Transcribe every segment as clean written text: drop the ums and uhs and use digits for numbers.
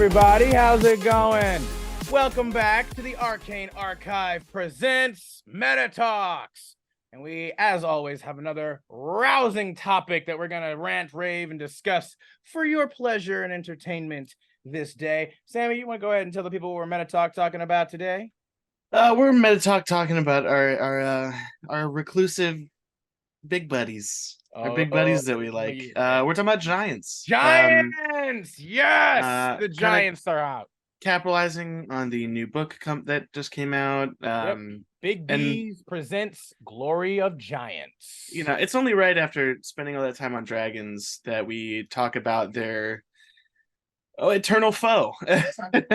everybody. How's it going? Welcome back to the Arcane Archive presents MetaTalks. And we, as always, have another rousing topic that we're going to rant, rave, and discuss for your pleasure and entertainment this day. Sammy, you want to go ahead and tell the people what we're talking about today? We're talking about our reclusive big buddies. Our big buddies that we like. Yeah. We're talking about giants. Giants! Yes! The Kinda Giants are out. capitalizing on the new book that just came out. Big Bees presents Glory of Giants. You know, it's only right after spending all that time on dragons that we talk about their eternal foe.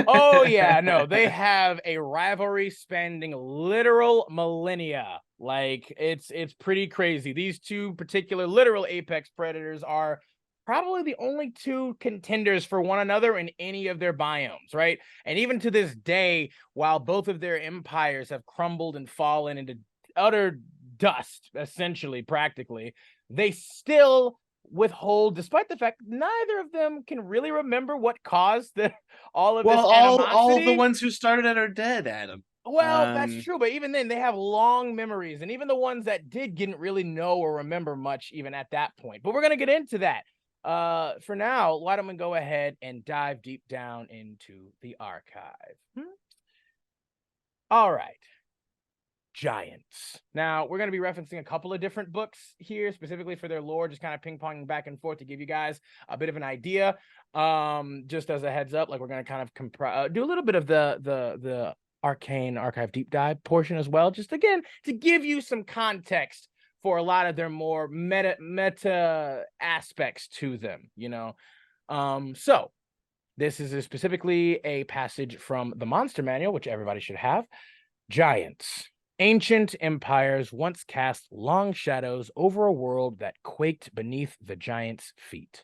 Oh yeah, no, they have a rivalry spanning literal millennia. Like it's pretty crazy. These two particular literal apex predators are probably the only two contenders for one another in any of their biomes, right? And even to this day, while both of their empires have crumbled and fallen into utter dust, essentially, practically, they still withhold, despite the fact neither of them can really remember what caused all of this animosity. all the ones who started it are dead, Adam. Well, that's true, but even then, they have long memories, and even the ones that didn't really know or remember much even at that point. But we're gonna get into that. For now, why don't we go ahead and dive deep down into the archive? All right. Giants. Now, we're going to be referencing a couple of different books here, specifically for their lore, just kind of ping-ponging back and forth to give you guys a bit of an idea. Just as a heads up, like we're going to kind of do a little bit of the Arcane Archive deep dive portion as well, just again to give you some context for a lot of their more meta aspects to them, you know. So this is specifically a passage from the Monster Manual, which everybody should have. Giants. Ancient empires once cast long shadows over a world that quaked beneath the giants' feet.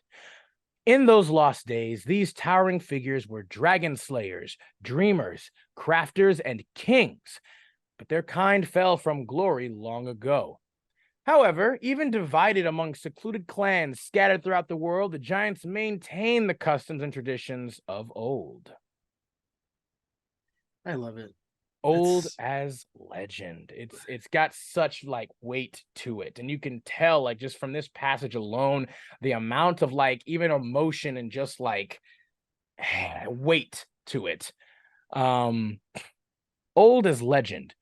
In those lost days, these towering figures were dragon slayers, dreamers, crafters, and kings, but their kind fell from glory long ago. However, even divided among secluded clans scattered throughout the world, the giants maintain the customs and traditions of old. I love it. Old as legend. It's got such like weight to it, and you can tell like just from this passage alone the amount of like even emotion and just like weight to it. Old as legend.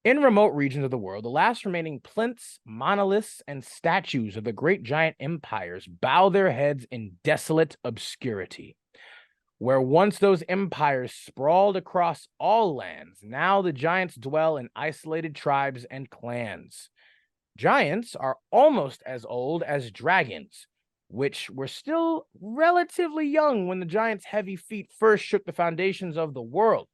In remote regions of the world, the last remaining plinths, monoliths, and statues of the great giant empires bow their heads in desolate obscurity. Where once those empires sprawled across all lands, now the giants dwell in isolated tribes and clans. Giants are almost as old as dragons, which were still relatively young when the giants' heavy feet first shook the foundations of the world.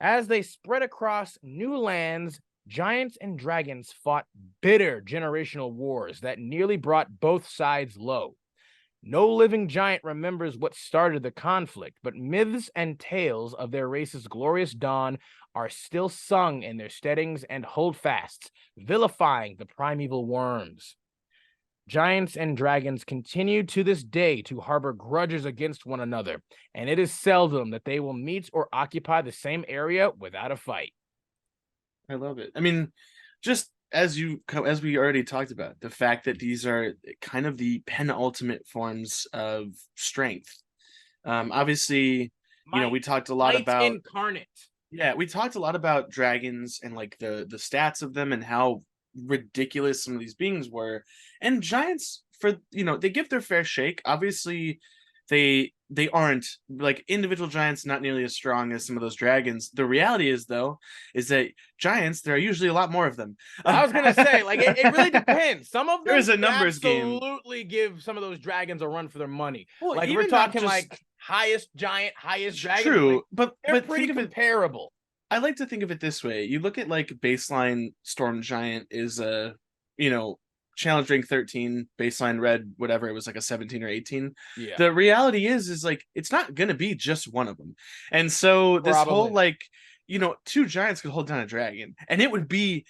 As they spread across new lands, giants and dragons fought bitter generational wars that nearly brought both sides low. No living giant remembers what started the conflict, but myths and tales of their race's glorious dawn are still sung in their steadings and holdfasts, vilifying the primeval worms. Giants and dragons continue to this day to harbor grudges against one another, and it is seldom that they will meet or occupy the same area without a fight. I love it. I mean, just as we already talked about, the fact that these are kind of the penultimate forms of strength. Obviously, we talked a lot about incarnate. Yeah, we talked a lot about dragons and like the stats of them and how ridiculous some of these beings were. And giants, they give their fair shake. Obviously, they aren't like individual giants, not nearly as strong as some of those dragons. The reality is that giants, there are usually a lot more of them. I was gonna say, like, it really depends. Some of them there's a numbers game. Absolutely give some of those dragons a run for their money. Well, like we're talking like highest giant, highest dragon. True, like, but pretty comparable. I like to think of it this way. You look at like baseline Storm Giant is a, challenge rank 13, baseline red, whatever, it was like a 17 or 18. Yeah. The reality is like it's not gonna be just one of them. And so this whole like, two giants could hold down a dragon, and it would be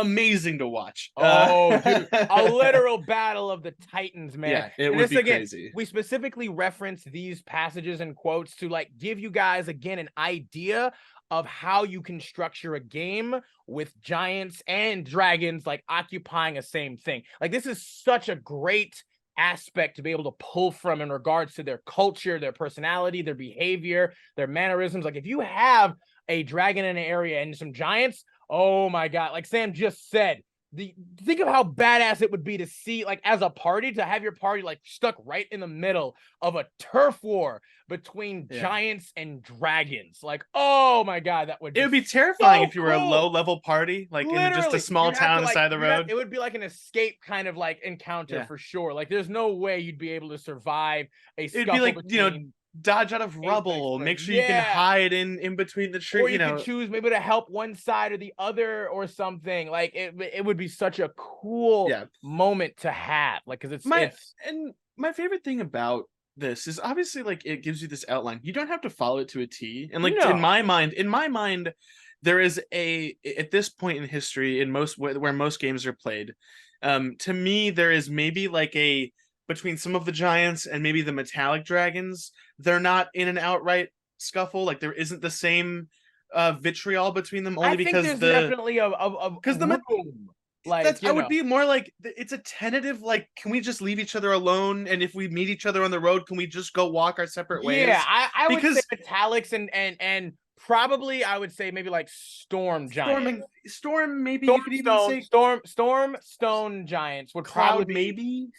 amazing to watch. Oh, dude, a literal battle of the Titans, man. Yeah, it and would this be again, crazy. we specifically reference these passages and quotes to like give you guys again an idea of how you can structure a game with giants and dragons like occupying a same thing. Like this is such a great aspect to be able to pull from in regards to their culture, their personality, their behavior, their mannerisms. Like if you have a dragon in an area and some giants, oh my God, like Sam just said, think of how badass it would be to see, like, as a party, to have your party like stuck right in the middle of a turf war between giants and dragons. Like, oh my God, that would be It would be terrifying so if you were a cool. low-level party, like in just a small town on the side of the road. It would be like an escape kind of like encounter for sure. Like, there's no way you'd be able to survive a scuffle. It'd be like, between dodge out of rubble, make sure you can hide in between the trees. Or you could choose maybe to help one side or the other or something. Like it would be such a cool moment to have. Like, because it's and my favorite thing about this is obviously like it gives you this outline. You don't have to follow it to a T. And like in my mind, there is at this point in history in most where most games are played. To me, there is maybe like between some of the giants and maybe the metallic dragons, they're not in an outright scuffle. Like there isn't the same vitriol between them. Only because there's definitely because the room. Like I would be more like it's a tentative. Like, can we just leave each other alone? And if we meet each other on the road, can we just go walk our separate ways? Yeah, I would say metallics and probably I would say maybe like storm giants. Storm maybe you could even say storm stone giants would cloud probably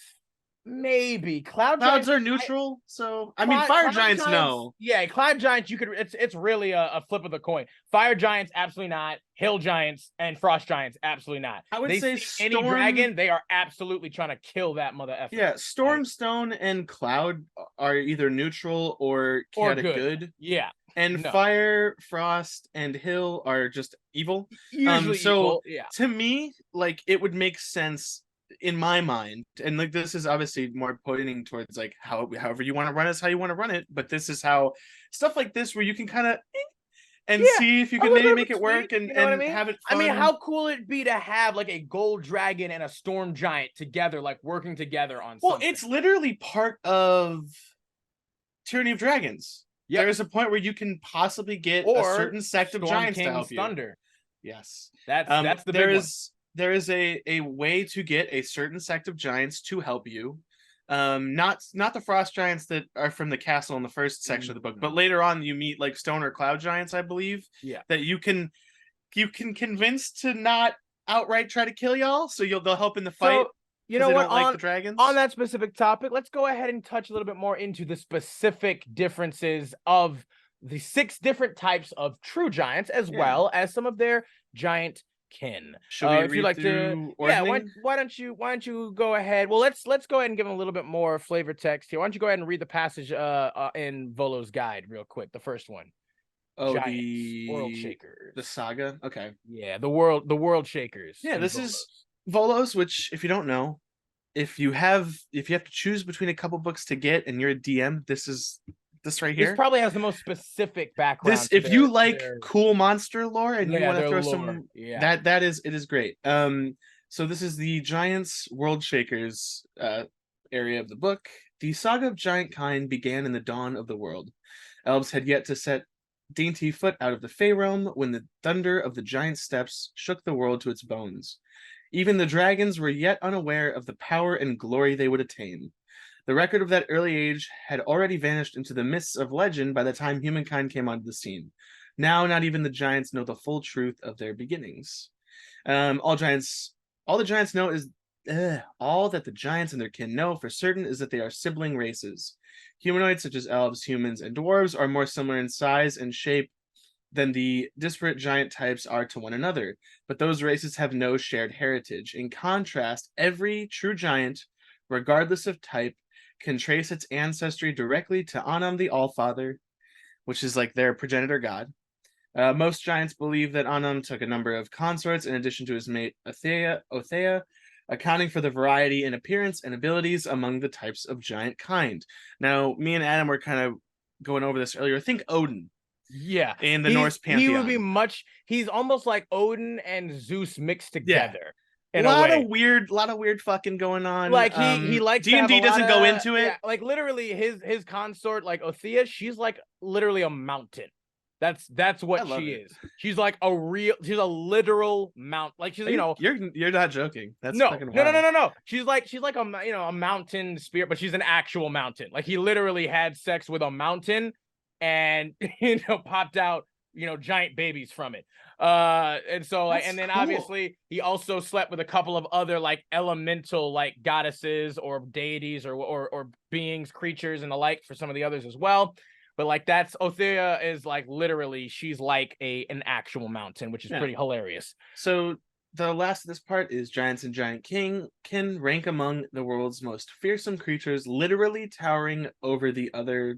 maybe clouds giants are neutral. So I mean, fire giants no. Yeah, cloud giants you could it's really a flip of the coin. Fire giants absolutely not. Hill giants and frost giants absolutely not. I would say any dragon, they are absolutely trying to kill that mother effer. Yeah, storm, stone, and cloud are either neutral or chaotic good. Yeah. And fire, frost, and hill are just evil. Usually evil, yeah. To me, like it would make sense in my mind, and like this is obviously more pointing towards like however you want to run it is how you want to run it. But this is how stuff like this where you can kind of see if you can maybe make it work and have it fun. I mean, how cool it'd be to have like a gold dragon and a storm giant together, like working together on something. Well, it's literally part of Tyranny of Dragons. Yep. There is a point where you can possibly get a certain sect of giants to help you. Thunder. Yes. That's the big one. There is a way to get a certain sect of giants to help you. Not the frost giants that are from the castle in the first section of the book, but later on you meet like stone or cloud giants, I believe. Yeah. That you can convince to not outright try to kill y'all, so they'll help in the fight. So, you know what? Like the dragons. On that specific topic, let's go ahead and touch a little bit more into the specific differences of the 6 different types of true giants, as well as some of their giant kin. Should we if you'd like to, why don't you go ahead? Well, let's go ahead and give them a little bit more flavor text here. Why don't you go ahead and read the passage in Volo's guide real quick, the first one. Giants, the world shakers, the saga. Okay, yeah, the world shakers. Yeah, this is Volos, which if you don't know, if you have to choose between a couple books to get and you're a DM, this right here. This probably has the most specific background. This, if you like cool monster lore and you want to throw some, it is great. So this is the Giants World Shakers area of the book. The saga of giant kind began in the dawn of the world. Elves had yet to set dainty foot out of the Fey realm when the thunder of the giant steps shook the world to its bones. Even the dragons were yet unaware of the power and glory they would attain. The record of that early age had already vanished into the mists of legend by the time humankind came onto the scene. Now, not even the giants know the full truth of their beginnings. All the giants know is all that the giants and their kin know for certain is that they are sibling races. Humanoids such as elves, humans, and dwarves are more similar in size and shape than the disparate giant types are to one another, but those races have no shared heritage. In contrast, every true giant, regardless of type, can trace its ancestry directly to Anam the Allfather, which is like their progenitor god. Most giants believe that Anam took a number of consorts in addition to his mate Othea, accounting for the variety in appearance and abilities among the types of giant kind. Now, me and Adam were kind of going over this earlier. Think Odin. Yeah, in the Norse he would be pantheon. he's almost like Odin and Zeus mixed Yeah, together in a way. lot of weird fucking going on. Like he likes to have a D&D lot doesn't go of, into it. yeah, like literally his consort, like Othea, she's like literally a mountain. That's I what love she it. is. She's like she's a literal mount. Like she's, You're not joking. That's no, fucking no, no, no, wild. no, no. She's like a mountain spirit, but she's an actual mountain. Like he literally had sex with a mountain, and popped out giant babies from it. And so like, That's and then cool. obviously he also slept with a couple of other like elemental like goddesses or deities or beings, creatures, and the like for some of the others as well. But like that's Othea is like literally she's like an actual mountain, which is pretty hilarious. So the last of this part is giants and giant king can rank among the world's most fearsome creatures, literally towering over the other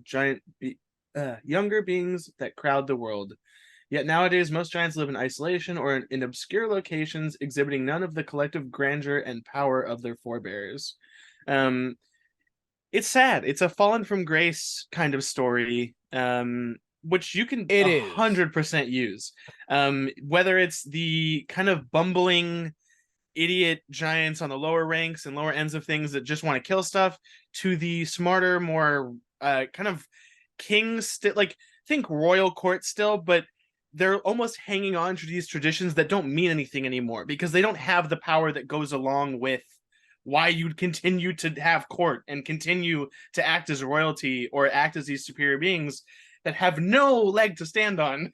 younger beings that crowd the world. Yet nowadays, most giants live in isolation or in obscure locations, exhibiting none of the collective grandeur and power of their forebears. Um, it's sad. It's a fallen from grace kind of story, which you can It is. 100% use. Whether it's the kind of bumbling idiot giants on the lower ranks and lower ends of things that just want to kill stuff, to the smarter, more kind of kings, like think royal court still, but they're almost hanging on to these traditions that don't mean anything anymore because they don't have the power that goes along with why you'd continue to have court and continue to act as royalty or act as these superior beings that have no leg to stand on.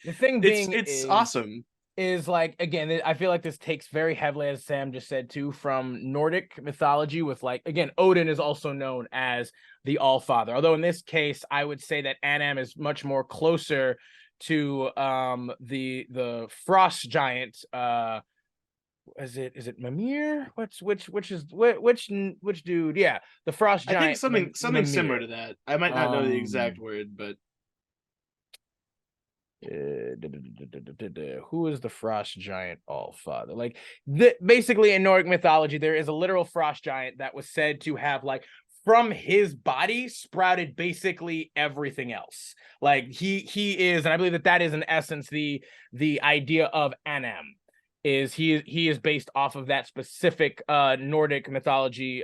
The thing being it's awesome. Is like, again, I feel like this takes very heavily, as Sam just said too, from Nordic mythology with like, again, Odin is also known as the All-Father. Although in this case, I would say that Anam is much more closer to the frost giant. Is it Mimir? Which dude? Yeah, the frost giant. I think something similar to that. I might not know the exact word, but who is the frost giant All-Father? Like basically in Nordic mythology, there is a literal frost giant that was said to have like from his body sprouted basically everything else. Like he is, and I believe that is in essence the idea of Anam. Is he is based off of that specific Nordic mythology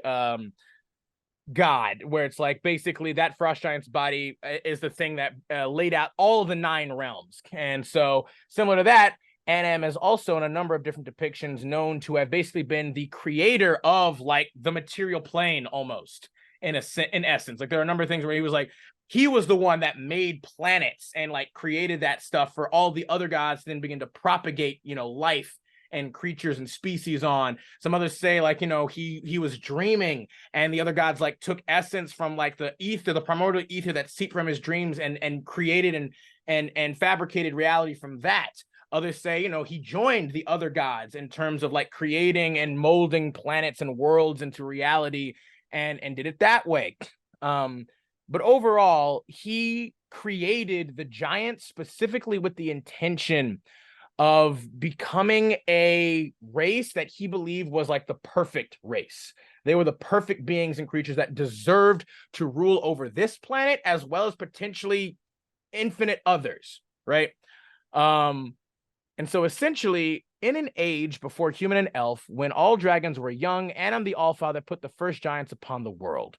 god, where it's like basically that frost giant's body is the thing that laid out all of the 9 realms. And so similar to that, Anam is also in a number of different depictions known to have basically been the creator of like the material plane almost in essence. Like there are a number of things where he was the one that made planets and like created that stuff for all the other gods to then begin to propagate life and creatures and species on. Some others say like he was dreaming and the other gods like took essence from like the ether, the primordial ether that seeped from his dreams and created and fabricated reality from that. Others say he joined the other gods in terms of like creating and molding planets and worlds into reality and did it that way. But overall, he created the giants specifically with the intention of becoming a race that he believed was like the perfect race. They were the perfect beings and creatures that deserved to rule over this planet as well as potentially infinite others, right? And so essentially, in an age before human and elf, when all dragons were young, Anam the All-Father put the first giants upon the world.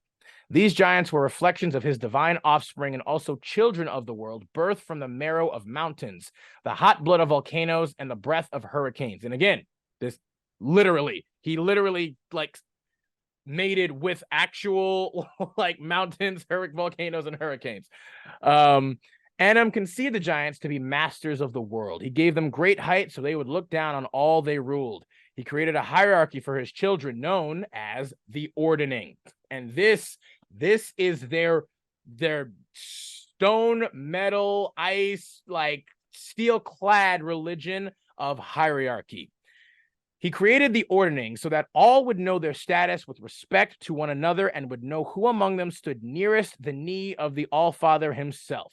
These giants were reflections of his divine offspring and also children of the world, birthed from the marrow of mountains, the hot blood of volcanoes, and the breath of hurricanes. And again, he literally like mated with actual like mountains, volcanoes, and hurricanes. Anam conceived the giants to be masters of the world. He gave them great height so they would look down on all they ruled. He created a hierarchy for his children known as the Ordning. And this is their stone, metal, ice, like steel-clad religion of hierarchy. He created the Ordning so that all would know their status with respect to one another and would know who among them stood nearest the knee of the All-Father himself.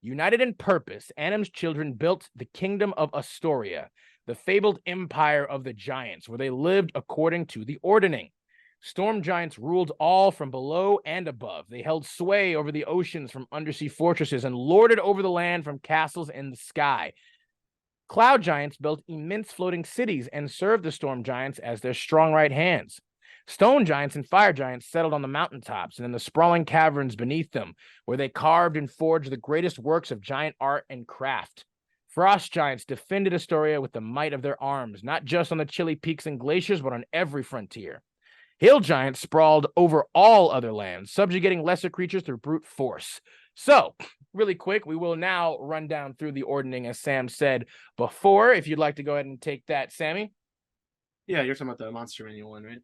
United in purpose, Anam's children built the kingdom of Astoria, the fabled empire of the giants, where they lived according to the Ordning. Storm giants ruled all from below and above. They held sway over the oceans from undersea fortresses and lorded over the land from castles in the sky. Cloud giants built immense floating cities and served the storm giants as their strong right hands. Stone giants and fire giants settled on the mountaintops and in the sprawling caverns beneath them, where they carved and forged the greatest works of giant art and craft. Frost giants defended Astoria with the might of their arms, not just on the chilly peaks and glaciers, but on every frontier. Hill giants sprawled over all other lands, subjugating lesser creatures through brute force. So, really quick, we will now run down through the ordning as Sam said before. If you'd like to go ahead and take that, Sammy. Yeah, you're talking about the Monster Manual one, right?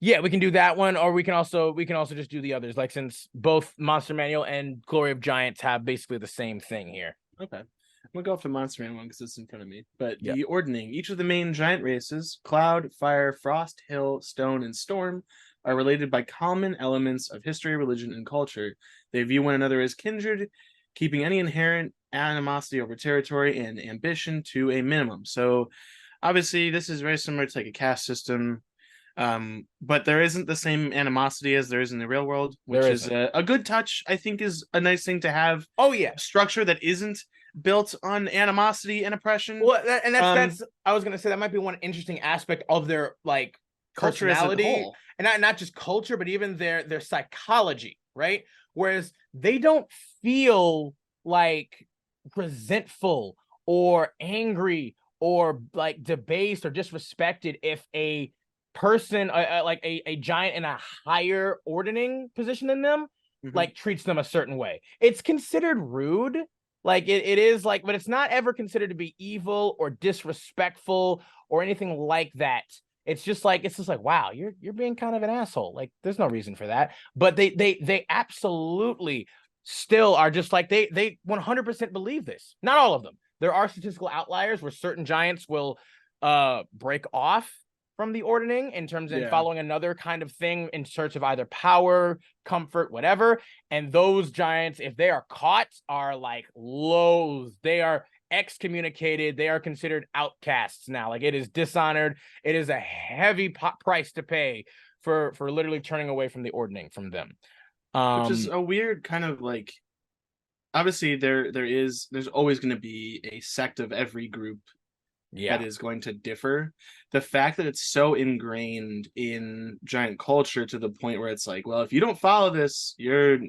Yeah, we can do that one, or we can also just do the others. Like, since both Monster Manual and Glory of Giants have basically the same thing here. Okay. I'm gonna go off the Monster Manual one because it's in front of me. But Yep. the ordning, each of the main giant races, Cloud, Fire, Frost, Hill, Stone, and Storm, are related by common elements of history, religion, and culture. They view one another as kindred, keeping any inherent animosity over territory and ambition to a minimum. So obviously this is very similar to like a caste system. But there isn't the same animosity as there is in the real world, which is a good touch. I think is a nice thing to have. Oh yeah, a structure that isn't built on animosity and oppression. Well, that's I was gonna say that might be one interesting aspect of their like culture as a whole, and not just culture, but even their psychology, right? Whereas they don't feel like resentful or angry or like debased or disrespected if a person like a giant in a higher ordering position than them like treats them a certain way. It's considered rude, like it is like, but it's not ever considered to be evil or disrespectful or anything like that. It's just like wow, you're being kind of an asshole. Like there's no reason for that. But they absolutely still are just like they 100% believe this. Not all of them. There are statistical outliers where certain giants will break off from the ordning in terms of following another kind of thing in search of either power, comfort, whatever. And those giants, if they are caught, are like loathed. They are excommunicated. They are considered outcasts now. Like it is dishonored. It is a heavy price to pay for literally turning away from the ordning from them. Which is a weird kind of like, obviously there's always going to be a sect of every group that is going to differ. The fact that it's so ingrained in giant culture to the point where it's like, well, if you don't follow this, you're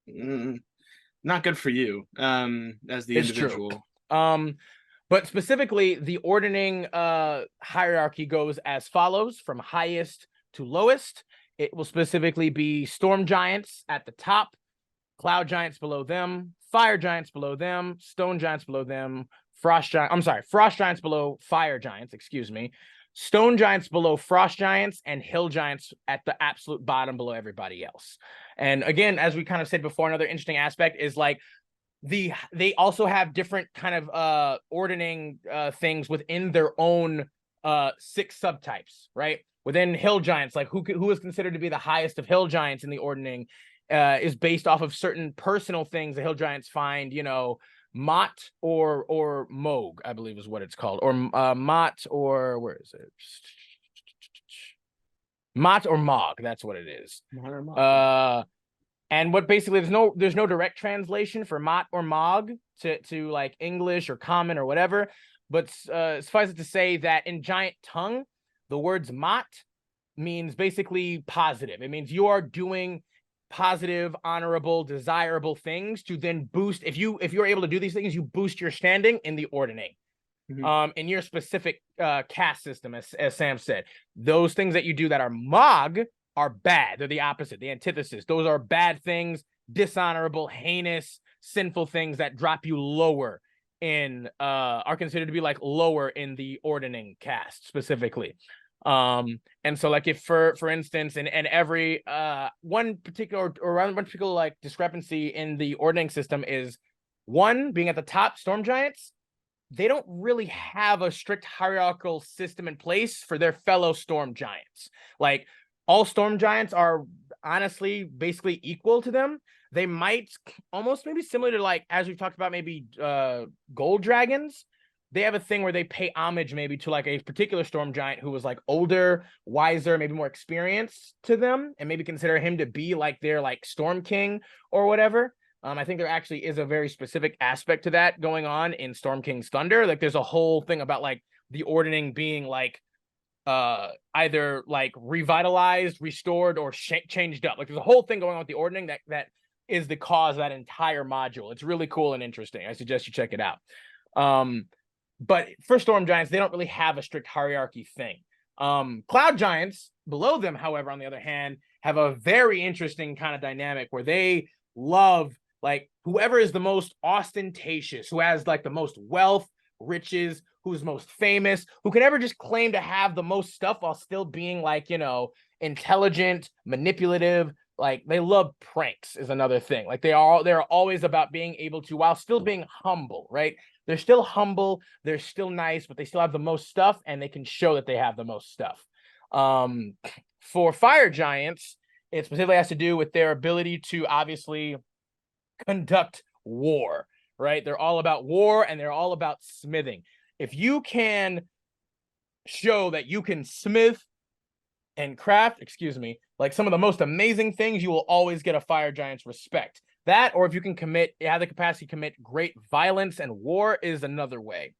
not good for you as the individual. True. But specifically, the ordning hierarchy goes as follows from highest to lowest. It will specifically be storm giants at the top, cloud giants below them, fire giants below them, stone giants below them, frost giants below fire giants, stone giants below frost giants, and hill giants at the absolute bottom below everybody else. And again, as we kind of said before, another interesting aspect is like they also have different kind of ordning things within their own 6 subtypes, right? Within hill giants, like who is considered to be the highest of hill giants in the ordning is based off of certain personal things the hill giants find, Mott or Moog, I believe is what it's called, or Mott, or where is it? Mott or Mog, that's what it is. And what basically there's no direct translation for Mott or Mog to like English or common or whatever, but suffice it to say that in giant tongue, the words Mott means basically positive. It means you are doing positive, honorable, desirable things to then boost. If you're able to do these things, you boost your standing in the ordning. In your specific caste system, as Sam said. Those things that you do that are Mog are bad. They're the opposite, the antithesis. Those are bad things, dishonorable, heinous, sinful things that drop you lower in are considered to be like lower in the ordning caste specifically. And so like if for instance and every one particular like discrepancy in the ordning system is one being at the top, storm giants, they don't really have a strict hierarchical system in place for their fellow storm giants. Like all storm giants are honestly basically equal to them. They might almost maybe similar to like, as we've talked about, maybe gold dragons, they have a thing where they pay homage maybe to like a particular storm giant who was like older, wiser, maybe more experienced to them, and maybe consider him to be like their like storm king or whatever. I think there actually is a very specific aspect to that going on in Storm King's Thunder. Like there's a whole thing about like the ordering being like either like revitalized, restored, or changed up. Like there's a whole thing going on with the ordering that is the cause of that entire module. It's really cool and interesting. I suggest you check it out. But for storm giants, they don't really have a strict hierarchy thing. Cloud giants below them, however, on the other hand, have a very interesting kind of dynamic where they love like whoever is the most ostentatious, who has like the most wealth, riches, who's most famous, who can ever just claim to have the most stuff while still being like, you know, intelligent, manipulative. Like they love pranks is another thing. Like they're always about being able to, while still being humble, right? They're still humble, they're still nice, but they still have the most stuff and they can show that they have the most stuff. For fire giants, it specifically has to do with their ability to obviously conduct war, right? They're all about war and they're all about smithing. If you can show that you can smith and craft, like some of the most amazing things, you will always get a fire giant's respect. That, or if you can have the capacity to commit great violence and war, is another way.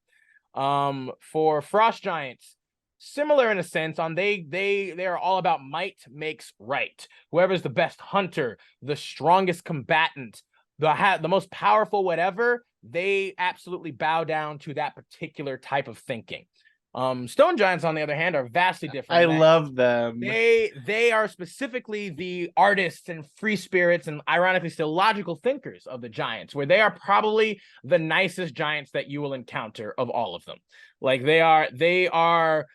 For frost giants, similar in a sense, they are all about might makes right. Whoever's the best hunter, the strongest combatant, the most powerful whatever, they absolutely bow down to that particular type of thinking. Stone giants, on the other hand, are vastly different. I love them. They are specifically the artists and free spirits and ironically still logical thinkers of the giants, where they are probably the nicest giants that you will encounter of all of them. Like they are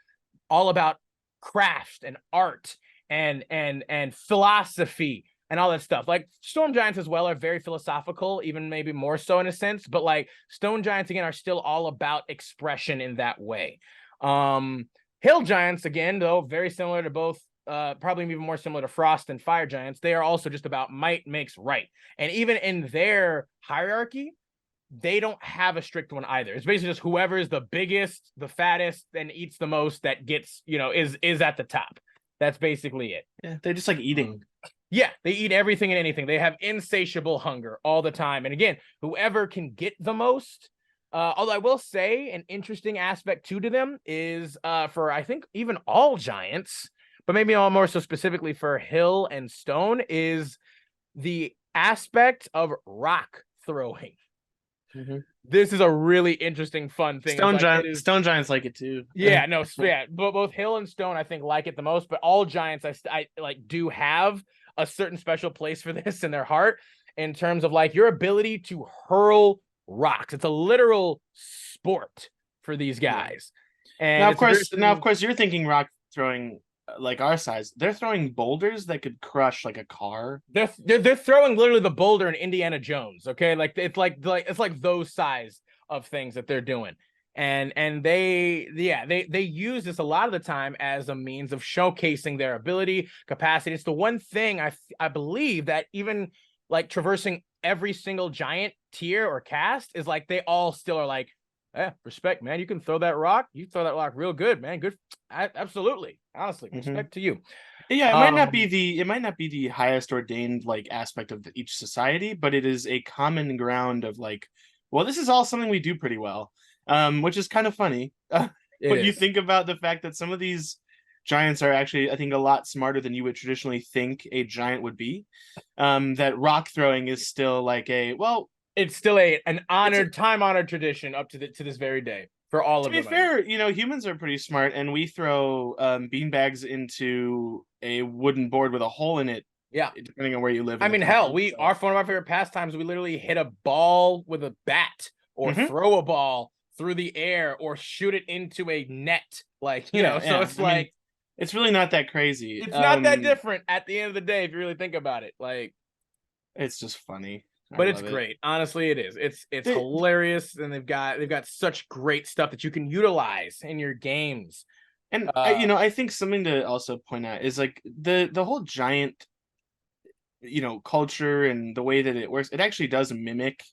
all about craft and art and philosophy and all that stuff. Like storm giants as well are very philosophical, even maybe more so in a sense, but like stone giants again are still all about expression in that way. Hill giants, again, though, very similar to both, probably even more similar to frost and fire giants. They are also just about might makes right. And even in their hierarchy, they don't have a strict one either. It's basically just whoever is the biggest, the fattest, and eats the most that gets, you know, is at the top. That's basically it. Yeah, they're just like eating. Yeah, they eat everything and anything. They have insatiable hunger all the time. And again, whoever can get the most. Although I will say an interesting aspect to them is for I think even all giants, but maybe more so specifically for hill and stone, is the aspect of rock throwing. Mm-hmm. This is a really interesting, fun thing. Stone giants like it too. Yeah, no, yeah, but both hill and stone I think like it the most. But all giants I like do have a certain special place for this in their heart in terms of like your ability to hurl rocks. It's a literal sport for these guys. And now of course you're thinking rock throwing like our size. They're throwing boulders that could crush like a car. They're throwing literally the boulder in Indiana Jones, okay? Like it's like those size of things that they're doing. And they use this a lot of the time as a means of showcasing their ability, capacity. It's the one thing I believe that even like traversing every single giant tier or cast is like they all still are like, respect, man. You can throw that rock. You throw that rock real good, man. Good. Absolutely. Honestly, respect to you. Yeah, it might not be the highest ordained like aspect of each society, but it is a common ground of like, well, this is all something we do pretty well, which is kind of funny. When you think about the fact that some of these giants are actually, I think, a lot smarter than you would traditionally think a giant would be. That rock throwing is still like it's still an time-honored tradition up to this very day for all of them. To be fair, you know, humans are pretty smart, and we throw beanbags into a wooden board with a hole in it. Yeah, depending on where you live. I mean, hell, one of our favorite pastimes. We literally hit a ball with a bat, or throw a ball through the air, or shoot it into a net. Like so it's like. It's really not that crazy. It's not that different at the end of the day if you really think about it. Like, it's just funny. But it's great. Honestly, it is. It's hilarious, and they've got such great stuff that you can utilize in your games. And I think something to also point out is like the whole giant, culture and the way that it works. It actually does mimic,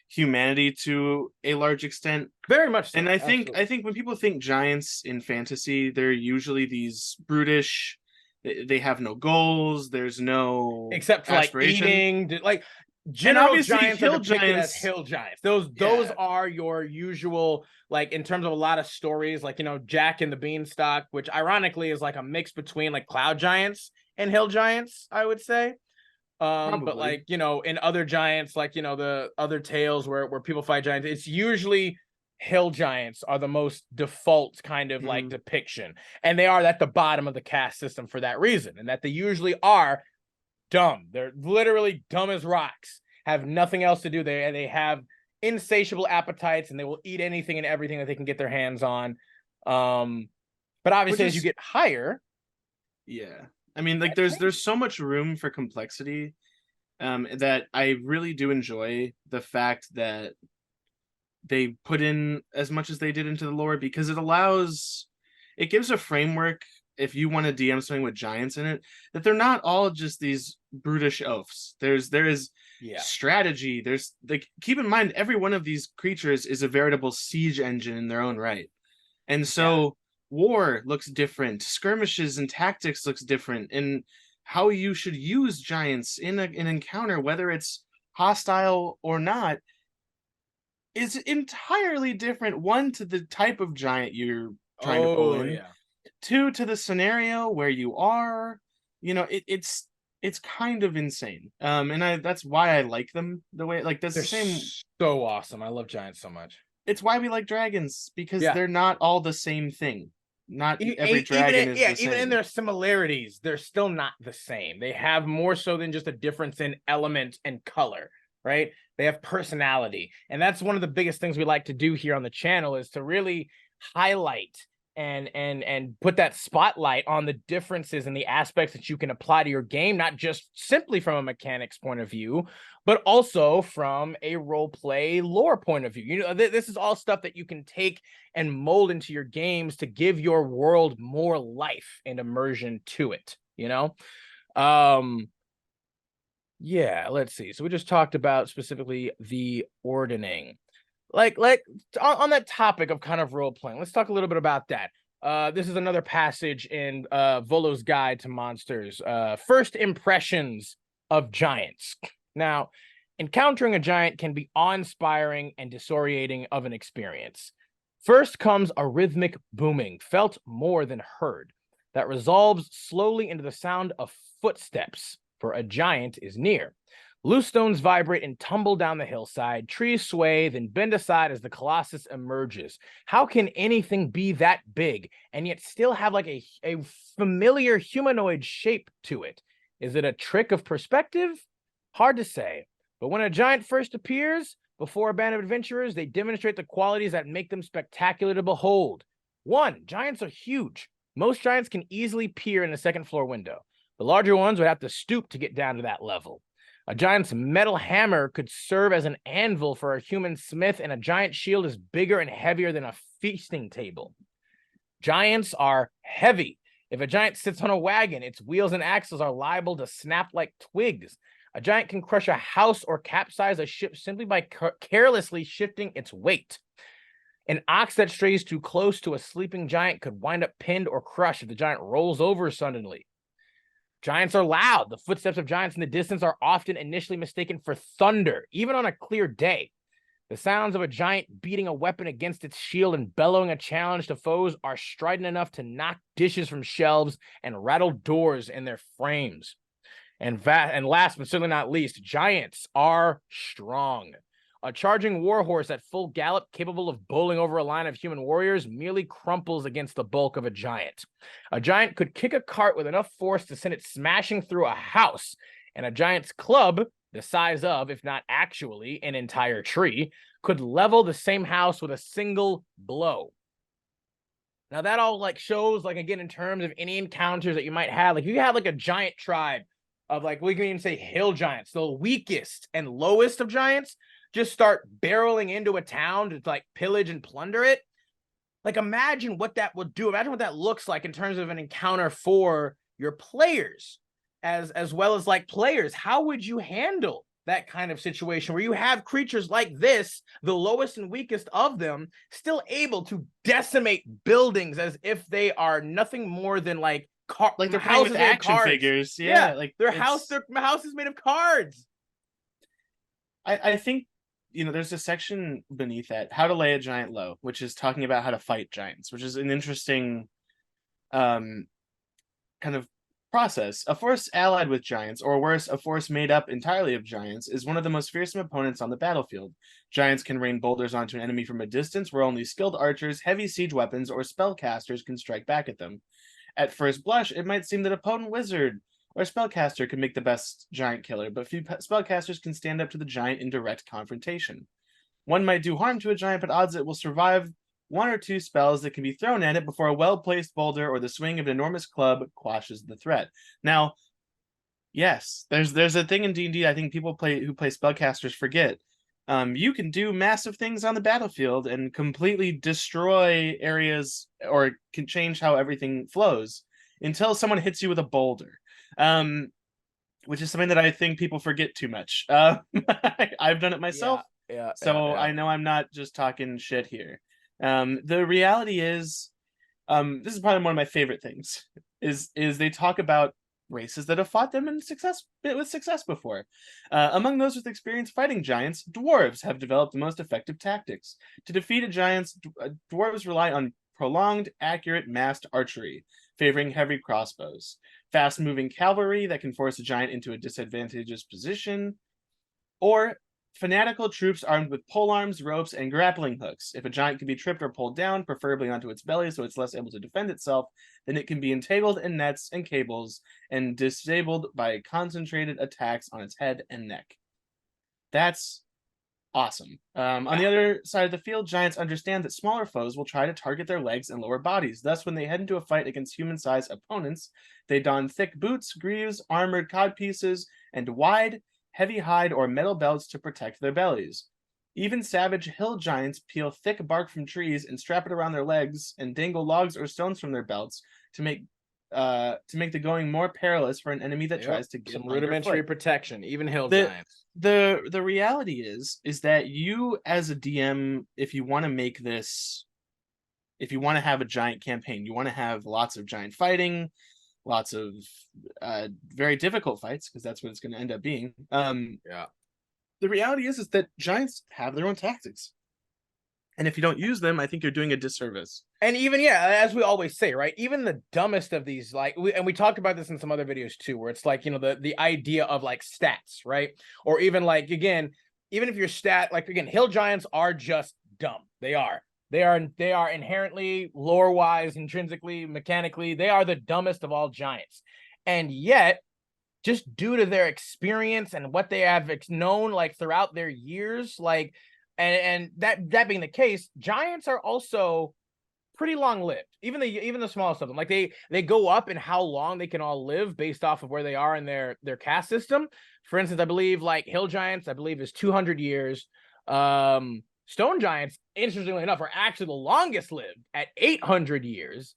humanity to a large extent. Very much so. And Absolutely. I think when people think giants in fantasy, they're usually these brutish. They have no goals. There's no Except for like aspiration. eating, like And general obviously, giants are hill depicted as giants. hill giants. Those Yeah, are your usual, like in terms of a lot of stories, like Jack and the Beanstalk, which ironically is like a mix between like cloud giants and hill giants, I would say. But probably. like in other giants, like the other tales where people fight giants, it's usually hill giants are the most default kind of like Mm-hmm. depiction, and they are at the bottom of the caste system for that reason, and that they usually are dumb. They're literally dumb as rocks, have nothing else to do. They have insatiable appetites, and they will eat anything and everything that they can get their hands on. But Which obviously, as you is get higher, yeah. I mean, like that there's changes. so much room for complexity, that I really do enjoy the fact that they put in as much as they did into the lore, because it gives a framework if you want to DM something with giants in it, that they're not all just these brutish oafs. There is Yeah, strategy. There's like, keep in mind, every one of these creatures is a veritable siege engine in their own right. And yeah. so war looks different, skirmishes and tactics looks different, and how you should use giants in an encounter, whether it's hostile or not, is entirely different. One, to the type of giant you're trying to pull Oh in. yeah. Two, to the scenario where you are. It's kind of insane. And that's why I like them the way, like, that's They're the same. so awesome. I love giants so much. It's why we like dragons, because Yeah. they're not all the same thing. Not every Even dragon is the even in same. their similarities, they're still not the same. They have more so than just a difference in element and color, right? They have personality. And that's one of the biggest things we like to do here on the channel, is to really highlight and put that spotlight on the differences and the aspects that you can apply to your game, not just simply from a mechanics point of view, but also from a role play lore point of view. This is all stuff that you can take and mold into your games to give your world more life and immersion to it. Um, yeah, let's see. So we just talked about specifically the ordaining. Like on that topic of kind of role playing, let's talk a little bit about that. This is another passage in Volo's Guide to Monsters. First impressions of giants. Now, encountering a giant can be awe-inspiring and disorienting of an experience. First comes a rhythmic booming, felt more than heard, that resolves slowly into the sound of footsteps, for a giant is near. Loose stones vibrate and tumble down the hillside. Trees sway, then bend aside as the colossus emerges. How can anything be that big and yet still have like a familiar humanoid shape to it? Is it a trick of perspective? Hard to say. But when a giant first appears before a band of adventurers, they demonstrate the qualities that make them spectacular to behold. One, giants are huge. Most giants can easily peer in a second floor window. The larger ones would have to stoop to get down to that level. A giant's metal hammer could serve as an anvil for a human smith, and a giant shield is bigger and heavier than a feasting table. Giants are heavy. If a giant sits on a wagon, its wheels and axles are liable to snap like twigs. A giant can crush a house or capsize a ship simply by carelessly shifting its weight. An ox that strays too close to a sleeping giant could wind up pinned or crushed if the giant rolls over suddenly. Giants are loud. The footsteps of giants in the distance are often initially mistaken for thunder, even on a clear day. The sounds of a giant beating a weapon against its shield and bellowing a challenge to foes are strident enough to knock dishes from shelves and rattle doors in their frames. And last but certainly not least, giants are strong. A charging warhorse at full gallop, capable of bowling over a line of human warriors, merely crumples against the bulk of a giant. A giant could kick a cart with enough force to send it smashing through a house, and a giant's club, the size of, if not actually, an entire tree, could level the same house with a single blow. Now that all like shows, like, again, in terms of any encounters that you might have, like you have like a giant tribe of, like, we can even say hill giants, the weakest and lowest of giants, just start barreling into a town to like pillage and plunder it. Like, imagine what that would do. Imagine what that looks like in terms of an encounter for your players, as well as like players. How would you handle that kind of situation where you have creatures like this, the lowest and weakest of them, still able to decimate buildings as if they are nothing more than like they're playing with action figures. Yeah, like their house is made of cards. I think, there's a section beneath that, how to lay a giant low, which is talking about how to fight giants, which is an interesting kind of process. A force allied with giants, or worse, a force made up entirely of giants, is one of the most fearsome opponents on the battlefield. Giants can rain boulders onto an enemy from a distance where only skilled archers, heavy siege weapons, or spellcasters can strike back at them. At first blush, it might seem that a potent wizard or spellcaster could make the best giant killer, but few spellcasters can stand up to the giant in direct confrontation. One might do harm to a giant, but odds it will survive one or two spells that can be thrown at it before a well-placed boulder or the swing of an enormous club quashes the threat. Now, yes, there's a thing in D&D I think people who play spellcasters forget. You can do massive things on the battlefield and completely destroy areas, or can change how everything flows until someone hits you with a boulder. Which is something that I think people forget too much. I've done it myself, so I know I'm not just talking shit here. The reality is, this is probably one of my favorite things, is they talk about races that have fought them with success before. Among those with experience fighting giants, dwarves have developed the most effective tactics. To defeat a giant, dwarves rely on prolonged, accurate, massed archery, favoring heavy crossbows, fast-moving cavalry that can force a giant into a disadvantageous position, or fanatical troops armed with polearms, ropes, and grappling hooks. If a giant can be tripped or pulled down, preferably onto its belly so it's less able to defend itself, then it can be entangled in nets and cables and disabled by concentrated attacks on its head and neck. That's awesome. On the other side of the field, giants understand that smaller foes will try to target their legs and lower bodies. Thus, when they head into a fight against human-sized opponents, they don thick boots, greaves, armored codpieces, and wide, heavy hide or metal belts to protect their bellies. Even savage hill giants peel thick bark from trees and strap it around their legs and dangle logs or stones from their belts to make the going more perilous for an enemy that tries to get some rudimentary protection. Even hill giants. The reality is that you, as a DM, if you want to have a giant campaign, you want to have lots of giant fighting, lots of very difficult fights, because that's what it's going to end up being. The reality is that giants have their own tactics, and if you don't use them, I think you're doing a disservice. And even, as we always say, right, even the dumbest of these, we talked about this in some other videos too, where it's like, the idea of like stats, right? Or even like, again, even if your hill giants are just dumb. They are inherently, lore-wise, intrinsically, mechanically, they are the dumbest of all giants. And yet, just due to their experience and what they have known like throughout their years, like, and that being the case, giants are also pretty long-lived. Even the smallest of them, like they go up in how long they can all live based off of where they are in their caste system. For instance, I believe like hill giants, is 200 years. Stone giants, interestingly enough, are actually the longest lived at 800 years.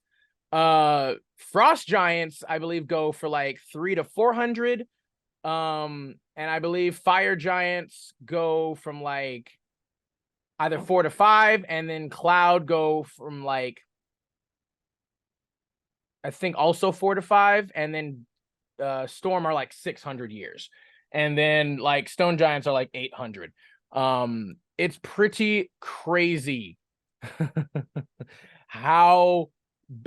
Frost giants, I believe, go for like 300 to 400. And I believe fire giants go from like either 4 to 5, and then cloud go from like, I think also 4 to 5, and then storm are like 600 years, and then like stone giants are like 800. It's pretty crazy how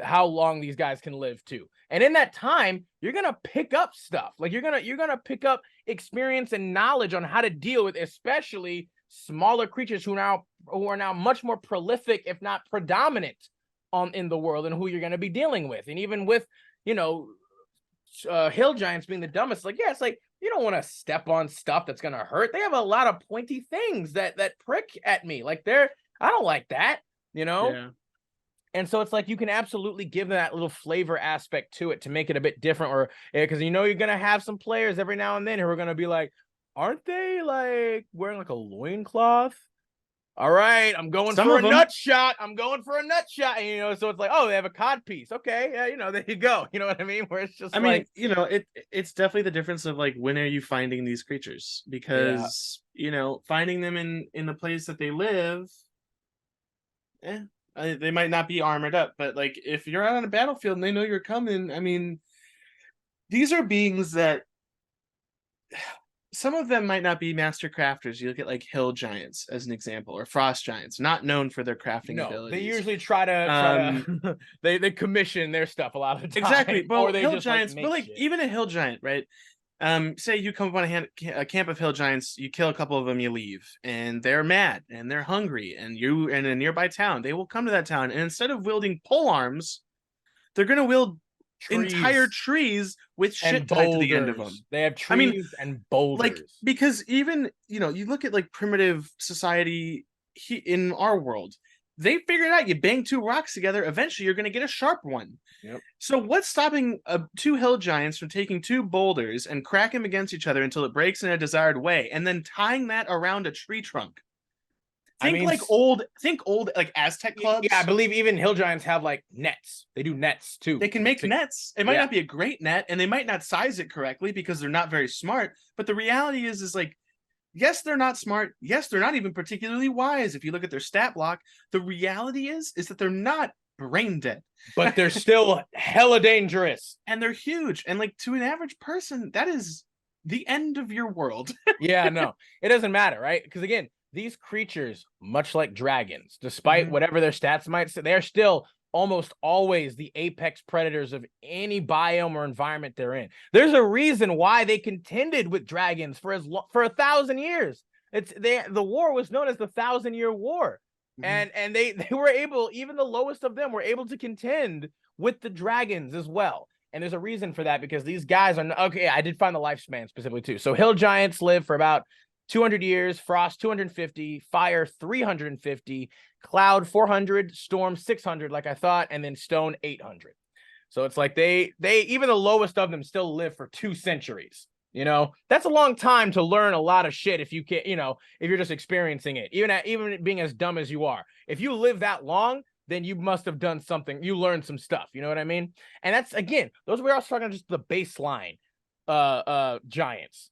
long these guys can live too. And in that time, you're gonna pick up stuff. Like you're gonna pick up experience and knowledge on how to deal with especially smaller creatures who are now much more prolific, if not predominant, in the world, and who you're gonna be dealing with. And even with hill giants being the dumbest, like it's like you don't want to step on stuff that's gonna hurt. They have a lot of pointy things that prick at me. Like I don't like that, Yeah. And so it's like you can absolutely give them that little flavor aspect to it to make it a bit different, or because you're gonna have some players every now and then who are gonna be like, aren't they like wearing like a loincloth? all right, I'm going Some for of a them, nut shot. I'm going for a nut shot. And, so it's like, oh, they have a cod piece. Okay, yeah, there you go. You know what I mean? Where it's just I mean, like, it's definitely the difference of like when are you finding these creatures? yeah, Because, finding them in the place that they live, eh, they might not be armored up, but like if you're out on a battlefield and they know you're coming, I mean, these are beings that some of them might not be master crafters. You look at like hill giants as an example, or frost giants, not known for their crafting no, they abilities. usually try Um, to they commission their stuff a lot of the exactly. time, or Well, they hill just like giants, but make like shit. even a hill giant, right? Say you come upon a camp of hill giants, you kill a couple of them, you leave, and they're mad and they're hungry, and you in a nearby town, they will come to that town, and instead of wielding pole arms, they're gonna wield entire Trees trees with and shit tied to the end of boulders. them. They have I mean, trees and like boulders. because even you look at like primitive society in our world, they figured out you bang two rocks together, eventually you're going to get a sharp one. Yep. So what's stopping two hill giants from taking two boulders and cracking them against each other until it breaks in a desired way, and then tying that around a tree trunk? I Think mean, like old like Aztec yeah, I clubs. believe even hill giants have like nets. They do nets too. They can make nets. It might Yeah. not be a great net, and they might not size it correctly because they're not very smart. But the reality is like, yes, they're not smart. Yes, they're not even particularly wise. If you look at their stat block, the reality is that they're not brain dead, But they're still hella dangerous. and they're huge. And like to an average person, that is the end of your world. Yeah, no, it doesn't matter, right? Because again, these creatures, much like dragons, despite Mhm. whatever their stats might say, they're still almost always the apex predators of any biome or environment they're in. There's a reason why they contended with dragons for for 1,000 years. The war was known as the 1,000-Year War, Mhm. and they were able, even the lowest of them were able to contend with the dragons as well. And there's a reason for that, because these guys are okay. I did find the lifespan specifically too. So hill giants live for about 200 years, frost 250, fire 350, cloud 400, storm 600, like I thought, and then stone 800. So it's like they even the lowest of them still live for 2 centuries. That's a long time to learn a lot of shit if you can't, if you're just experiencing it, even being as dumb as you are. If you live that long, then you must have done something. You learned some stuff. You know what I mean? And that's, again, those we're also talking just the baseline giants.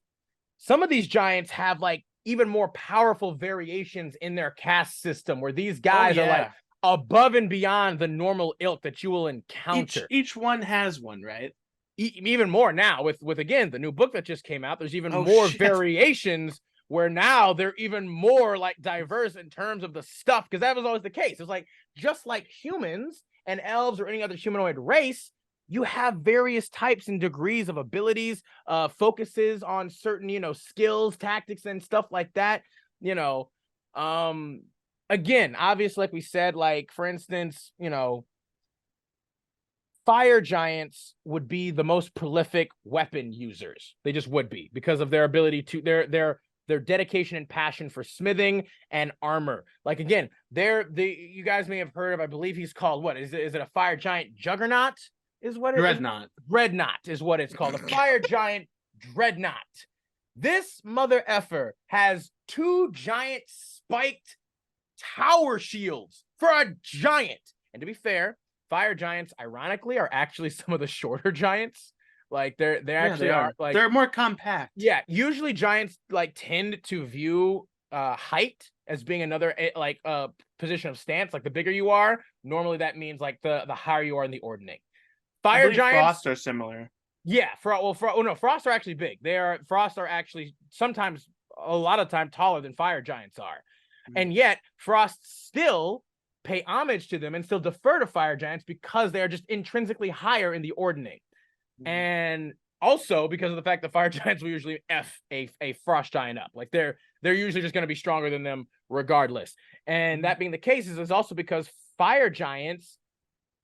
Some of these giants have like even more powerful variations in their caste system, where these Oh guys are like yeah, above and beyond the normal ilk that you will each encounter. each one has one, right? Even more now with again the new book that just came out. There's even Oh more shit. variations, where now they're even more like diverse in terms of the stuff, because that was always the case. It's like, just like humans and elves or any other humanoid race, you have various types and degrees of abilities, focuses on certain skills, tactics, and stuff like that. you know um Again, obviously, like we said, like for instance, fire giants would be the most prolific weapon users. They just would be, because of their ability to their dedication and passion for smithing and armor. Like again, you guys may have heard of, I believe he's called, what is it a fire giant juggernaut? Is what it is. Dreadnought. Dreadnought is what it's called. A fire giant dreadnought. This mother effer has 2 giant spiked tower shields for a giant. And to be fair, fire giants, ironically, are actually some of the shorter giants. Like they Yeah, actually they are are. like, They're more compact. yeah. Usually giants like tend to view height as being another like position of stance. Like the bigger you are, normally that means like the higher you are in the ordning. I Fire believe giants, frost are similar. yeah. No, frost are actually big. Frost are actually sometimes, a lot of time, taller than fire giants are. And yet frost still pay homage to them and still defer to fire giants, because they are just intrinsically higher in the ordning. And also because of the fact that fire giants will usually a frost giant up. Like they're usually just going to be stronger than them regardless. And that being the case is also because fire giants,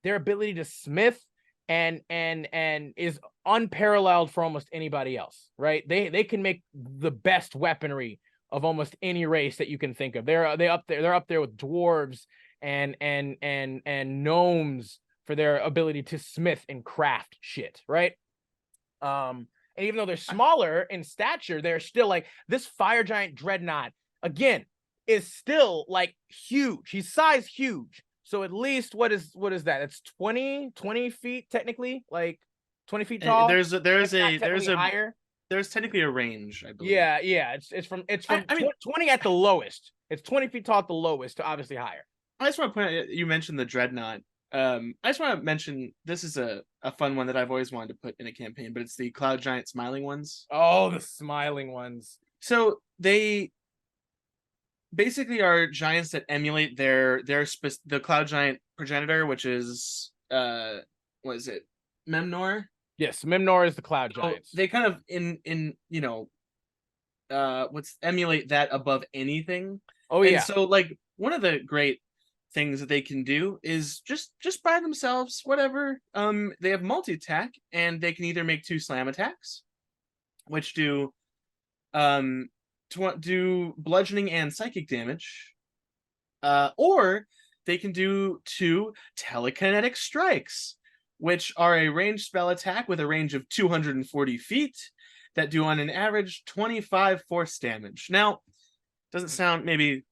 their ability to smith and is unparalleled for almost anybody else, right? They can make the best weaponry of almost any race that you can think of. They're up there with dwarves and gnomes for their ability to smith and craft shit, right? And even though they're smaller in stature, they're still like this fire giant dreadnought. Again, is still like huge. He's size huge. So at least what is that? It's 20 feet technically, like 20 feet tall. There's Higher. There's technically a range, I believe. Yeah. It's from I mean, 20 at the lowest. It's 20 feet tall at the lowest to obviously higher. I just want to point out, you mentioned the dreadnought. I just want to mention, this is a fun one that I've always wanted to put in a campaign, but it's the Cloud Giant smiling ones. Oh, the smiling ones. So they basically are giants that emulate the Cloud Giant progenitor, which is what is it? Memnor? Yes, Memnor is the Cloud Giants. They kind of emulate that above anything. Oh yeah. And so like one of the great things that they can do is just by themselves, whatever. They have multi-attack, and they can either make 2 slam attacks, which do bludgeoning and psychic damage, or they can do 2 telekinetic strikes, which are a ranged spell attack with a range of 240 feet that do on an average 25 force damage. Now, doesn't sound maybe.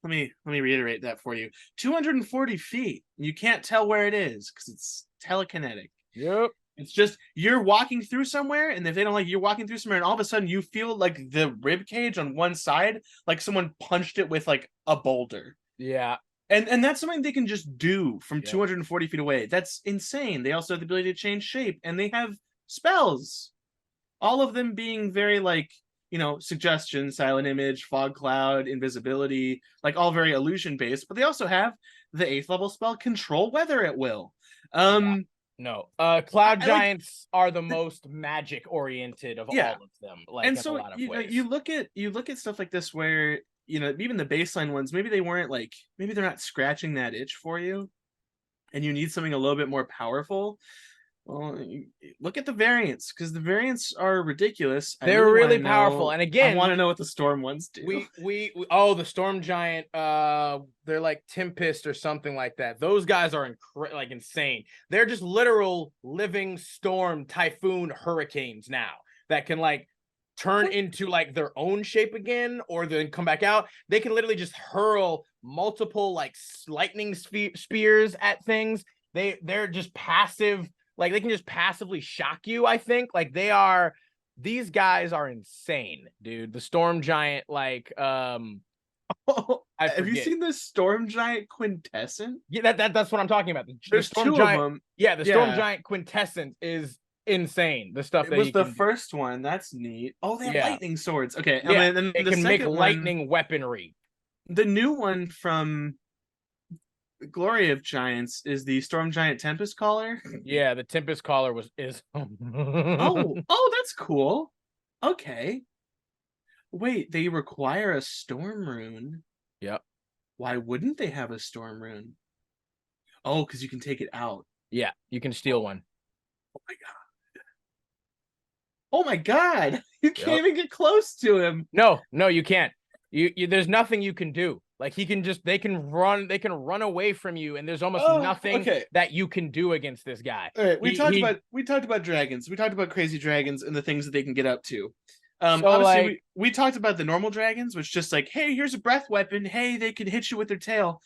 Let me reiterate that for you. 240 feet. You can't tell where it is because it's telekinetic. Yep. It's just you're walking through somewhere, and if they don't like you're walking through somewhere, and all of a sudden you feel like the rib cage on one side, like someone punched it with like a boulder. Yeah. And that's something they can just do from 240 feet away. That's insane. They also have the ability to change shape, and they have spells. All of them being very like, suggestion, silent image, fog cloud, invisibility, like all very illusion based, but they also have the 8th level spell control weather at will. No. Cloud Giants are the most magic oriented of all of them. Like, and in so a lot of ways. you look at stuff like this where, even the baseline ones, maybe they're not scratching that itch for you, and you need something a little bit more powerful. Well, look at the variants, because the variants are ridiculous. They're really powerful, and again, I want to know what the storm ones do. The storm giant, they're like Tempest or something like that. Those guys are like insane. They're just literal living storm, typhoon, hurricanes now that can like turn into like their own shape again, or then come back out. They can literally just hurl multiple like lightning spears at things. They're just passive. Like, they can just passively shock you, I think. Like, these guys are insane, dude. The Storm Giant, like, have you seen the Storm Giant Quintessent? Yeah, that's what I'm talking about. There's Storm 2 Giant, of them. Yeah, the Storm Giant Quintessent is insane. The stuff that was the first one. That's neat. Oh, they have lightning swords. Okay, yeah, and then it can make lightning weaponry. The new one from Glory of Giants is the Storm Giant Tempest Caller. Yeah, the Tempest Caller is oh, that's cool. Okay. Wait, they require a storm rune. Yep. Why wouldn't they have a storm rune? Oh, because you can take it out. Yeah, you can steal one. Oh my god. Oh my god. You can't even get close to him. No, you can't. You there's nothing you can do. Like, they can run away from you, and there's almost nothing that you can do against this guy. All right, we talked about dragons. We talked about crazy dragons and the things that they can get up to. Obviously, we talked about the normal dragons, which just like, hey, here's a breath weapon. Hey, they can hit you with their tail.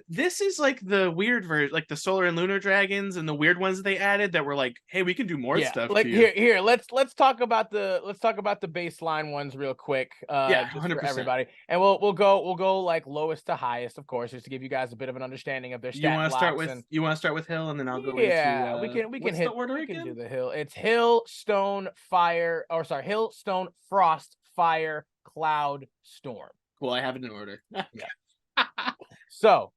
This is like the weird version, like the solar and lunar dragons and the weird ones that they added that were like, hey, we can do more stuff. Like, here, let's talk about the baseline ones real quick. Yeah, 100%. For everybody, and we'll go like lowest to highest, of course, just to give you guys a bit of an understanding of their stat. You want to start with Hill, and then I'll go into we can hit the order again? We can do the Hill. It's Hill, Stone, Fire, Hill, Stone, Frost, Fire, Cloud, Storm. Cool, I have it in order. Yeah. So,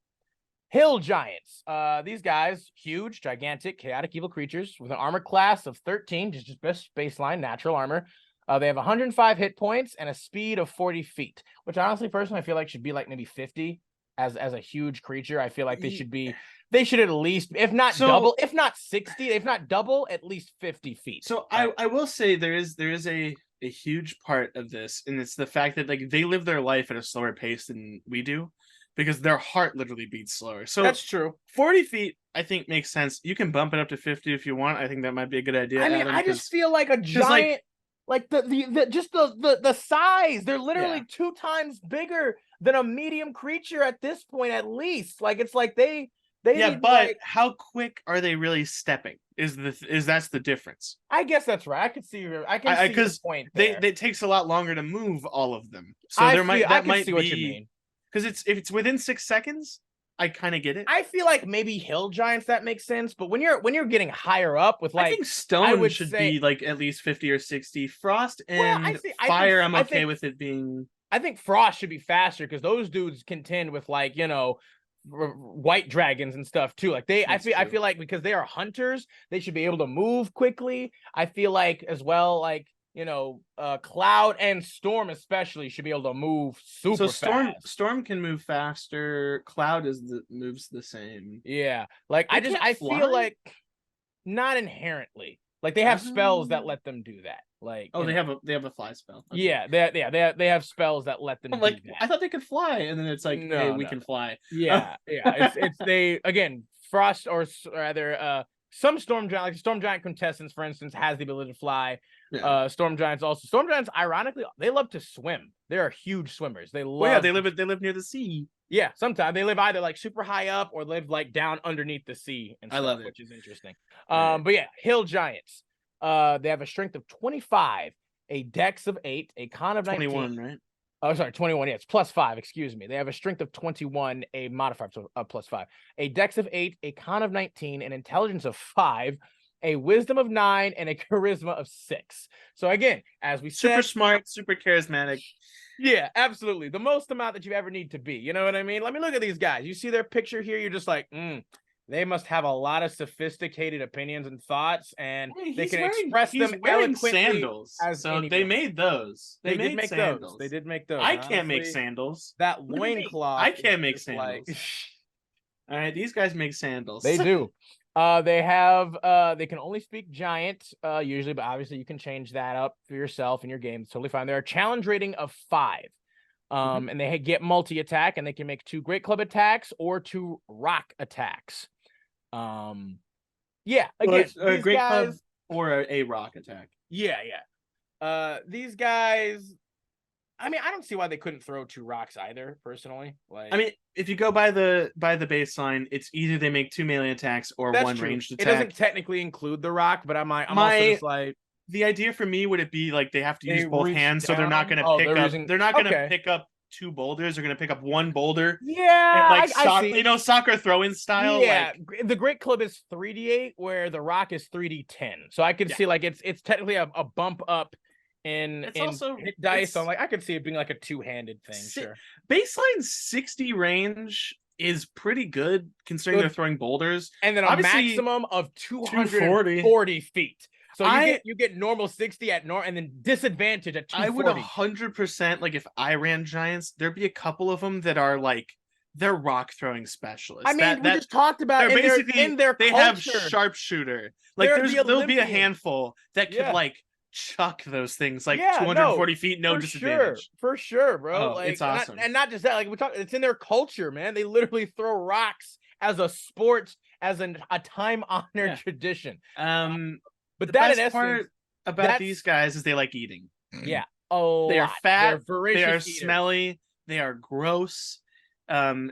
Hill Giants. These guys, huge, gigantic, chaotic, evil creatures with an armor class of 13, just best baseline natural armor. They have 105 hit points and a speed of 40 feet, which honestly, personally, I feel like should be like maybe 50 as a huge creature. I feel like they should at least, if not double, if not 60, if not double, at least 50 feet. So I will say there is a huge part of this, and it's the fact that like they live their life at a slower pace than we do, because their heart literally beats slower. So that's true. 40 feet, I think, makes sense. You can bump it up to 50 if you want. I think that might be a good idea. I mean, Adam, I just feel like a giant, like the size. They're literally 2 times bigger than a medium creature at this point, at least. Like, it's like they need, but like, how quick are they really stepping? Is that's the difference? I guess that's right. I can see your point there. It takes a lot longer to move all of them. So I might can see what you be mean. because if it's within 6 seconds, I kind of get it. I feel like maybe hill giants that makes sense, but when you're getting higher up with, like, I think stone should be like at least 50 or 60. Frost and fire, I'm okay with it being. I think frost should be faster because those dudes contend with, like, white dragons and stuff too. Like, I feel like because they are hunters, they should be able to move quickly. I feel like as well, like, cloud and storm especially should be able to move super fast. Storm can move faster. Cloud moves the same. Yeah, like I feel like not inherently. Like, they have spells that let them do that. Like, they have a fly spell. Okay. Yeah, they have spells that let them do that. I thought they could fly, and then it's like, hey, we can fly. Yeah, yeah. It's they again, frost, or rather, some storm giant, like storm giant contestants, for instance, has the ability to fly. Yeah. Storm giants, ironically, they love to swim. They are huge swimmers. They love. They live near the sea. Yeah, sometimes they live either like super high up or live like down underneath the sea and stuff, I love it, which is interesting. Right. But yeah, hill giants. They have a strength of 25, a dex of 8, a con of 19. 21, right? Oh, sorry, 21. Yeah, it's +5. Excuse me. They have a strength of 21, a modifier of +5, a dex of 8, a con of 19, an intelligence of 5, a wisdom of 9, and a charisma of 6. So again, as we said, super smart, super charismatic. Yeah, absolutely. The most amount that you ever need to be. You know what I mean? Let me look at these guys. You see their picture here? You're just like, they must have a lot of sophisticated opinions and thoughts, and they can express them eloquently. Sandals, so they made those. They did make sandals. They did make those. I can't make sandals. That loincloth. I can't make sandals. All right, these guys make sandals. They do. They can only speak giant, usually, but obviously you can change that up for yourself in your game. It's totally fine. They're a challenge rating of 5. And they get multi-attack, and they can make 2 great club attacks or 2 rock attacks. Yeah, again, a great club or a rock attack. Yeah. These guys, I mean, I don't see why they couldn't throw 2 rocks either, personally. Like, I mean, if you go by the baseline, it's either they make 2 melee attacks or 1 ranged attack. It doesn't technically include the rock, but I'm also just like, the idea for me would it be like they have to use both hands, so they're not going to pick up. They're not going to pick up 2 boulders. They're going to pick up 1 boulder. Yeah, and like soccer throw-in style. Yeah, like, the great club is 3d8, where the rock is 3d10. So I could see like it's technically a bump up in hit dice. So like I could see it being like a 2-handed thing. Sure. Baseline 60 range is pretty good considering they're throwing boulders, and then a maximum of 240 feet. So you get normal 60 at and then disadvantage at 240. I would 100%, like, if I ran giants, there'd be a couple of them that are like, they're rock throwing specialists. I mean, we just talked about in their they culture. Have sharpshooter. Like, there'll be a handful that could like chuck those things like 240 feet, no disadvantage. For sure, bro. Oh, like, it's awesome. And not just that, like it's in their culture, man. They literally throw rocks as a sport, as a time-honored tradition. But the best part about these guys is they like eating. Yeah. They are fat. They are eaters. Smelly. They are gross. They're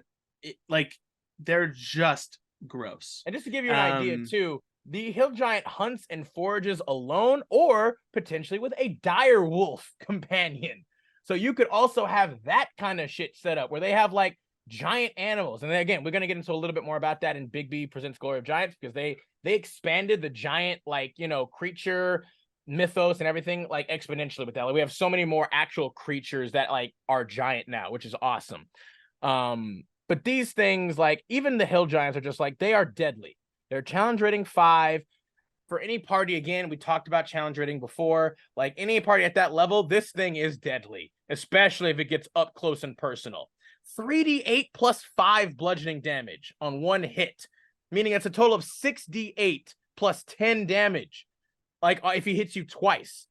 just gross. And just to give you an idea too, the hill giant hunts and forages alone, or potentially with a dire wolf companion. So you could also have that kind of shit set up where they have like giant animals. And then again, we're going to get into a little bit more about that in Big B Presents Glory of Giants, because they expanded the giant, like, creature mythos and everything like exponentially with that. Like, we have so many more actual creatures that like are giant now, which is awesome. But these things, like even the hill giants, are just like, they are deadly. They're challenge rating 5 for any party. Again, we talked about challenge rating before. Like, any party at that level, this thing is deadly, especially if it gets up close and personal. 3d8 plus 5 bludgeoning damage on 1 hit, meaning it's a total of 6d8 plus 10 damage. Like, if he hits you twice.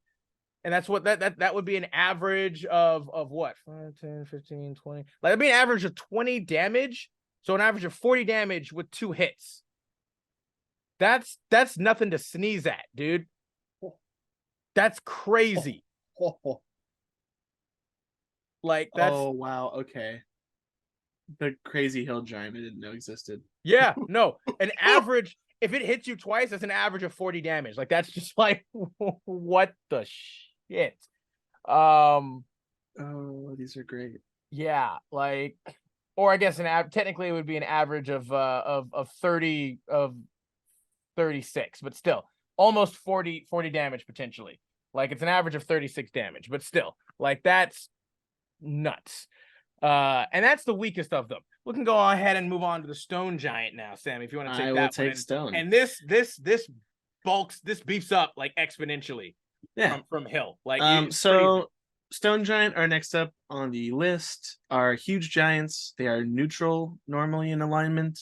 And that's what that would be an average of what? 5, 10, 15, 20. Like, that'd be an average of 20 damage. So an average of 40 damage with 2 hits. That's nothing to sneeze at, dude. That's crazy. Like, that's... Oh, wow. Okay. the crazy hill giant I didn't know existed. Yeah, no, an average. If it hits you twice, that's an average of 40 damage. Like that's just like what the shit. Um, Oh, these are great. yeah, like, or I guess technically it would be an average of 36, but still almost 40 damage potentially. Like it's an average of 36 damage, but still, like that's nuts. And that's the weakest of them. We can go ahead and move on to the stone giant now, Sam, if you want to take I that will take one. stone. And this beefs up like exponentially from hill. Like so stone giant are next up on the list are huge giants. They are neutral normally in alignment,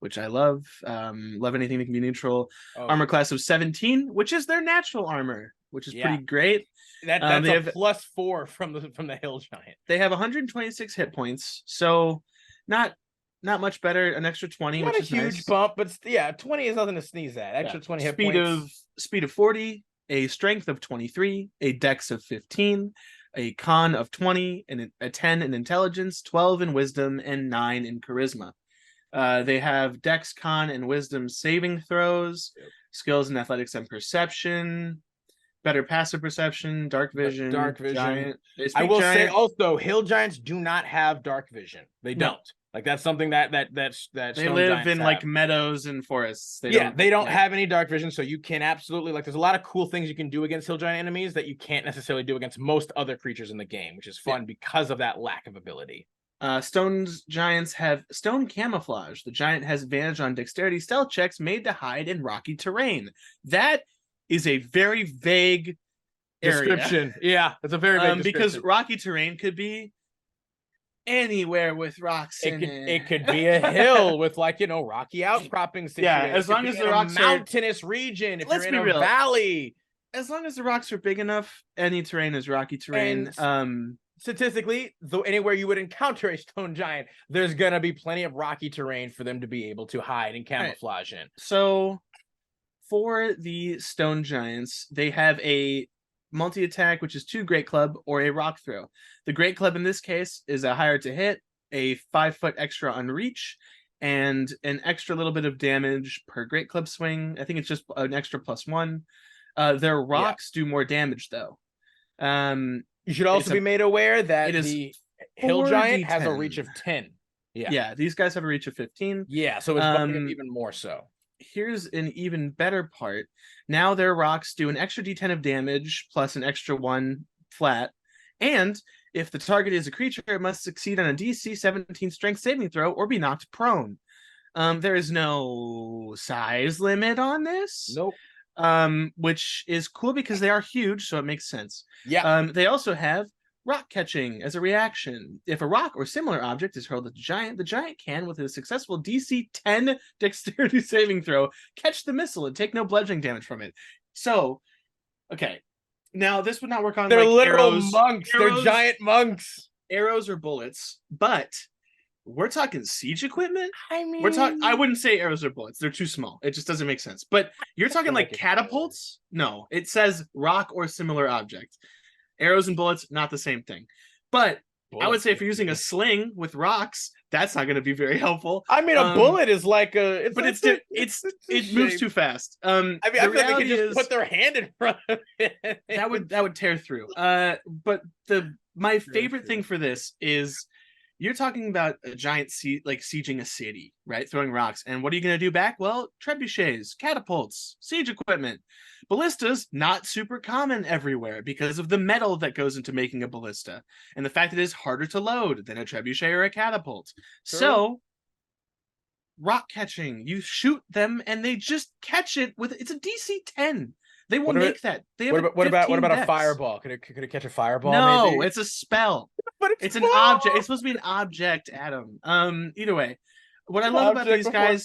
which I love. Love anything that can be neutral. Armor class of 17, which is their natural armor, which is pretty great. That's a +4 from the hill giant. They have 126 hit points, so not much better. An extra 20, Not which a is huge nice. bump, but yeah, 20 is nothing to sneeze at. Extra 20 hit points. Speed of 40, a strength of 23, a dex of 15, a con of 20, and a 10 in intelligence, 12 in wisdom, and 9 in charisma. They have dex, con, and wisdom saving throws, skills in athletics and perception, better passive perception, dark vision. Giant. I will say also, hill giants do not have dark vision. They don't. Like that's something that they live in like meadows and forests. They don't have any dark vision, so you can absolutely like. There's a lot of cool things you can do against hill giant enemies that you can't necessarily do against most other creatures in the game, which is fun because of that lack of ability. Stone giants have stone camouflage. The giant has advantage on dexterity stealth checks made to hide in rocky terrain. That is a very vague description. Yeah, it's a very vague description. Because rocky terrain could be anywhere with rocks in it. It could be a hill with like rocky outcropping situation. Yeah, as long as the rocks are mountainous region. If let's you're in be real. Valley, as long as the rocks are big enough, any terrain is rocky terrain. And, statistically, though, anywhere you would encounter a stone giant, there's gonna be plenty of rocky terrain for them to be able to hide and camouflage in. So, for the stone giants, they have a multi-attack, which is 2 great club or a rock throw. The great club in this case is a higher to hit, a 5-foot extra on reach, and an extra little bit of damage per great club swing. I think it's just an extra +1. Their rocks do more damage though. You should also be made aware that the hill giant has a reach of 10. Yeah, these guys have a reach of 15. Yeah, so it's even more so. Here's an even better part. Now their rocks do an extra d10 of damage plus an extra 1 flat. And if the target is a creature, it must succeed on a DC 17 strength saving throw or be knocked prone. There is no size limit on this. Nope. Which is cool because they are huge, so it makes sense. Yeah. They also have rock catching as a reaction. If a rock or similar object is hurled at the giant can, with a successful DC 10 dexterity saving throw, catch the missile and take no bludgeoning damage from it. So, okay. Now, this would not work on They're literal monks. They're giant monks. Arrows or bullets, but we're talking siege equipment. I mean, I wouldn't say arrows or bullets. They're too small. It just doesn't make sense. But you're talking like catapults? No, it says rock or similar object. Arrows and bullets, not the same thing. But I would say if you're using a sling with rocks, that's not going to be very helpful. I mean, a bullet is like it moves too fast. I mean, I feel like they could just put their hand in front of it. That would tear through. But my favorite thing for this is you're talking about a giant sieging a city, right? Throwing rocks. And what are you going to do back? Well, trebuchets, catapults, siege equipment. Ballistas, not super common everywhere because of the metal that goes into making a ballista and the fact that it is harder to load than a trebuchet or a catapult. Sure. So, rock catching, you shoot them and they just catch it it's a DC 10. They will make that. What about a fireball? Could it catch a fireball? No, maybe? It's a spell. But it's an object. It's supposed to be an object, Adam. Either way, what I love about these guys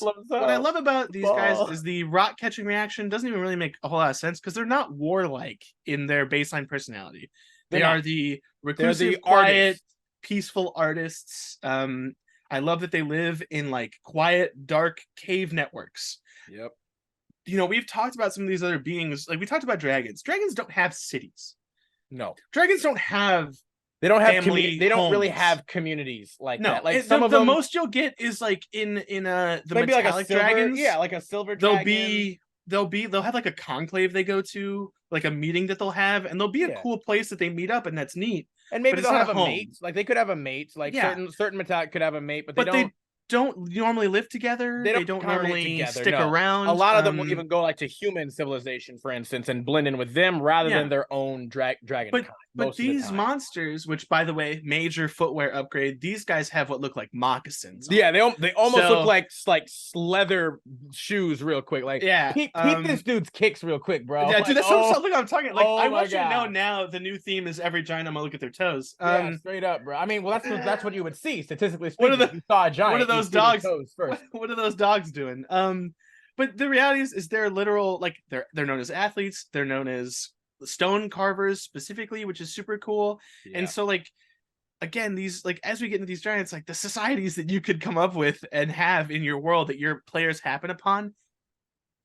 is the rock catching reaction doesn't even really make a whole lot of sense because they're not warlike in their baseline personality. They are the reclusive, quiet, peaceful artists. I love that they live in like quiet, dark cave networks. Yep. We've talked about some of these other beings. Like we talked about dragons. Dragons don't have cities. No. Dragons don't have They don't have family They don't really homes. have communities like No, that. Like some of the them, most you'll get is like in the maybe like a metallic silver, dragons. like a silver They'll dragon. be they'll have like a conclave they go to, like a meeting that they'll have, and there'll be a Yeah. cool place that they meet up, and that's neat. And But maybe it's they'll not a have a home. mate. Like they could have a mate. Like Yeah, certain metallic could have a mate, but but they don't normally live together. they They don't don't congregate normally together. stick No, a around. lot of them will even go like to human civilization, for instance, and blend in with them rather than Yeah, their own dragon but kind but most of the these time. monsters, which by the way, major footwear upgrade, these guys have what look like moccasins on. Yeah, they almost look So like leather shoes, real quick. Like yeah, peep this dude's kicks real quick, bro. yeah, dude, Like that's what I'm talking. Like, oh I my want you to know god. now. The new theme is every giant. I'm gonna look at their toes. Yeah, straight up, bro. I mean, well, that's what you would see statistically What are speaking. If the you saw a what are giant, you those see their dogs? toes first. What are those dogs doing? But the reality is they're literal. Like they're known as athletes. They're known as stone carvers specifically, which is super cool. And Yeah. so like again, these like as we get into these giants, like the societies that you could come up with and have in your world that your players happen upon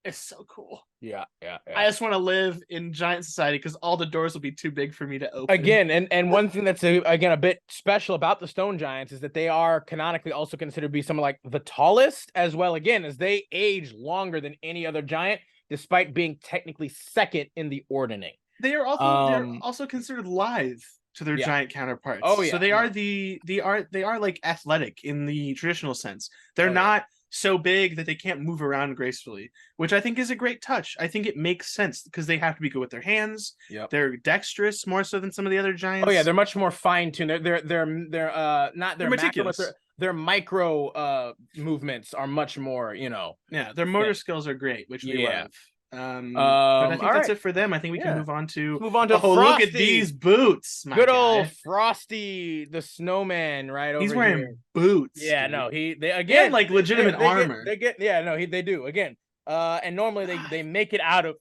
is so cool. Yeah, yeah, I yeah. just want to live in giant society because all the doors will be too big for me to open. Again, and one thing that's again a bit special about the stone giants is that they are canonically also considered to be some of like the tallest as well. Again, as they age longer than any other giant, despite being technically second in the ordering. They're also considered lithe to their Yeah. giant counterparts. Oh So yeah. they are No. they are like athletic in the traditional sense. They're Oh yeah. not so big that they can't move around gracefully, which I think is a great touch. I think it makes sense because they have to be good with their hands. Yep. They're dexterous more so than some of the other giants. Oh yeah, they're much more fine tuned. They're not They're macro, but meticulous. their micro movements are much more, Yeah, their motor skills are great, which we Yeah. love. But I think All that's right. it for them. I think we can Yeah. move on to Move on to oh, look at Frosty. these boots, my Good guy. old Frosty the snowman right He's over wearing here. boots. Yeah, dude. no, they He again had like legitimate armor. they get yeah, no, they do again. And normally they make it out of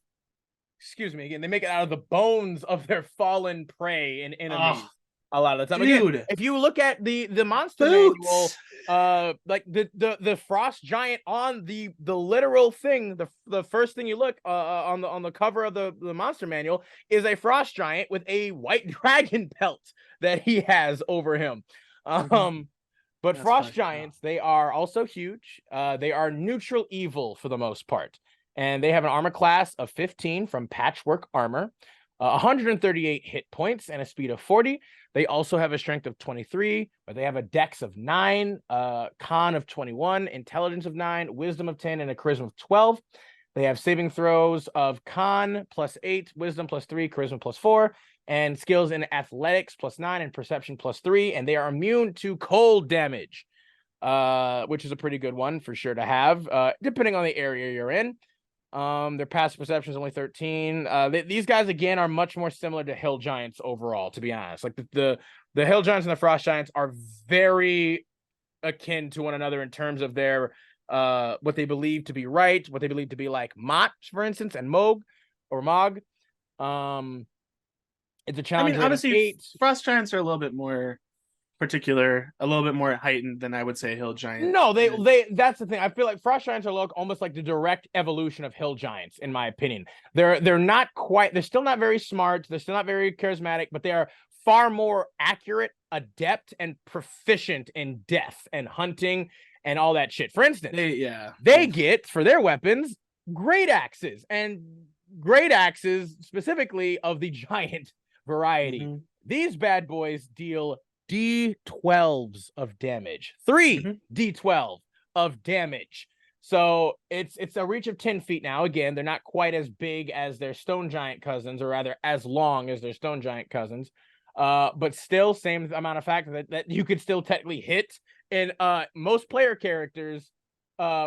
excuse me again, they make it out of the bones of their fallen prey and enemies. Oh, A lot of the time. dude. Again, if you look at the monster Boots. manual, like the frost giant on the literal thing, the first thing you look on the cover of the monster manual is a frost giant with a white dragon pelt that he has over him. But That's frost funny. giants, they are also huge. They are neutral evil for the most part, and they have an armor class of 15 from Patchwork Armor, 138 hit points, and a speed of 40. They also have a strength of 23, but they have a dex of 9, con of 21, intelligence of 9, wisdom of 10, and a charisma of 12. They have saving throws of con plus 8, wisdom plus 3, charisma plus 4, and skills in athletics plus 9 and perception plus 3. And they are immune to cold damage, which is a pretty good one for sure to have, depending on the area you're in. Their passive perception is only 13. These guys again are much more similar to hill giants overall, to be honest. Like the hill giants and the frost giants are very akin to one another in terms of their what they believe to be right, what they believe to be like Mott, for instance, and Mog. It's a challenge. I mean, obviously, frost giants are a little bit more particular, a little bit more heightened than I would say hill giant. No, they that's the thing. I feel like frost giants are almost like the direct evolution of hill giants, in my opinion. They're not quite, they're still not very smart, they're still not very charismatic, but they are far more accurate, adept, and proficient in death and hunting and all that shit. For instance, they get for their weapons great axes, and great axes specifically of the giant variety. These bad boys deal D12s of damage, 3 D12 of damage. So it's a reach of 10 feet now. Again, they're not quite as big as their stone giant cousins, or rather as long as their stone giant cousins, but still same amount of fact that you could still technically hit. And most player characters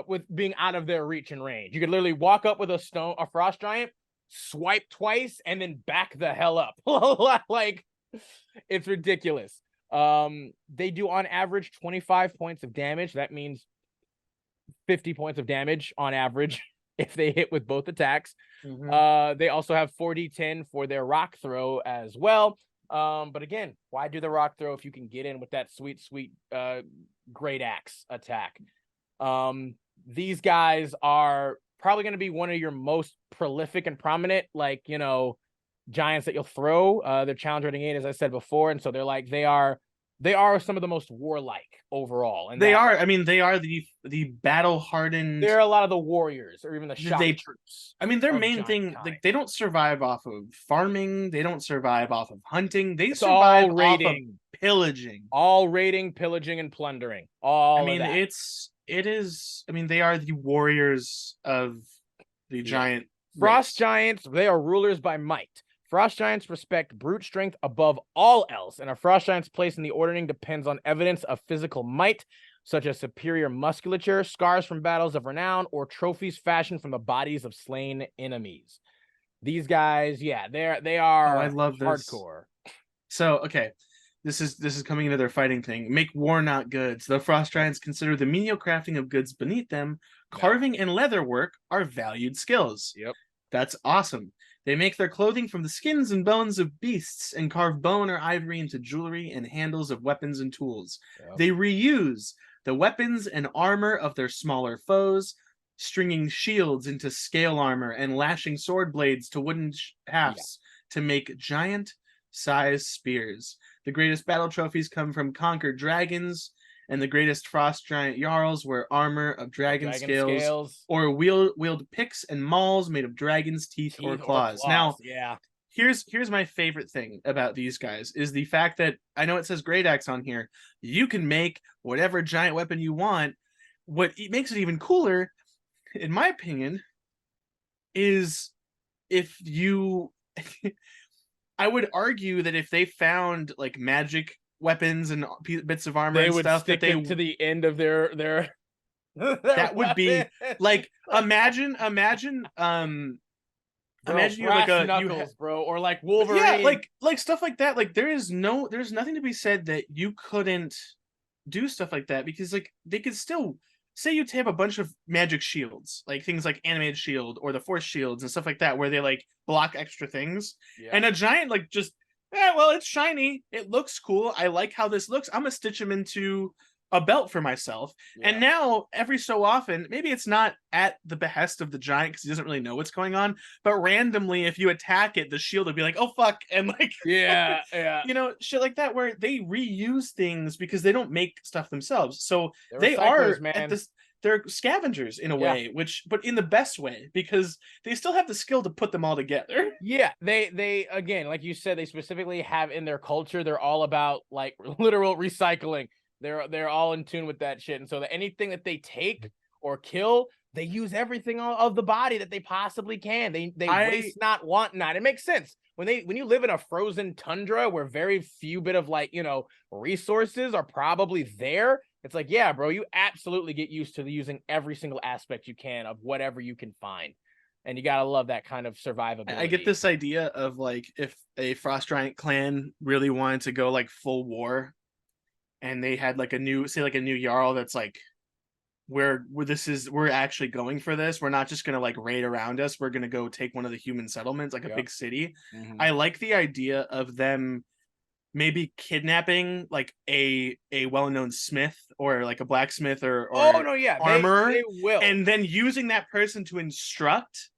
with being out of their reach and range, you could literally walk up with a frost giant, swipe twice, and then back the hell up. Like, it's ridiculous. They do on average 25 points of damage. That means 50 points of damage on average if they hit with both attacks. They also have 4d10 for their rock throw as well. But again, why do the rock throw if you can get in with that sweet great axe attack? These guys are probably going to be one of your most prolific and prominent, like, giants that you'll throw. Their challenge rating 8, as I said before, and so they are some of the most warlike overall. And They are. I mean, they are the battle hardened. they're a lot of the warriors or even the shock They. troops. I mean, their of main giant thing, kind. they don't survive off of farming. They don't survive off of hunting. They It's survive all off of raiding, pillaging. all raiding, pillaging, and plundering. I All of mean, that. it is. I mean, they are the warriors of the giant Frost race. giants, they are rulers by might. Frost giants respect brute strength above all else, and a frost giant's place in the ordering depends on evidence of physical might, such as superior musculature, scars from battles of renown, or trophies fashioned from the bodies of slain enemies. These guys, yeah, they are Oh, I love this. hardcore. So, okay, this is coming into their fighting thing. Make war not goods. The frost giants consider the menial crafting of goods beneath them. Carving and leather work are valued skills. Yep. That's awesome. They make their clothing from the skins and bones of beasts and carve bone or ivory into jewelry and handles of weapons and tools. Yep. They reuse the weapons and armor of their smaller foes, stringing shields into scale armor and lashing sword blades to wooden hafts to make giant size spears. The greatest battle trophies come from conquered dragons, and the greatest frost giant jarls wear armor of dragon scales or wield picks and mauls made of dragon's teeth or claws. Now, yeah. Here's my favorite thing about these guys is the fact that I know it says great axe on here. You can make whatever giant weapon you want. What makes it even cooler, in my opinion, is if you I would argue that if they found like magic weapons and bits of armor and stuff stick that they it to the end of their that would be like imagine bro, imagine you have like a knuckles, bro, or like Wolverine. Yeah, like stuff like that. Like there's nothing to be said that you couldn't do stuff like that because like they could still say you have a bunch of magic shields, like things like animated shield or the force shields and stuff like that, where they like block extra things. Yeah. And a giant like just well, it's shiny. It looks cool. I like how this looks. I'm gonna stitch them into a belt for myself. Yeah. And now every so often, maybe it's not at the behest of the giant because he doesn't really know what's going on, but randomly if you attack it, the shield would be like, oh fuck, and like yeah you know, shit like that where they reuse things because they don't make stuff themselves. So they are man. At this they're scavengers in a way, but in the best way, because they still have the skill to put them all together. Yeah, they again, like you said, they specifically have in their culture, they're all about like literal recycling. They're all in tune with that shit. And so that anything that they take or kill, they use everything of the body that they possibly can. They waste not, want not. It makes sense. When you live in a frozen tundra where very few bit of like, you know, resources are probably there, it's like, yeah, bro, you absolutely get used to using every single aspect you can of whatever you can find. And you gotta love that kind of survivability. I get this idea of like if a frost giant clan really wanted to go like full war and they had like a new jarl that's like we're actually going for this. We're not just gonna like raid around us. We're gonna go take one of the human settlements, like a big city. Mm-hmm. I like the idea of them maybe kidnapping like a well-known smith or like a blacksmith or armorer, they will, and then using that person to instruct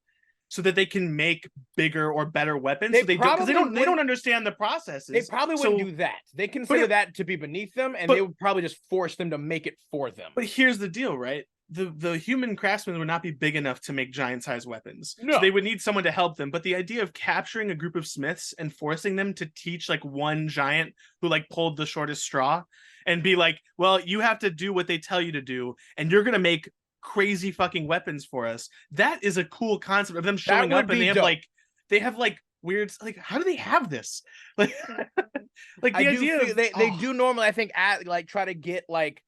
so that they can make bigger or better weapons. They don't understand the processes. They probably wouldn't do that. They consider that to be beneath them, and they would probably just force them to make it for them. But here's the deal, right? The human craftsmen would not be big enough to make giant-sized weapons. No. So they would need someone to help them. But the idea of capturing a group of smiths and forcing them to teach like one giant who like pulled the shortest straw and be like, well, you have to do what they tell you to do, and you're gonna make crazy fucking weapons for us. That is a cool concept of them showing up, and they have like weird, like, how do they have this? Like, like the idea they do normally, I think, try to get like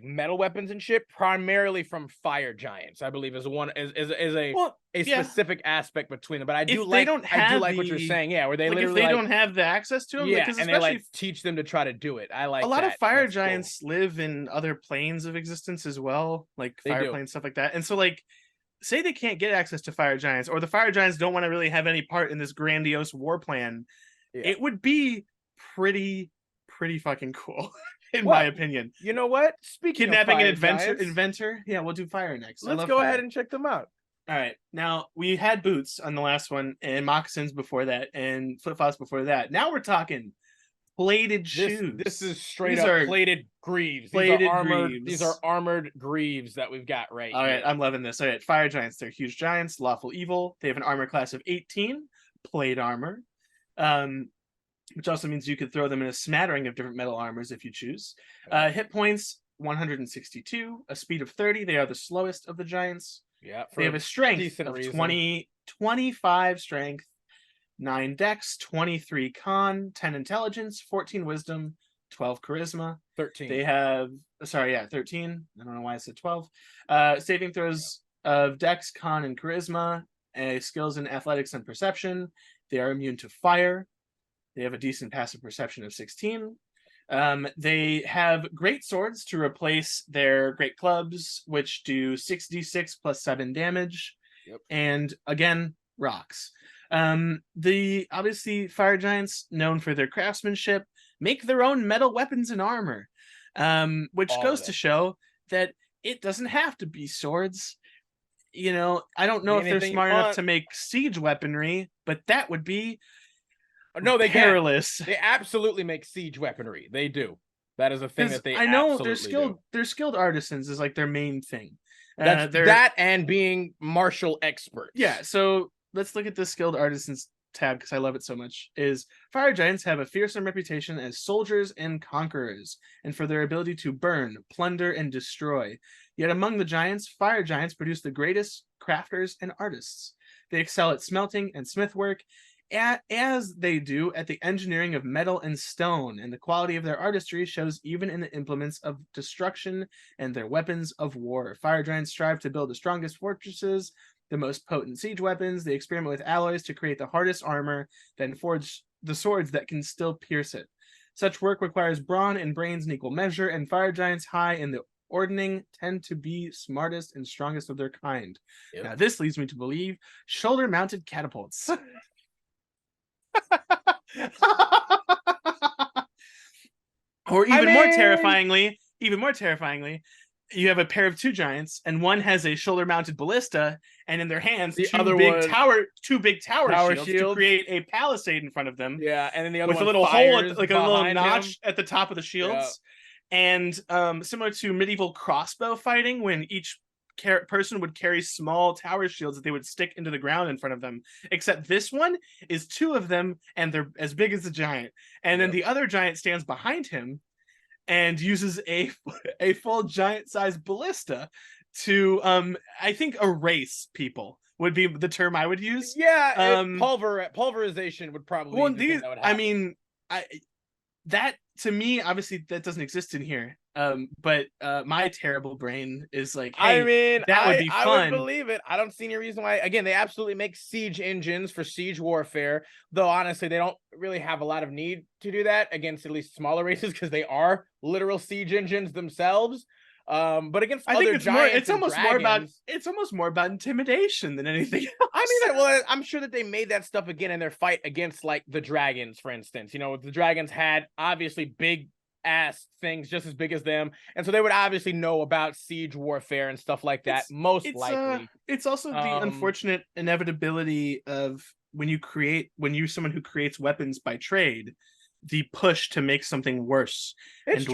metal weapons and shit primarily from fire giants, I believe is a specific aspect between them. But I do like what you're saying, where they literally if they don't have the access to them, and they like teach them to try to do it. I like a lot of fire giants live in other planes of existence as well, like fire planes, stuff like that. And so like say they can't get access to fire giants, or the fire giants don't want to really have any part in this grandiose war plan, it would be pretty fucking cool. In my opinion. You know what? Speaking kidnapping of an inventor. Yeah, we'll do fire next. Let's go ahead and check them out. All right. Now we had boots on the last one, and moccasins before that, and flip flops before that. Now we're talking plated shoes. This is straight These up are plated greaves. plated These are greaves. armored greaves that we've got right All right, here. I'm loving this. All right, fire giants. They're huge giants, lawful evil. They have an armor class of 18, plate armor, which also means you could throw them in a smattering of different metal armors if you choose. Hit points 162, a speed of 30. They are the slowest of the giants. Yeah, They have a strength decent of reason. 25 strength, 9 dex, 23 con, 10 intelligence, 14 wisdom, 12 charisma. 13. They have, 13. I don't know why I said 12. Saving throws of dex, con, and charisma, skills in athletics and perception. They are immune to fire. They have a decent passive perception of 16. They have great swords to replace their great clubs, which do 6d6 plus 7 damage. Yep. And again, rocks. The obviously fire giants, known for their craftsmanship, make their own metal weapons and armor, which goes to show that it doesn't have to be swords. You know, I don't know if they're smart enough to make siege weaponry, but that would be no, they perilous. They absolutely make siege weaponry. They do. That is a thing that they. I know they're skilled. They're skilled artisans is like their main thing. That's that and being martial experts. Yeah. So let's look at the skilled artisans tab because I love it so much. Is fire giants have a fearsome reputation as soldiers and conquerors, and for their ability to burn, plunder, and destroy. Yet among the giants, fire giants produce the greatest crafters and artists. They excel at smelting and smith work, as they do at the engineering of metal and stone, and the quality of their artistry shows even in the implements of destruction and their weapons of war. Fire giants strive to build the strongest fortresses, the most potent siege weapons. They experiment with alloys to create the hardest armor, then forge the swords that can still pierce it. Such work requires brawn and brains in equal measure, and fire giants high in the ordning tend to be smartest and strongest of their kind. Yep. Now, this leads me to believe shoulder-mounted catapults. Or even more terrifyingly, you have a pair of two giants, and one has a shoulder-mounted ballista, and in their hands, two big tower shields to create a palisade in front of them. Yeah, and then the other with one a little hole, like a little notch him at the top of the shields. Yeah. And similar to medieval crossbow fighting, when each person would carry small tower shields that they would stick into the ground in front of them, except this one is two of them, and they're as big as the giant, and then the other giant stands behind him and uses a full giant-sized ballista to I think erase people would be the term I would use. Yeah, pulverization would probably. Well, that to me, obviously, that doesn't exist in here. But my terrible brain is like, hey, that would be fun. I would believe it. I don't see any reason why. Again, they absolutely make siege engines for siege warfare, though honestly, they don't really have a lot of need to do that against at least smaller races because they are literal siege engines themselves. But against other giants, it's almost more about intimidation than anything else. I mean, well, I'm sure that they made that stuff again in their fight against like the dragons, for instance. You know, the dragons had obviously big ass things just as big as them, and so they would obviously know about siege warfare and stuff like that. Most likely, it's also the unfortunate inevitability of when you're someone who creates weapons by trade, the push to make something worse and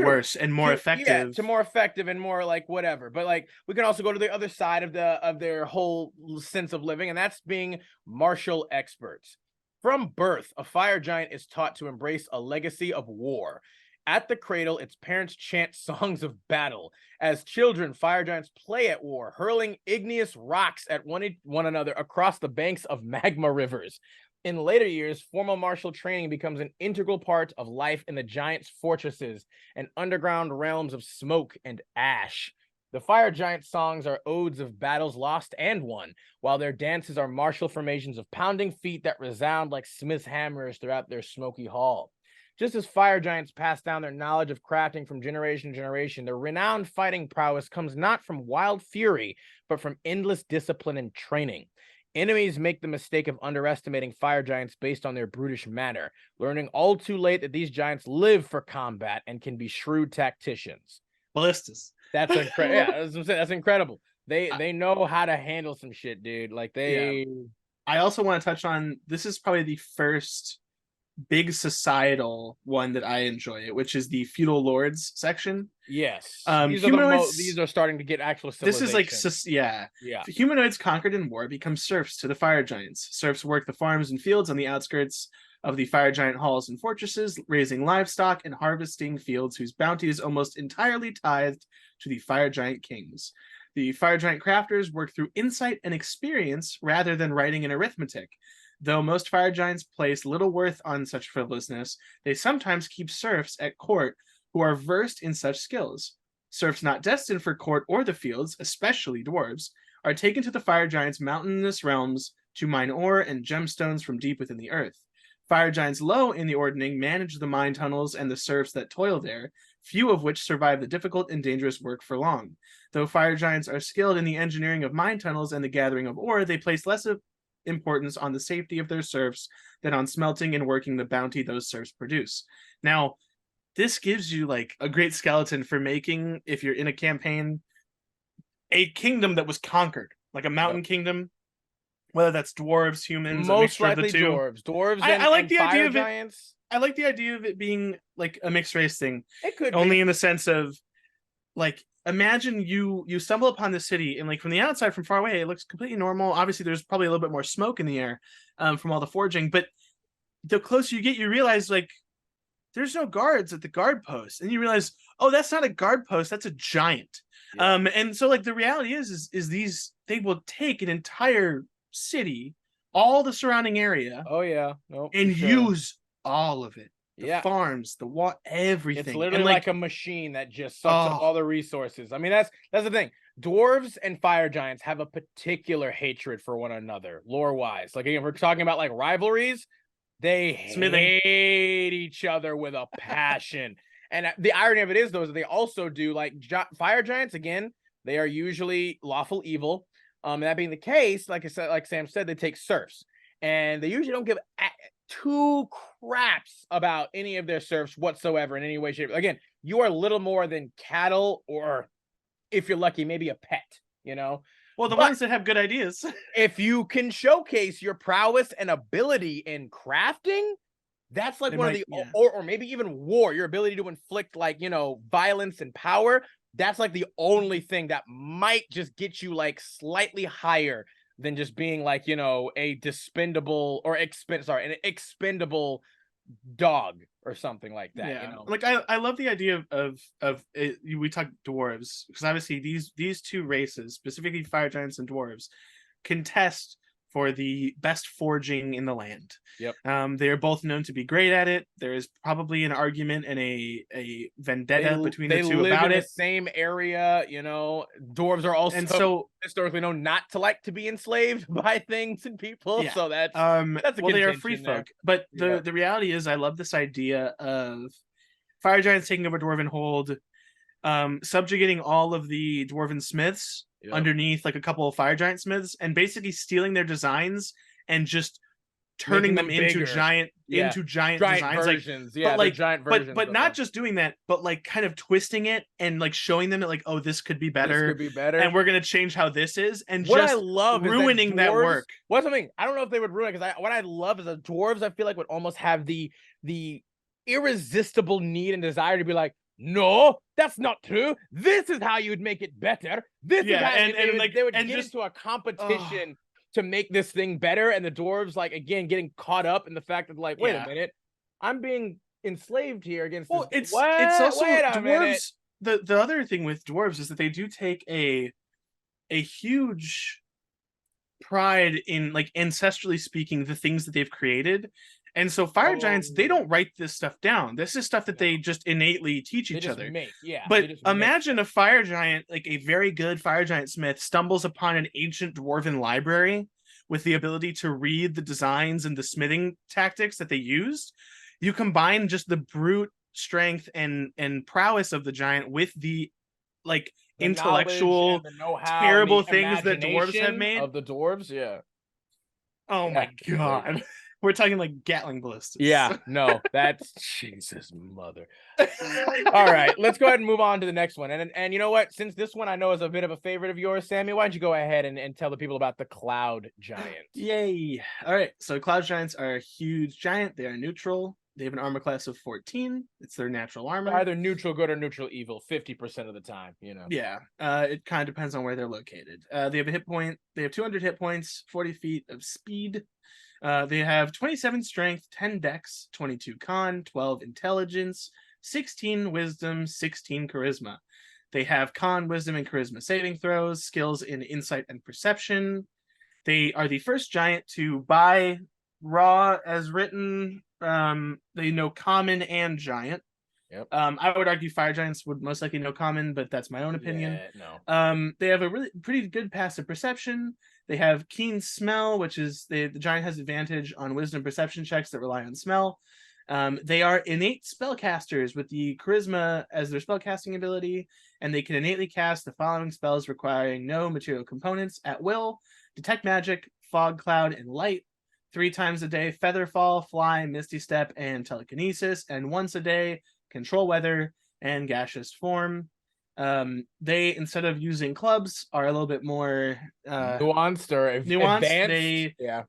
more effective. Yeah, to more effective and more like whatever. But like we can also go to the other side of their whole sense of living, and that's being martial experts. From birth, a fire giant is taught to embrace a legacy of war. At the cradle, its parents chant songs of battle. As children, fire giants play at war, hurling igneous rocks at one another across the banks of magma rivers. In later years, formal martial training becomes an integral part of life in the giants' fortresses and underground realms of smoke and ash. The fire giant songs are odes of battles lost and won, while their dances are martial formations of pounding feet that resound like smith's hammers throughout their smoky hall. Just as fire giants pass down their knowledge of crafting from generation to generation, their renowned fighting prowess comes not from wild fury, but from endless discipline and training. Enemies make the mistake of underestimating fire giants based on their brutish manner, learning all too late that these giants live for combat and can be shrewd tacticians. Ballistas. That's incredible. Yeah, that's incredible. They know how to handle some shit, dude. Like Yeah. they I also want to touch on, this is probably the first big societal one that I enjoy, which is the feudal lords section. yes. These Humanoids, are starting to get actual this is like, civilization. yeah. Yeah. Humanoids conquered in war become serfs to the fire giants. Serfs work the farms and fields on the outskirts of the fire giant halls and fortresses, raising livestock and harvesting fields whose bounty is almost entirely tithed to the fire giant kings. The fire giant crafters work through insight and experience rather than writing and arithmetic. Though most fire giants place little worth on such frivolousness, they sometimes keep serfs at court who are versed in such skills. Serfs not destined for court or the fields, especially dwarves, are taken to the fire giants' mountainous realms to mine ore and gemstones from deep within the earth. Fire giants low in the ordning manage the mine tunnels and the serfs that toil there, few of which survive the difficult and dangerous work for long. Though fire giants are skilled in the engineering of mine tunnels and the gathering of ore, they place less importance on the safety of their serfs than on smelting and working the bounty those serfs produce. Now, this gives you like a great skeleton for making, if you're in a campaign, a kingdom that was conquered, like a mountain kingdom, whether that's dwarves, humans, a Most mixture of the likely two. dwarves I like and the idea fire of it. giants. I like the idea of it being like a mixed race thing. It could only be. in the sense of, like, imagine you stumble upon the city and like from the outside, from far away, it looks completely normal. Obviously, there's probably a little bit more smoke in the air from all the forging, but the closer you get, you realize like there's no guards at the guard post, and you realize, oh, that's not a guard post, that's a giant. Yeah. And so like the reality is these, they will take an entire city, all the surrounding area, Oh yeah, no, and use all of it. The farms, the everything. It's literally and like a machine that just sucks up all the resources. I mean, that's the thing. Dwarves and fire giants have a particular hatred for one another, lore-wise. Like, again, we're talking about like rivalries. They hate each other with a passion. And the irony of it is, though, is that they also do like fire giants. Again, they are usually lawful evil. That being the case, like I said, like Sam said, they take serfs, and they usually don't give two craps about any of their serfs whatsoever in any way, shape. Again, you are little more than cattle, or if you're lucky, maybe a pet. You know. Well, the ones that have good ideas. If you can showcase your prowess and ability in crafting, that's like or maybe even war, your ability to inflict like, violence and power. That's like the only thing that might just get you like slightly higher than just being like, a dispendable or an expendable dog or something like that. Yeah. Like I love the idea of it, we talk dwarves, because obviously these two races, specifically fire giants and dwarves, contest for the best forging in the land. Yep. They are both known to be great at it. There is probably an argument and a vendetta between the two about it. They live in the same area, Dwarves are also, and so historically known not to like to be enslaved by things and people. Yeah. So that's a well, they are free folk. But the reality is, I love this idea of fire giants taking over dwarven hold, subjugating all of the dwarven smiths. Yep. Underneath like a couple of fire giant smiths, and basically stealing their designs and just turning them into giant designs, versions. Like, but like giant versions, but not just doing that, but like kind of twisting it and like showing them that like, oh, this could be better, and we're gonna change how this is, and what just I love ruining that work. What's something I don't know if they would ruin it, because what I love is that dwarves, I feel like, would almost have the irresistible need and desire to be like, no, that's not true. This is how you'd make it better. This is how they would get into a competition to make this thing better. And the dwarves, like, again, getting caught up in the fact that, like, wait a minute, I'm being enslaved here against. Well, it's also dwarves. The other thing with dwarves is that they do take a huge pride in, like, ancestrally speaking, the things that they've created. And so fire giants, they don't write this stuff down. This is stuff that they just innately teach each other. But imagine a fire giant, like a very good fire giant smith, stumbles upon an ancient dwarven library with the ability to read the designs and the smithing tactics that they used. You combine just the brute strength and prowess of the giant with the like the intellectual, terrible things that dwarves have made. Of the dwarves, Oh my god. We're talking like Gatling ballistas. Yeah, no, that's Jesus mother. All right, let's go ahead and move on to the next one. And you know what? Since this one I know is a bit of a favorite of yours, Sammy, why don't you go ahead and tell the people about the cloud giant? Yay. All right. So cloud giants are a huge giant. They are neutral. They have an armor class of 14. It's their natural armor. Either neutral good or neutral evil 50% of the time, you know. Yeah. It kind of depends on where they're located. They have a hit point. They have 200 hit points, 40 feet of speed. They have 27 strength, 10 dex, 22 con, 12 intelligence, 16 wisdom, 16 charisma. They have con, wisdom, and charisma saving throws, skills in insight and perception. They are the first giant to buy raw as written. They know common and giant. Yep. I would argue fire giants would most likely know common, but that's my own opinion. Yeah, no. They have a really pretty good passive perception. They have keen smell, which is the giant has advantage on wisdom perception checks that rely on smell. They are innate spellcasters with the charisma as their spellcasting ability, and they can innately cast the following spells requiring no material components at will: detect magic, fog cloud, and light. 3 times a day: featherfall, fly, misty step, and telekinesis, and once a day: control weather and gaseous form. They, instead of using clubs, are a little bit more nuanced or advanced.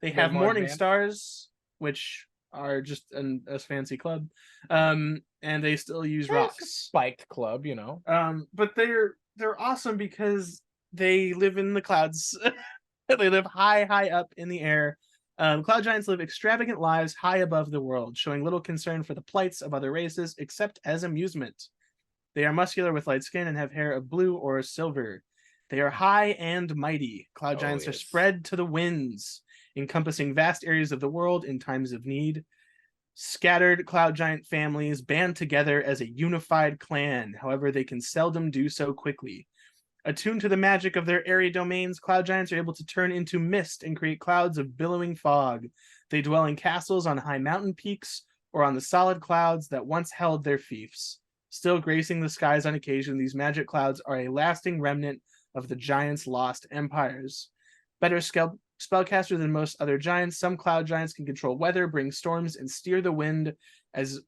They have morning stars, which are just a fancy club. And they still use rocks. Spiked club, you know. But they're awesome because they live in the clouds. They live high up in the air. Cloud giants live extravagant lives high above the world, showing little concern for the plights of other races except as amusement. They are muscular with light skin and have hair of blue or silver. They are high and mighty. Cloud giants are spread to the winds, encompassing vast areas of the world in times of need. Scattered cloud giant families band together as a unified clan. However, they can seldom do so quickly. Attuned to the magic of their airy domains, cloud giants are able to turn into mist and create clouds of billowing fog. They dwell in castles on high mountain peaks or on the solid clouds that once held their fiefs. Still gracing the skies on occasion, these magic clouds are a lasting remnant of the giants' lost empires. Better spellcaster than most other giants, some cloud giants can control weather, bring storms, and steer the wind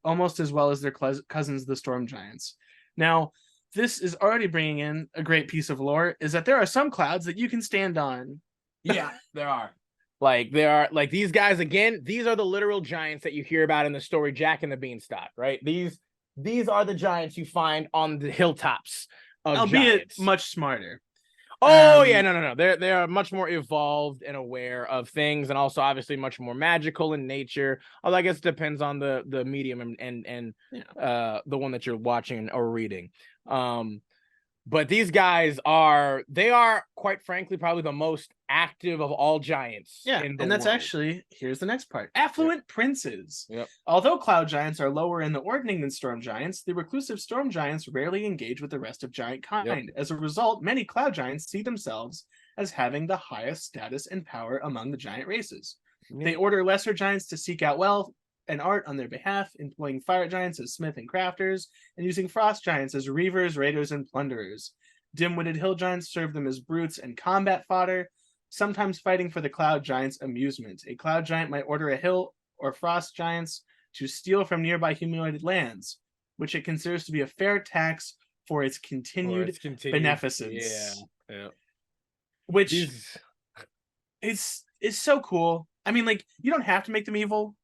almost as well as their cousins, the storm giants. Now, this is already bringing in a great piece of lore, is that there are some clouds that you can stand on. Yeah, there are. Like these guys, again, these are the literal giants that you hear about in the story Jack and the Beanstalk, right? These are the giants you find on the hilltops of albeit giants. Much smarter. Oh, yeah, no. They are much more evolved and aware of things, and also obviously much more magical in nature. Although I guess it depends on the medium and the one that you're watching or reading. But these guys are quite frankly probably the most active of all giants. Yeah, in the and that's world. Actually, here's the next part. Affluent princes. Yep. Although cloud giants are lower in the ordning than storm giants, the reclusive storm giants rarely engage with the rest of giant kind. Yep. As a result, many cloud giants see themselves as having the highest status and power among the giant races. Yep. They order lesser giants to seek out wealth and art on their behalf, employing fire giants as smith and crafters, and using frost giants as reavers, raiders, and plunderers. Dim-witted hill giants serve them as brutes and combat fodder, sometimes fighting for the cloud giant's amusement. A cloud giant might order a hill or frost giants to steal from nearby humanoid lands, which it considers to be a fair tax for its continued beneficence. Yeah. Which is so cool. I mean, like, you don't have to make them evil.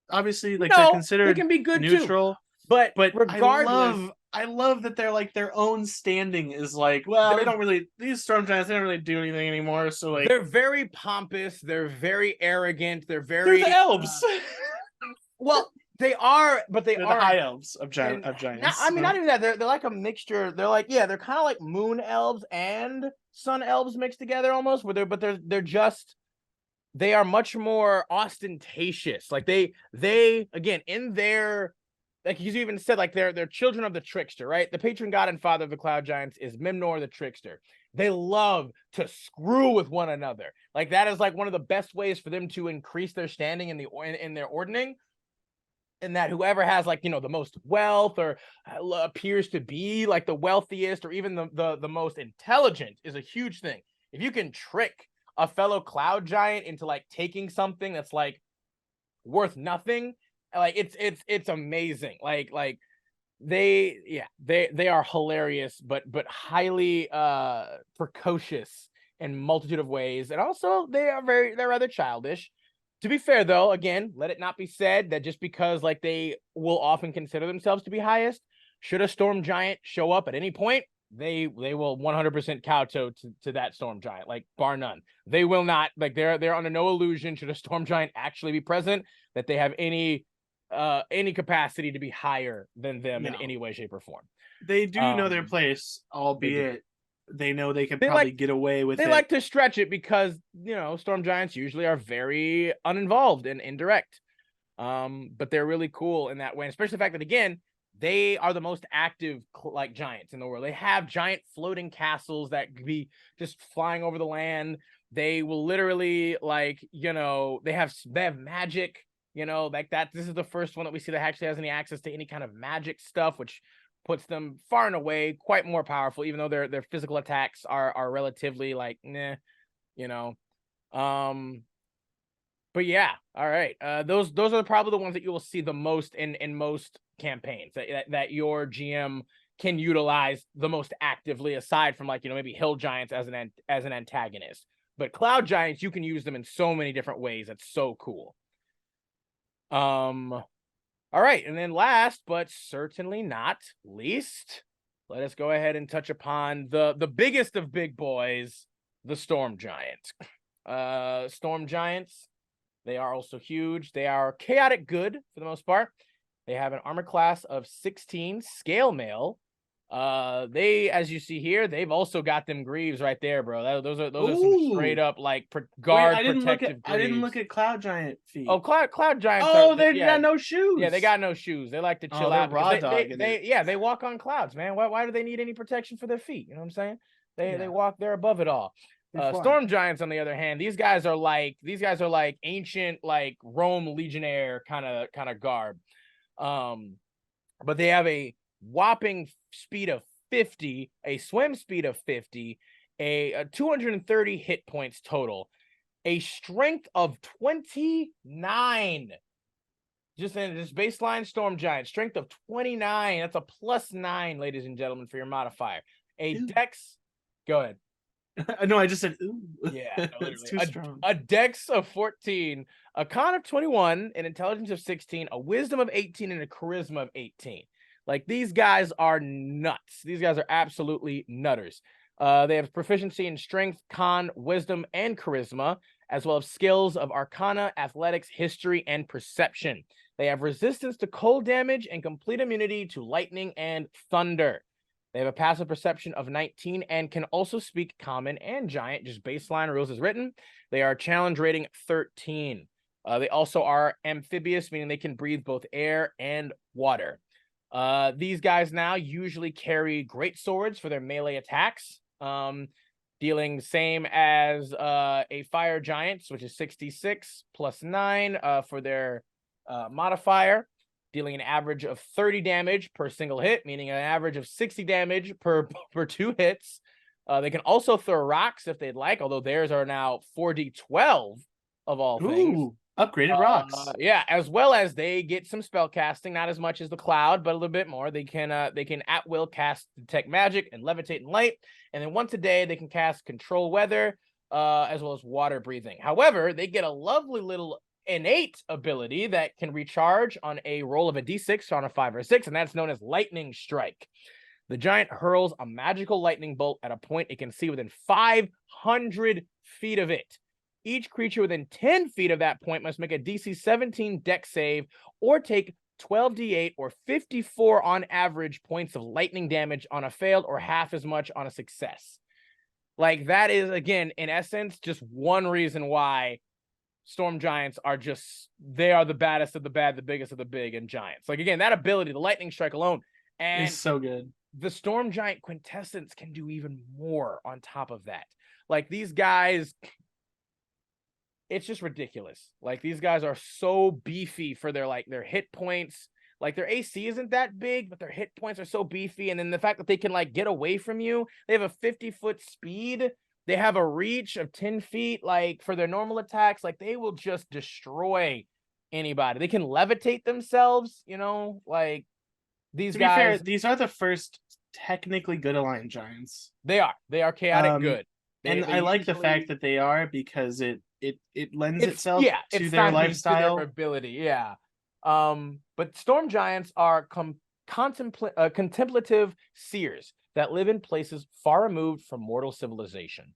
Obviously, like, they're considered they can be good neutral. Too. But regardless, I love that they're like their own standing is like, well, they don't really, these storm giants, they don't really do anything anymore. So like, they're very pompous, they're very arrogant, they're the elves. Well, they are, but they're the high elves of giants. Not even that. They're like a mixture. They're like, yeah, they're kind of like moon elves and sun elves mixed together almost. They are much more ostentatious. Like they again in their, like you even said, like they're children of the trickster, right? The patron god and father of the cloud giants is Mimnor the trickster. They love to screw with one another. Like that is like one of the best ways for them to increase their standing in their ordning. And that whoever has like, the most wealth or appears to be like the wealthiest or even the most intelligent is a huge thing. If you can trick a fellow cloud giant into like taking something that's like worth nothing. Like it's amazing. Like they are hilarious, but highly precocious in multitude of ways, and also they're rather childish. To be fair, though, again, let it not be said that just because like they will often consider themselves to be highest, should a storm giant show up at any point, they will 100% kowtow to that storm giant, like bar none. They will not, like they're under no illusion, should a storm giant actually be present, that they have any capacity to be higher than them in any way, shape, or form. They do know their place, albeit they know they could probably get away with it. They like to stretch it because, storm giants usually are very uninvolved and indirect. But they're really cool in that way, and especially the fact that, again, they are the most active like giants in the world. They have giant floating castles that could be just flying over the land. They will literally they have magic, like that. This is the first one that we see that actually has any access to any kind of magic stuff, which puts them far and away quite more powerful, even though their physical attacks are relatively like but yeah, all right. Those are probably the ones that you will see the most in most campaigns that your GM can utilize the most actively, aside from maybe hill giants as an antagonist. But cloud giants, you can use them in so many different ways. That's so cool. All right, and then last but certainly not least, let us go ahead and touch upon the biggest of big boys, the storm giant. Storm giants, they are also huge. They are chaotic good for the most part. They have an armor class of 16, scale mail. They, as you see here, they've also got them greaves right there, bro. Those are some straight up guard protective greaves. I didn't look at cloud giant feet. Oh, cloud giants. Oh, they got no shoes. Yeah, they got no shoes. They like to chill out. Raw they walk on clouds, man. Why do they need any protection for their feet? You know what I'm saying? They walk. They're above it all. Storm giants, on the other hand, these guys are like ancient, like Rome legionnaire kind of garb. But they have a whopping speed of 50, a swim speed of 50, a 230 hit points total, a strength of 29. Just baseline storm giant, strength of 29. That's a +9, ladies and gentlemen, for your modifier. Dex, go ahead. No, I just said, ooh. Yeah, no, it's too strong. A dex of 14, a con of 21, an intelligence of 16, a wisdom of 18, and a charisma of 18. Like, these guys are nuts. These guys are absolutely nutters. They have proficiency in strength, con, wisdom, and charisma, as well as skills of arcana, athletics, history, and perception. They have resistance to cold damage and complete immunity to lightning and thunder. They have a passive perception of 19 and can also speak common and giant, just baseline rules as written. They are challenge rating 13. They also are amphibious, meaning they can breathe both air and water. These guys now usually carry great swords for their melee attacks, dealing same as a fire giant, which is 66 +9 for their modifier, dealing an average of 30 damage per single hit, meaning an average of 60 damage per 2 hits. They can also throw rocks if they'd like, although theirs are now 4d12 of all things. Upgraded rocks. Yeah, as well as they get some spell casting, not as much as the cloud, but a little bit more. They can at will cast detect magic and levitate and light, and then once a day they can cast control weather, as well as water breathing. However, they get a lovely little innate ability that can recharge on a roll of a d6 on a 5 or 6, and that's known as lightning strike. The giant hurls a magical lightning bolt at a point it can see within 500 feet of it. Each creature within 10 feet of that point must make a DC 17 dex save or take 12d8 or 54 on average points of lightning damage on a failed, or half as much on a success. Like, that is, again, in essence, just one reason why storm giants are they are the baddest of the bad, the biggest of the big, and giants. Like, again, that ability, the lightning strike alone, and it's so good. The storm giant quintessence can do even more on top of that. Like, these guys, it's just ridiculous. Like, these guys are so beefy for their hit points. Like, their AC isn't that big, but their hit points are so beefy. And then the fact that they can get away from you, they have a 50-foot speed. They have a reach of 10 feet, for their normal attacks. Like, they will just destroy anybody. They can levitate themselves, like these To be fair, guys. these are the first technically good aligned giants. They are chaotic good. And They I like the fact usually that they are, because it lends it's itself yeah, to it's their stymied to their lifestyle. ability. Yeah. But storm giants are contemplative seers that live in places far removed from mortal civilization.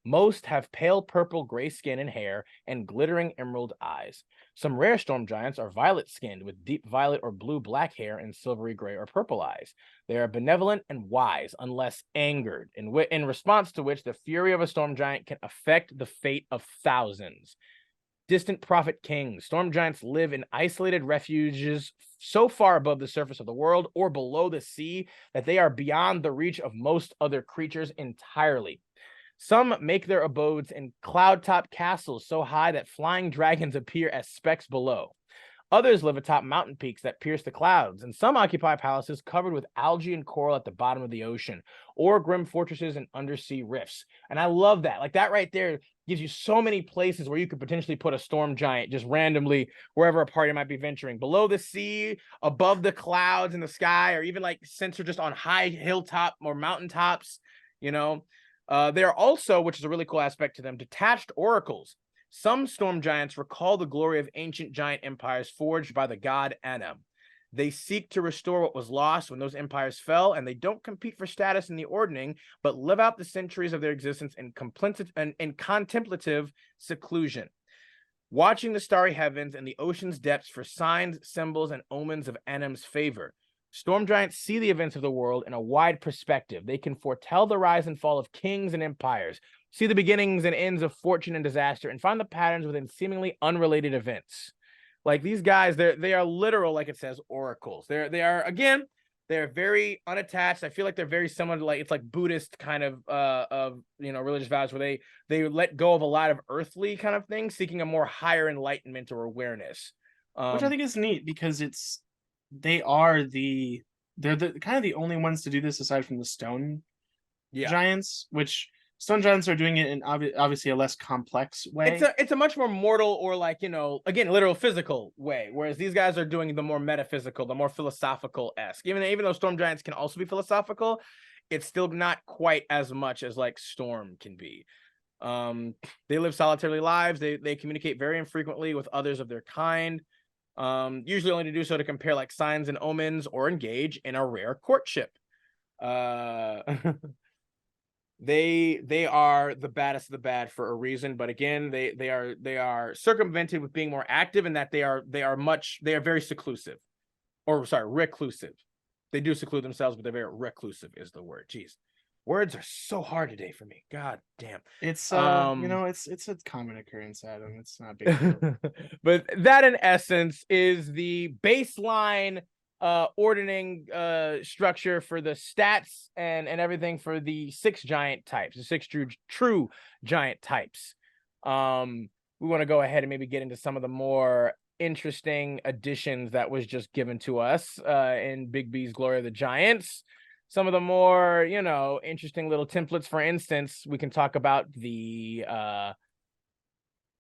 Most have pale purple gray skin and hair and glittering emerald eyes. Some rare storm giants are violet skinned with deep violet or blue black hair and silvery gray or purple eyes. They are benevolent and wise unless angered, in response to which the fury of a storm giant can affect the fate of thousands. Distant prophet kings. Storm giants live in isolated refuges so far above the surface of the world or below the sea that they are beyond the reach of most other creatures entirely. Some make their abodes in cloud-top castles so high that flying dragons appear as specks below. Others live atop mountain peaks that pierce the clouds, and some occupy palaces covered with algae and coral at the bottom of the ocean, or grim fortresses and undersea rifts. And I love that. Like, that right there gives you so many places where you could potentially put a storm giant just randomly wherever a party might be venturing. Below the sea, above the clouds in the sky, or even like since they're just on high hilltop or mountaintops, they are also, which is a really cool aspect to them, detached oracles. Some storm giants recall the glory of ancient giant empires forged by the god Anam. They seek to restore what was lost when those empires fell, and they don't compete for status in the ordning, but live out the centuries of their existence in contemplative seclusion, watching the starry heavens and the ocean's depths for signs, symbols, and omens of Anam's favor. Storm giants see the events of the world in a wide perspective. They can foretell the rise and fall of kings and empires, see the beginnings and ends of fortune and disaster, and find the patterns within seemingly unrelated events. Like, these guys, they are literal, like it says, oracles. They're very unattached. I feel like they're very similar to, like, it's like Buddhist kind of religious values, where they let go of a lot of earthly kind of things, seeking a more higher enlightenment or awareness. Which I think is neat, because they're the kind of the only ones to do this aside from the stone giants, which stone giants are doing it in obviously a less complex way. It's a much more mortal, or like, again, literal physical way, whereas these guys are doing the more metaphysical, the more philosophical-esque. Even though storm giants can also be philosophical, it's still not quite as much as like storm can be. They live solitary lives. They communicate very infrequently with others of their kind. Usually only to do so to compare like signs and omens or engage in a rare courtship. They are the baddest of the bad for a reason, but again, they are circumvented with being more active, in that they are very seclusive, or sorry, reclusive. They do seclude themselves, but they're very reclusive is the word. Jeez. Words are so hard today for me. God damn. It's it's a common occurrence, Adam. It's not a big deal. But that, in essence, is the baseline ordering structure for the stats and everything for the 6 giant types, the 6 true giant types. We want to go ahead and maybe get into some of the more interesting additions that was just given to us in Big B's Glory of the Giants. Some of the more, interesting little templates. For instance, we can talk about the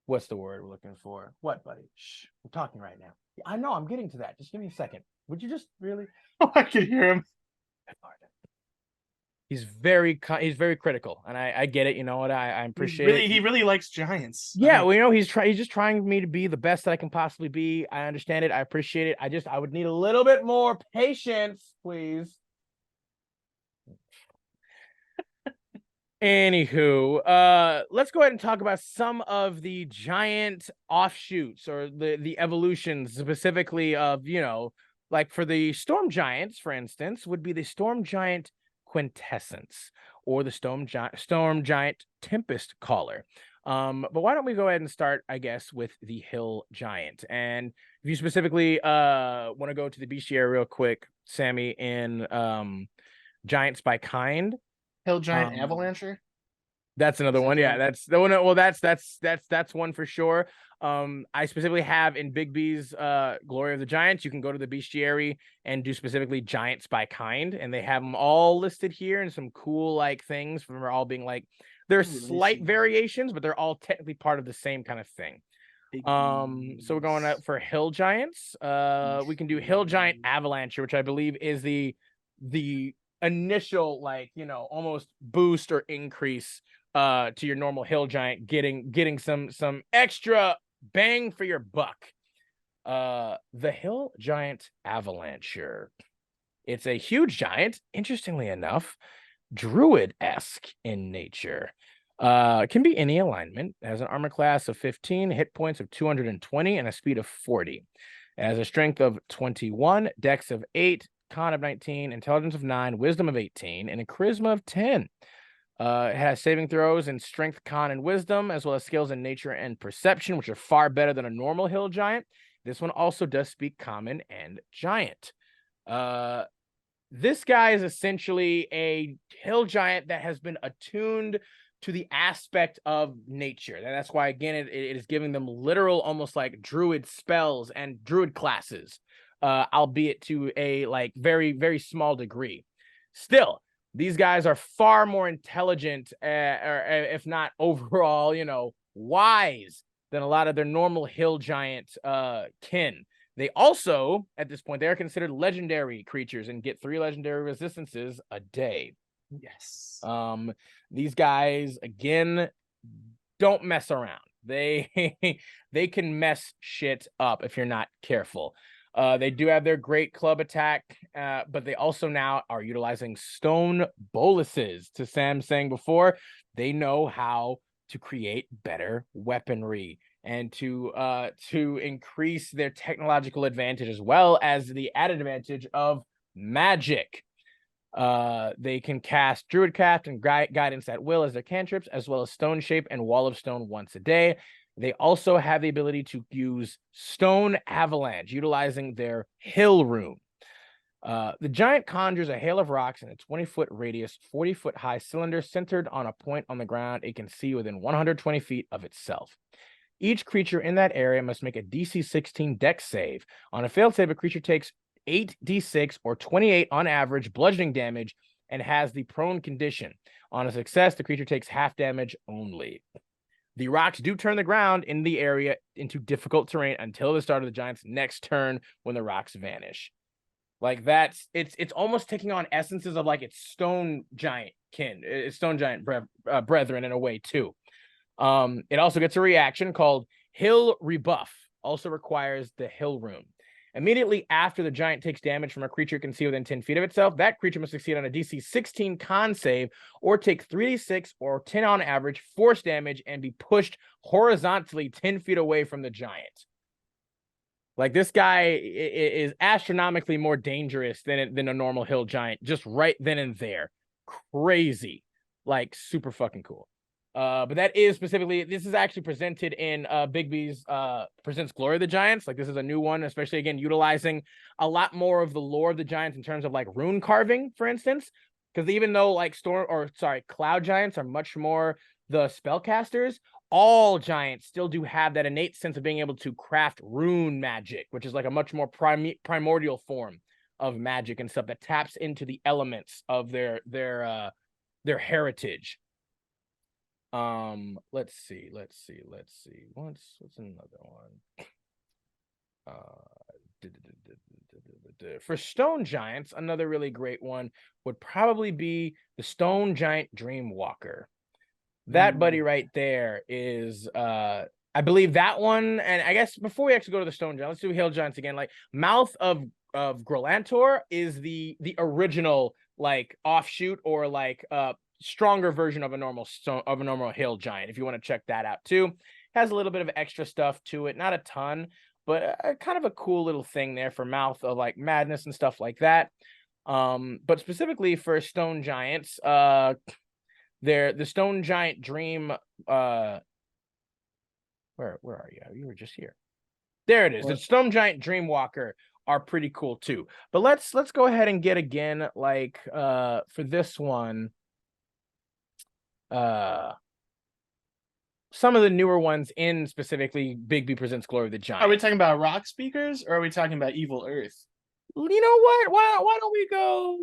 what's the word we're looking for? What, buddy? Shh, I'm talking right now. I know, I'm getting to that. Just give me a second. Would you just really? Oh, I can hear him. He's very critical, and I get it. You know what? I appreciate it. He really likes giants. Yeah, well, he's just trying me to be the best that I can possibly be. I understand it. I appreciate it. I would need a little bit more patience, please. Anywho, let's go ahead and talk about some of the giant offshoots, or the evolutions, specifically of, like for the storm giants, for instance, would be the storm giant quintessence, or the storm giant tempest caller. But why don't we go ahead and start, I guess, with the hill giant. And if you specifically want to go to the bestiary real quick, Sammy, in giants by kind. Hill giant avalancher. That's another one. Yeah, that's the one. Well, that's one for sure. I specifically have in Big B's Glory of the Giants. You can go to the bestiary and do specifically giants by kind, and they have them all listed here, and some cool like things from all being like, there's slight variations, but they're all technically part of the same kind of thing. So we're going out for hill giants. We can do hill giant avalanche, which I believe is the initial, like, you know, almost boost or increase to your normal hill giant, getting some extra bang for your buck. The hill giant avalancher. It's a huge giant, interestingly enough, druid-esque in nature. Can be any alignment. It has an armor class of 15, hit points of 220, and a speed of 40. It has a strength of 21, dex of 8, con of 19, intelligence of 9, wisdom of 18, and a charisma of 10. It has saving throws in strength, con, and wisdom, as well as skills in nature and perception, which are far better than a normal hill giant. This one also does speak common and giant. This guy is essentially a hill giant that has been attuned to the aspect of nature. And that's why, again, it is giving them literal, almost like druid spells and druid classes, albeit to a like very, very small degree. Still, these guys are far more intelligent, or if not overall, you know, wise than a lot of their normal hill giant kin. They also, at this point, they are considered legendary creatures and get 3 legendary resistances a day. Yes. These guys, again, don't mess around. They they can mess shit up if you're not careful. They do have their great club attack, but they also now are utilizing stone boluses. To Sam saying before, they know how to create better weaponry and to increase their technological advantage, as well as the added advantage of magic. They can cast Druidcraft and Guidance at will as their cantrips, as well as Stone Shape and Wall of Stone once a day. They also have the ability to use Stone Avalanche, utilizing their Hill Rune. The giant conjures a hail of rocks in a 20-foot radius, 40-foot high cylinder centered on a point on the ground it can see within 120 feet of itself. Each creature in that area must make a DC 16 dex save. On a failed save, a creature takes 8d6 or 28 on average bludgeoning damage and has the prone condition. On a success, the creature takes half damage only. The rocks do turn the ground in the area into difficult terrain until the start of the giant's next turn, when the rocks vanish. Like that's it's almost taking on essences of like its stone giant kin, its stone giant brethren in a way too. It also gets a reaction called Hill Rebuff, also requires the Hill Rune. Immediately after the giant takes damage from a creature it can see within 10 feet of itself, that creature must succeed on a DC 16 con save or take 3d6 or 10 on average force damage and be pushed horizontally 10 feet away from the giant. Like, this guy is astronomically more dangerous than a normal hill giant, just right then and there. Crazy. Like, super fucking cool. But that is specifically, this is actually presented in Big B's Presents Glory of the Giants. Like, this is a new one, especially, again, utilizing a lot more of the lore of the giants in terms of, like, rune carving, for instance. Because even though, like, cloud giants are much more the spellcasters, all giants still do have that innate sense of being able to craft rune magic, which is like a much more primordial form of magic and stuff that taps into the elements of their heritage. Let's see. What's another one? For stone giants, another really great one would probably be the Stone Giant Dreamwalker. That buddy right there is I believe that one. And I guess before we actually go to the stone giant, let's do hill giants again. Like, Mouth of Grolantor is the original, like, offshoot or like stronger version of a normal hill giant, if you want to check that out too. Has a little bit of extra stuff to it, not a ton, but kind of a cool little thing there for Mouth of, like, Madness and stuff like that. But specifically for stone giants, the Stone Giant Dream, where are you? You were just here. There it is. The Stone Giant Dreamwalker are pretty cool too. But let's go ahead and get, again, like, for this one, some of the newer ones in specifically Big B Presents Glory of the Giant. Are we talking about rock speakers, or are we talking about Evil Earth? You know what? Why don't we go?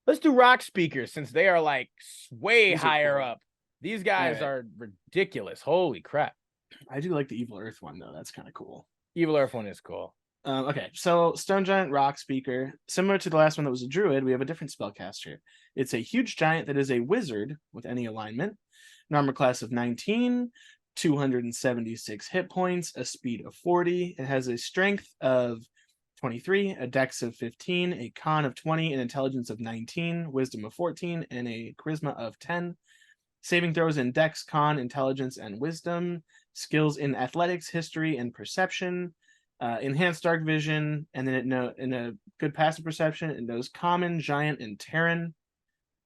Let's do rock speakers, since they are, like, way higher up. These guys are ridiculous. Holy crap. I do like the Evil Earth one though. That's kind of cool. Evil Earth one is cool. Okay, so Stone Giant Rock Speaker. Similar to the last one that was a druid, we have a different spellcaster. It's a huge giant that is a wizard with any alignment. An armor class of 19, 276 hit points, a speed of 40. It has a strength of 23, a dex of 15, a con of 20, an intelligence of 19, wisdom of 14, and a charisma of 10. Saving throws in dex, con, intelligence, and wisdom. Skills in athletics, history, and perception. Enhanced dark vision, and then in a good passive perception, it knows common, giant, and Terran.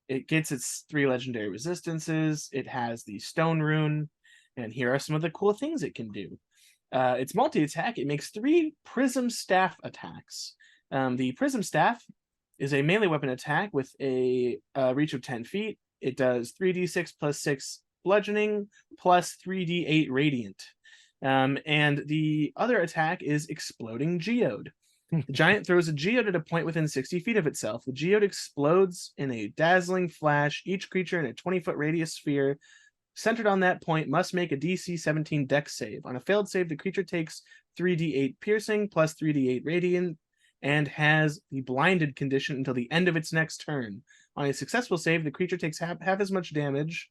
It gets its 3 legendary resistances. It has the stone rune, and here are some of the cool things it can do. It's multi-attack. It makes 3 prism staff attacks. The prism staff is a melee weapon attack with a reach of 10 feet. It does 3d6 plus 6 bludgeoning plus 3d8 radiant. And the other attack is Exploding Geode. The giant throws a geode at a point within 60 feet of itself. The geode explodes in a dazzling flash. Each creature in a 20-foot radius sphere centered on that point must make a DC 17 dex save. On a failed save, the creature takes 3d8 piercing plus 3d8 radiant and has the blinded condition until the end of its next turn. On a successful save, the creature takes half as much damage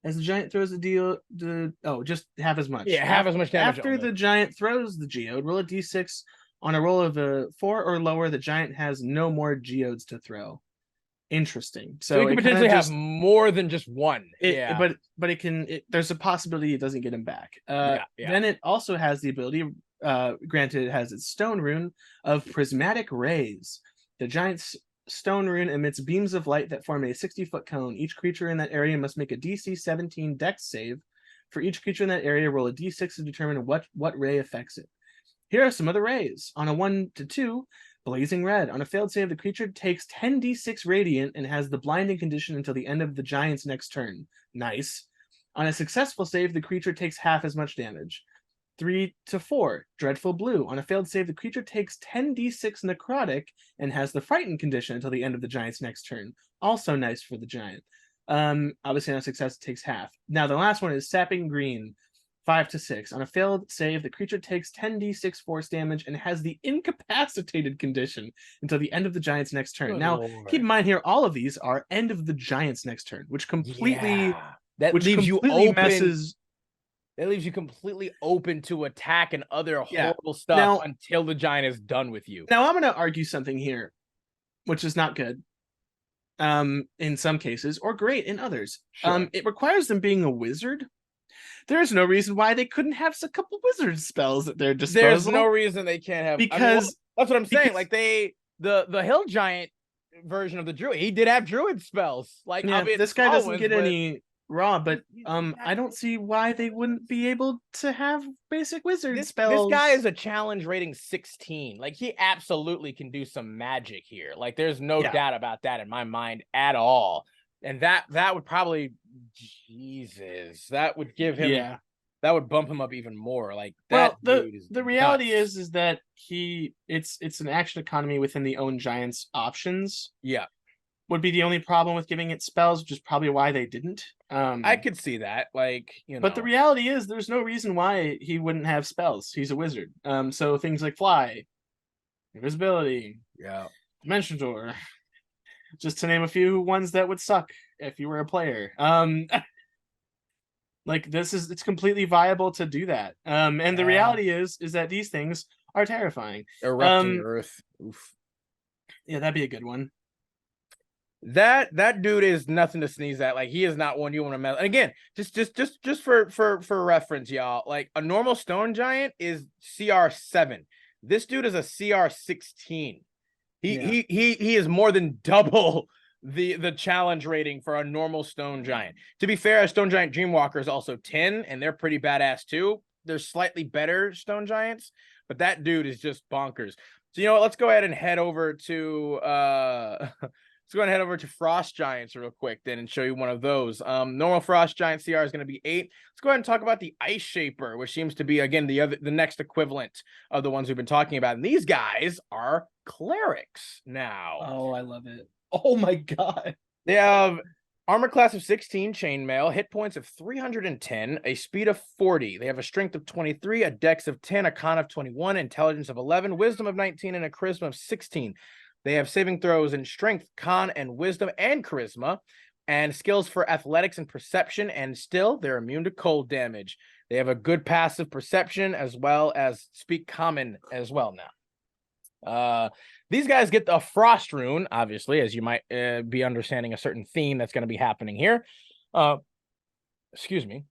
as the giant throws the deal. Just half as much. Yeah, half as much damage. After the giant throws the geode, roll a d6. On a roll of a 4 or lower, the giant has no more geodes to throw. Interesting. So it could potentially have more than just one. But it can. There's a possibility it doesn't get him back. Then it also has the ability. Granted, it has its stone rune of prismatic rays. The giant's stone rune emits beams of light that form a 60-foot cone. Each creature in that area must make a DC 17 dex save. For each creature in that area, roll a d6 to determine what ray affects it. Here are some of the rays. On a 1 to 2, blazing red. On a failed save, the creature takes 10d6 radiant and has the blinding condition until the end of the giant's next turn. Nice. On a successful save, the creature takes half as much damage. 3 to 4, dreadful blue. On a failed save, the creature takes 10d6 necrotic and has the frightened condition until the end of the giant's next turn. Also nice for the giant. Obviously on a success, it takes half. Now the last one is sapping green. 5 to 6. On a failed save, the creature takes 10d6 force damage and has the incapacitated condition until the end of the giant's next turn. Good now, Lord. Keep in mind here, all of these are end of the giant's next turn, which completely leaves you open. Messes. That leaves you completely open to attack and other horrible stuff until the giant is done with you. Now I'm going to argue something here, which is not good. In some cases, or great in others. Sure. It requires them being a wizard. There's no reason why they couldn't have a couple wizard spells at their disposal. There's no reason they can't have, because that's what I'm saying. Like the hill giant version of the druid, he did have druid spells. Like this guy doesn't get any raw, but I don't see why they wouldn't be able to have basic wizard spells. This guy is a challenge rating 16. Like he absolutely can do some magic here. Like there's no doubt about that in my mind at all. And that would probably, Jesus, that would give him, that would bump him up even more. Like that. Well, the reality is that it's an action economy within the own giant's options. Yeah. Would be the only problem with giving it spells, which is probably why they didn't. I could see that, like, But the reality is, there's no reason why he wouldn't have spells. He's a wizard. So things like fly, invisibility, dimension door, just to name a few ones that would suck if you were a player. Like it's completely viable to do that. And the reality is that these things are terrifying. Erupting Earth. Oof. Yeah, that'd be a good one. That dude is nothing to sneeze at. Like he is not one you want to mess. And again, just for reference, y'all. Like a normal stone giant is CR7. This dude is a CR16. He is more than double the challenge rating for a normal stone giant. To be fair, a stone giant Dreamwalker is also 10, and they're pretty badass too. They're slightly better stone giants, but that dude is just bonkers. So you know what? Let's go ahead and head over to let's go ahead and head over to Frost Giants real quick then and show you one of those. Normal Frost Giant CR is going to be 8. Let's go ahead and talk about the Ice Shaper, which seems to be, again, the next equivalent of the ones we've been talking about. And these guys are clerics now. Oh, I love it. Oh my God. They have Armor class of 16, chainmail, hit points of 310, a speed of 40. They have a strength of 23, a dex of 10, a con of 21, intelligence of 11, wisdom of 19, and a charisma of 16. They have saving throws in strength, con, and wisdom, and charisma, and skills for athletics and perception, and still, they're immune to cold damage. They have a good passive perception, as well as speak common as well now. These guys get the frost rune, obviously, as you might be understanding a certain theme that's going to be happening here. Excuse me.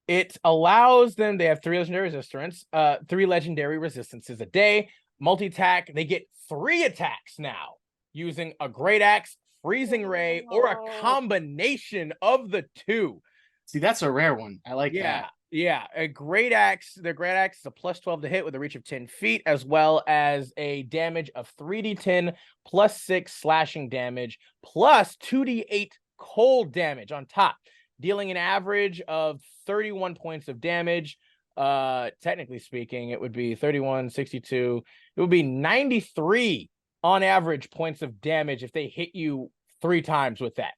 It allows them, they have 3 legendary resistances a day. Multi-attack, they get 3 attacks now using a great axe, freezing ray, or a combination of the 2. See, that's a rare one. I like that. Yeah, a great axe. Their great axe is a plus 12 to hit with a reach of 10 feet, as well as a damage of 3d10 plus 6 slashing damage plus 2d8 cold damage on top, dealing an average of 31 points of damage. Technically speaking, it would be 31, 62. It would be 93 on average points of damage if they hit you 3 times with that.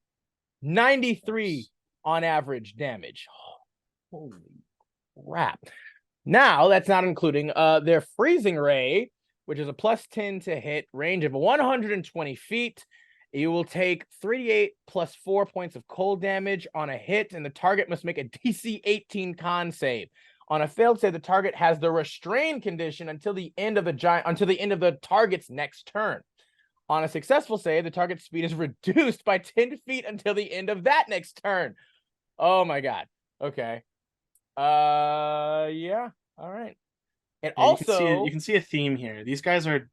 93 on average damage. Holy crap. Now, that's not including their freezing ray, which is a plus 10 to hit, range of 120 feet. You will take 3d8 plus 4 points of cold damage on a hit, and the target must make a DC 18 con save. On a failed save, the target has the restrain condition until the end of the target's next turn. On a successful save, the target's speed is reduced by 10 feet until the end of that next turn. Oh my god. Okay. Yeah. All right. And Yeah, also, you can see a theme here. These guys are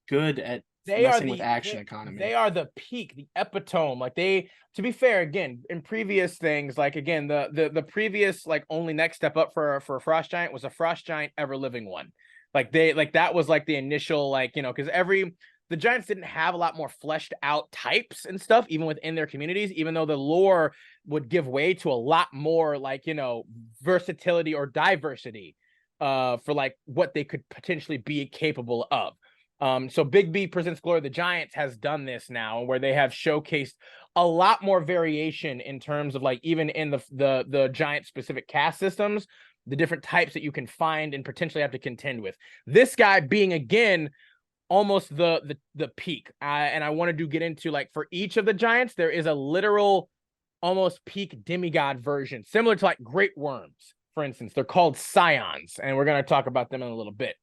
good at messing with action economy. They are the peak, the epitome. Like, to be fair, again, in previous things, like, again, the previous, like, only next step up for a frost giant was a frost giant ever living one. Like, that was like the initial, like, because the giants didn't have a lot more fleshed out types and stuff, even within their communities, even though the lore would give way to a lot more, like, versatility or diversity for, like, what they could potentially be capable of. So Big B Presents Glory of the Giants has done this now, where they have showcased a lot more variation in terms of, like, even in the giant specific cast systems, the different types that you can find and potentially have to contend with. This guy being, again, almost the peak. And I want to get into, like, for each of the giants, there is a literal almost peak demigod version, similar to, like, great worms, for instance. They're called scions, and we're going to talk about them in a little bit.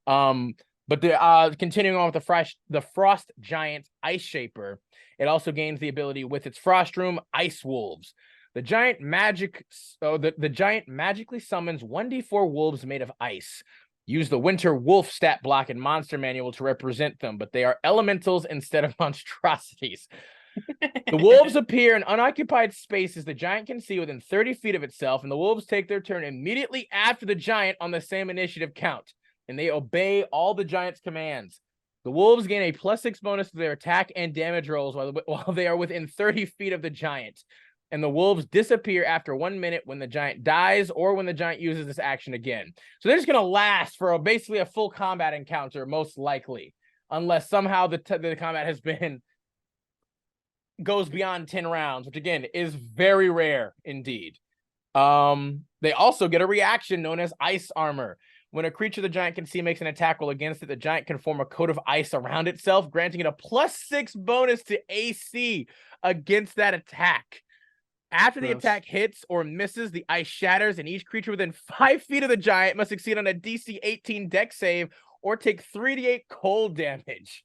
But continuing on with the frost giant ice shaper, it also gains the ability with its frost room, ice wolves. The giant giant magically summons 1d4 wolves made of ice. Use the winter wolf stat block and monster manual to represent them, but they are elementals instead of monstrosities. The wolves appear in unoccupied spaces the giant can see within 30 feet of itself, and the wolves take their turn immediately after the giant on the same initiative count, and they obey all the giant's commands. The wolves gain a +6 bonus to their attack and damage rolls while they are within 30 feet of the giant. And the wolves disappear after 1 minute when the giant dies or when the giant uses this action again. So they're just going to last for basically a full combat encounter, most likely, unless somehow the combat goes beyond 10 rounds, which, again, is very rare indeed. They also get a reaction known as ice armor. When a creature the giant can see makes an attack roll against it, the giant can form a coat of ice around itself, granting it a +6 bonus to AC against that attack. After the attack hits or misses, the ice shatters, and each creature within 5 feet of the giant must succeed on a DC 18 dex save or take 3d8 cold damage.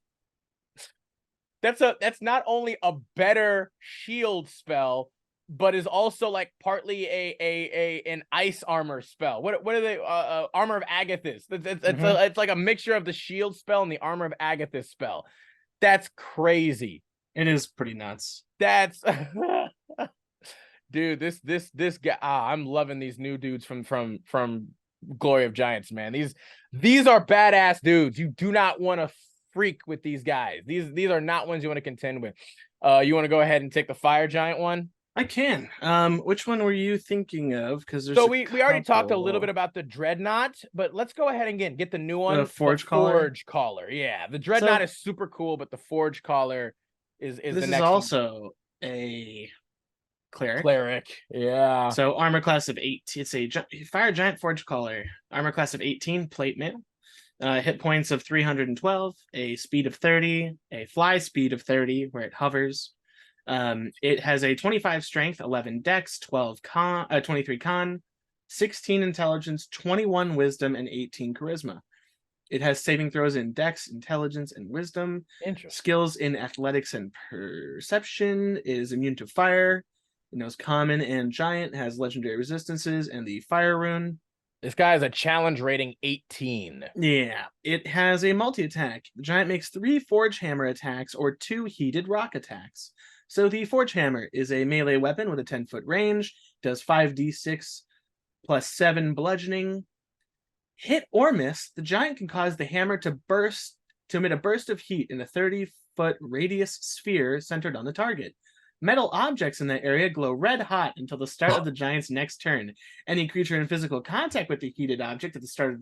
That's not only a better shield spell, but is also, like, partly an ice armor spell. What are they? Armor of Agathis. It's like a mixture of the shield spell and the armor of Agathis spell. That's crazy. It is pretty nuts. That's dude. This guy. I'm loving these new dudes from Glory of Giants, man. These are badass dudes. You do not want to freak with these guys. These are not ones you want to contend with. You want to go ahead and take the fire giant one? I can. Which one were you thinking of? Because so we already talked a little bit about the Dreadnought, but let's go ahead and get the new one. The Forge Caller. Forge Caller. Yeah, the Dreadnought is super cool, but the Forge Caller is This the is next also a cleric. Yeah. So armor class of 8. It's a fire giant forge caller. Armor class of 18, plate mail. Hit points of 312, a speed of 30, a fly speed of 30 where it hovers. It has a 25 strength, 11 dex, 23 con, 16 intelligence, 21 wisdom, and 18 charisma. It has saving throws in dex, intelligence, and wisdom. Interesting. Skills in athletics and perception. It is immune to fire. It knows common and giant, has legendary resistances, and the fire rune. This guy has a challenge rating 18. Yeah, it has a multi-attack. The giant makes 3 forge hammer attacks or 2 heated rock attacks. So the forge hammer is a melee weapon with a 10-foot range, does 5d6 plus 7 bludgeoning. Hit or miss, the giant can cause the hammer to emit a burst of heat in a 30-foot radius sphere centered on the target. Metal objects in that area glow red hot until the start of the giant's next turn. Any creature in physical contact with the heated object at the start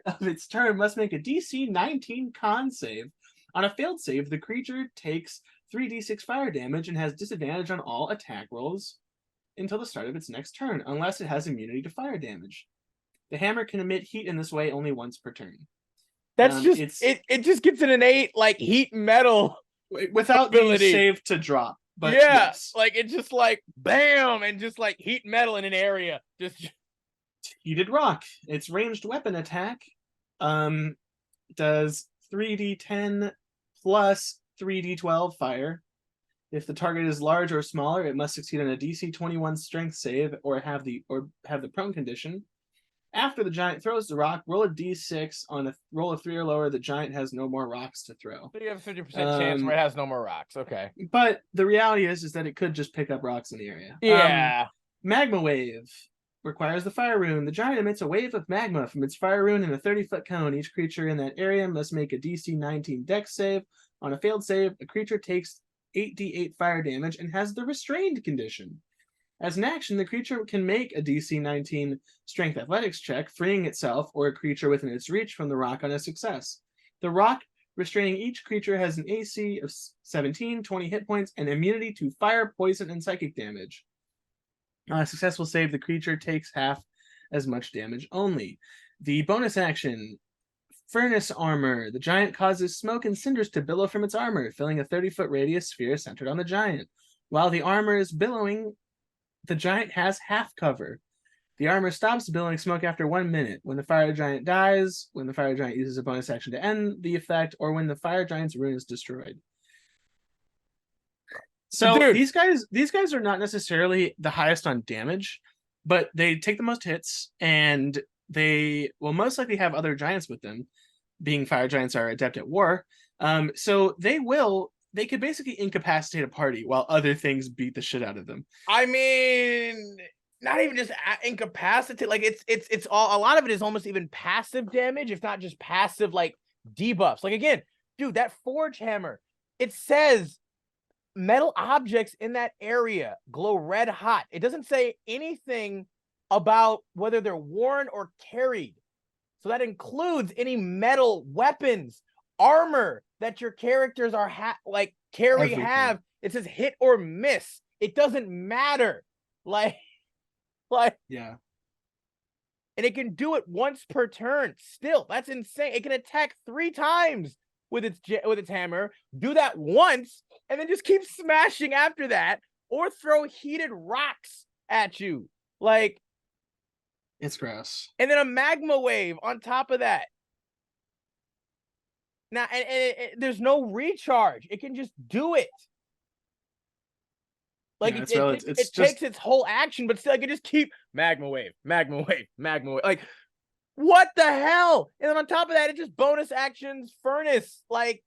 of its turn must make a DC 19 con save. On a failed save, the creature takes 3d6 fire damage and has disadvantage on all attack rolls until the start of its next turn, unless it has immunity to fire damage. The hammer can emit heat in this way only once per turn. That's it just gets an innate like heat metal without ability. the save to drop. But yeah, yes. like it's just like bam and just like heat metal in an area. Just heated rock. Its ranged weapon attack does 3d10 plus 3d12 fire. If the target is large or smaller, it must succeed on a DC 21 strength save or have the prone condition. After the giant throws the rock, roll a d6. On a roll of 3 or lower, the giant has no more rocks to throw. So you have a 50% chance where it has no more rocks. Okay. But the reality is that it could just pick up rocks in the area. Yeah. Magma wave requires the fire rune. The giant emits a wave of magma from its fire rune in a 30-foot cone. Each creature in that area must make a DC 19 dex save. On a failed save, a creature takes 8d8 fire damage and has the restrained condition. As an action, the creature can make a DC 19 strength athletics check, freeing itself or a creature within its reach from the rock on a success. The rock restraining each creature has an AC of 17, 20 hit points, and immunity to fire, poison, and psychic damage. On a successful save, the creature takes half as much damage only. The bonus action, furnace armor. The giant causes smoke and cinders to billow from its armor, filling a 30-foot radius sphere centered on the giant. While the armor is billowing, the giant has half cover. The armor stops billowing smoke after 1 minute. When the fire giant dies, when the fire giant uses a bonus action to end the effect, or when the fire giant's rune is destroyed. So dude, these guys are not necessarily the highest on damage, but they take the most hits, and they will most likely have other giants with them, being fire giants are adept at war. So they could basically incapacitate a party while other things beat the shit out of them. I mean, not even just incapacitate. Like it's all, a lot of it is almost even passive damage, if not just passive like debuffs. Like again, dude, that forge hammer, it says metal objects in that area glow red hot. It doesn't say anything about whether they're worn or carried. So that includes any metal weapons, armor that your characters are Everything. have. It says hit or miss. It doesn't matter. Like yeah. And it can do it once per turn. Still, that's insane. It can attack 3 times with its hammer, do that once, and then just keep smashing after that, or throw heated rocks at you. Like, it's gross. And then a magma wave on top of that. Now, and there's no recharge. It can just do it. Like yeah, it takes its whole action, but still, I can just keep magma wave, magma wave, magma wave. Like, what the hell? And then on top of that, it just bonus actions furnace. Like,